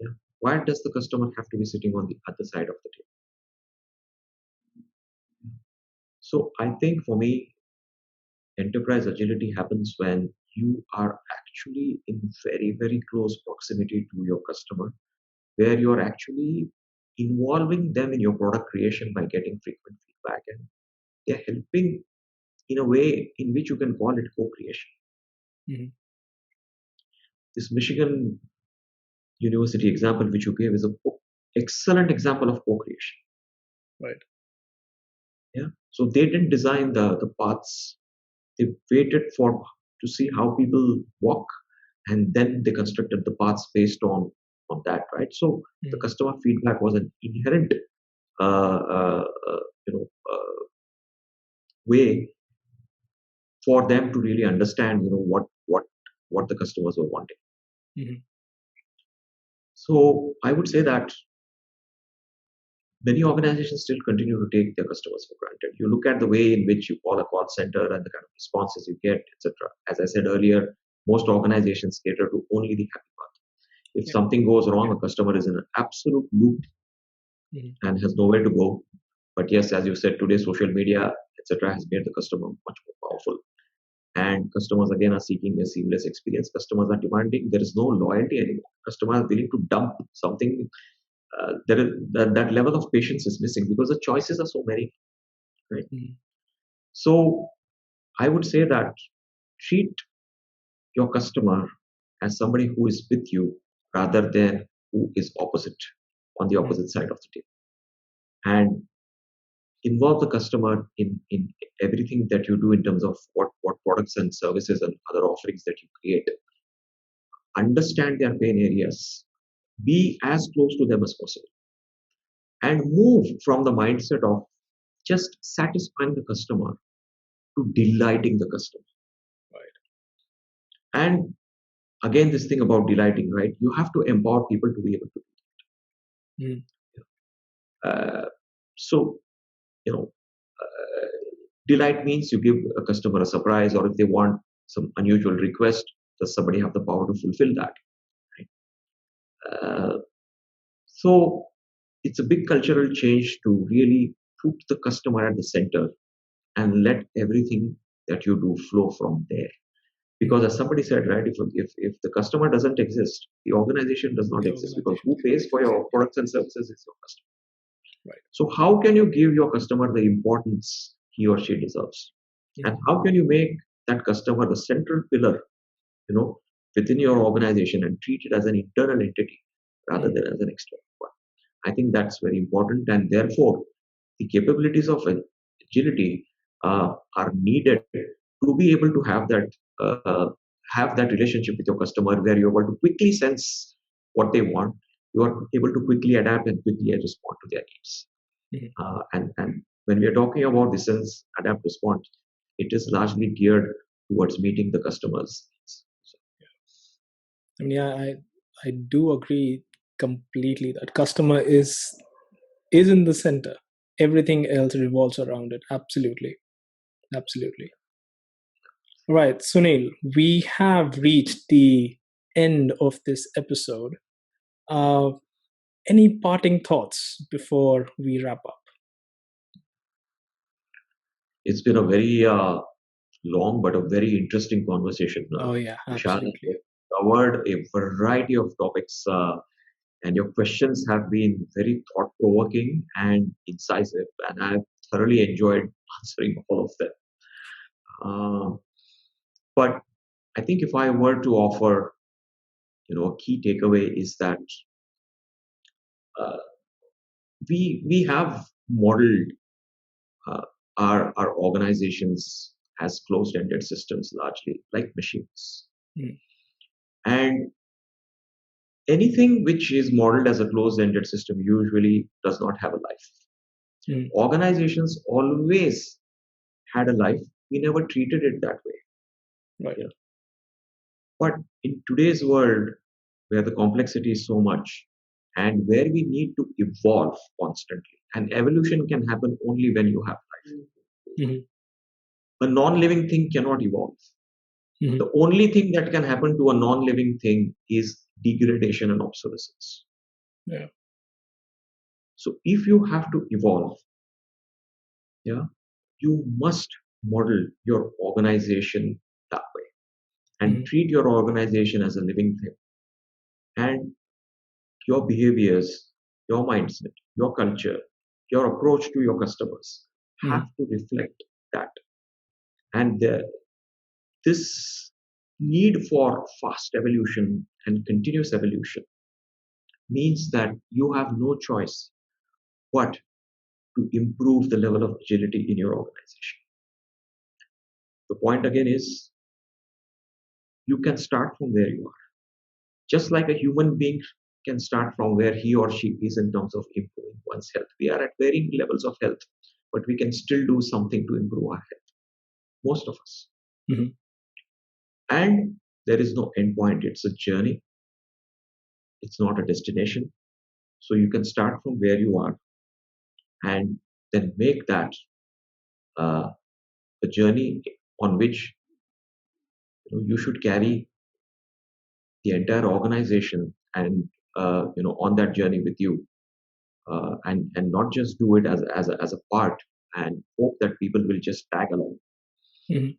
Yeah. Why does the customer have to be sitting on the other side of the table? So I think for me, enterprise agility happens when you are actually in very, very close proximity to your customer, where you're actually involving them in your product creation by getting frequent feedback, and they're helping in a way in which you can call it co-creation. Mhm. This Michigan University example which you gave is a excellent example of co-creation. Right. Yeah. So they didn't design the paths. They waited for to see how people walk, and then they constructed the paths based on that. Right. So the Mhm. customer feedback was an inherent, uh, uh, uh, you know, way for them to really understand, what the customers were wanting. Mhm. So I would say that many organizations still continue to take their customers for granted. You look at the way in which you call a call center and the kind of responses you get, etc. As I said earlier, most organizations cater to only the happy path. If Yeah. something goes wrong, a customer is in an absolute loop Mhm. and has nowhere to go. But yes, as you said, today social media, etc., has made the customer much more powerful. And customers again are seeking a seamless experience. Customers are demanding. There is no loyalty anymore. Customers are willing to dump something. There is that level of patience is missing because the choices are so many, right? Mhm. So I would say that treat your customer as somebody who is with you rather than who is opposite on the Mhm. opposite side of the table, and involve the customer in everything that you do in terms of what products and services and other offerings that you create. Understand their pain areas, be as close to them as possible, and move from the mindset of just satisfying the customer to delighting the customer. Right. And again, this thing about delighting, right? You have to empower people to be able to. Mhm. Uh, so, you know, uh, delight means you give a customer a surprise, or if they want some unusual request, does somebody have the power to fulfill that? Right? So, it's a big cultural change to really put the customer at the center and let everything that you do flow from there. Because Mhm. as somebody said, right, if the customer doesn't exist, the organization does not The exist, because organization who doesn't pays for exist. your Yeah. products and services is your customer. Right. So how can you give your customer the importance he or she deserves? And Mhm. how can you make that customer the central pillar, you know, within your organization and treat it as an internal entity rather Mhm. than as an external one? I think that's very important, and therefore the capabilities of agility are needed to be able to uh, have that relationship with your customer where you're able to quickly sense what they want. You are able to quickly adapt and quickly respond to their needs. Mhm. And when we are talking about the sense, adapt, respond, it is largely geared towards meeting the customer's needs. So, I mean, yeah, I do agree completely that customer is in the center. Everything else revolves around it. Absolutely. Absolutely. Right, Sunil, we have reached the end of this episode. Uh, any parting thoughts before we wrap up? it's been a very long but a very interesting conversation, Oh, yeah, Vishal. absolutely. We've covered a variety of topics, and your questions have been very thought provoking and incisive, and I've thoroughly enjoyed answering all of them. Uh, but I think if I were to offer, a key takeaway is that uh, we have modeled uh, our organizations as closed-ended systems, largely like machines. Mm. And anything which is modeled as a closed-ended system usually does not have a life. Organizations always had a life. We never treated it that way. Right. Yeah. But in today's world, where the complexity is so much and where we need to evolve constantly, and evolution can happen only when you have life. A non-living thing cannot evolve. The only thing that can happen to a non-living thing is degradation and obsolescence. Yeah. So if you have to evolve, you must model your organization that way and treat your organization as a living thing. And your behaviors, your mindset, your culture, your approach to your customers have to reflect that. And this need for fast evolution and continuous evolution means that you have no choice but to improve the level of agility in your organization. The point again is, you can start from where you are. Just like a human being can start from where he or she is in terms of improving one's health. We are at varying levels of health, but we can still do something to improve our health. Most of us. And there is no end point. It's a journey. It's not a destination. So you can start from where you are and then make that a journey on which you should carry the entire organization and on that journey with you, and not just do it as a part and hope that people will just tag along.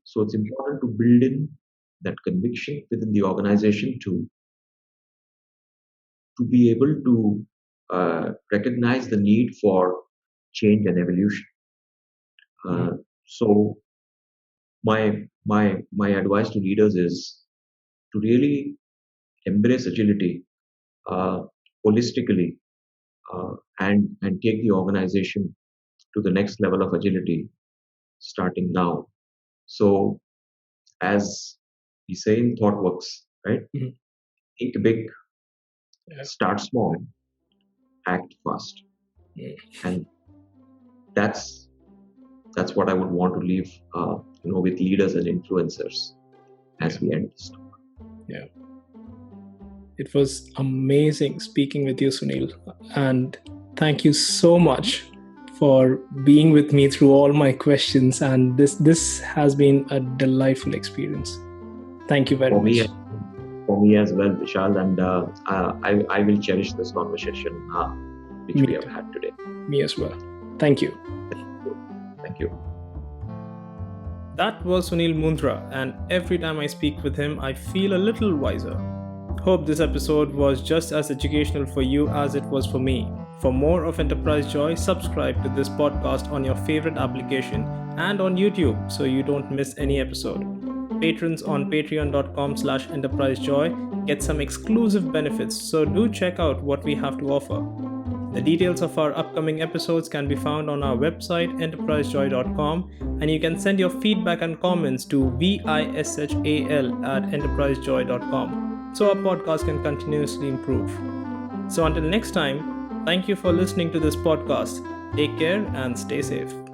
So it's important to build in that conviction within the organization to be able to recognize the need for change and evolution. So my advice to leaders is to really embrace agility holistically, and take the organization to the next level of agility starting now. So as we say in ThoughtWorks, right? Think big, start small, act fast. And that's what I would want to leave with leaders and influencers as we end this talk. Yeah. It was amazing speaking with you, Sunil. And thank you so much for being with me through all my questions. And this has been a delightful experience. Thank you very much. For me as well, Vishal. And I will cherish this conversation which we have had today. Me as well. Thank you. Thank you. That was Sunil Mundra, and every time I speak with him, I feel a little wiser. Hope this episode was just as educational for you as it was for me. For more of Enterprise Joy, subscribe to this podcast on your favorite application and on YouTube so you don't miss any episode. Patrons on patreon.com/enterprisejoy get some exclusive benefits, so do check out what we have to offer. The details of our upcoming episodes can be found on our website enterprisejoy.com, and you can send your feedback and comments to vishal@enterprisejoy.com so our podcast can continuously improve. So until next time, thank you for listening to this podcast. Take care and stay safe.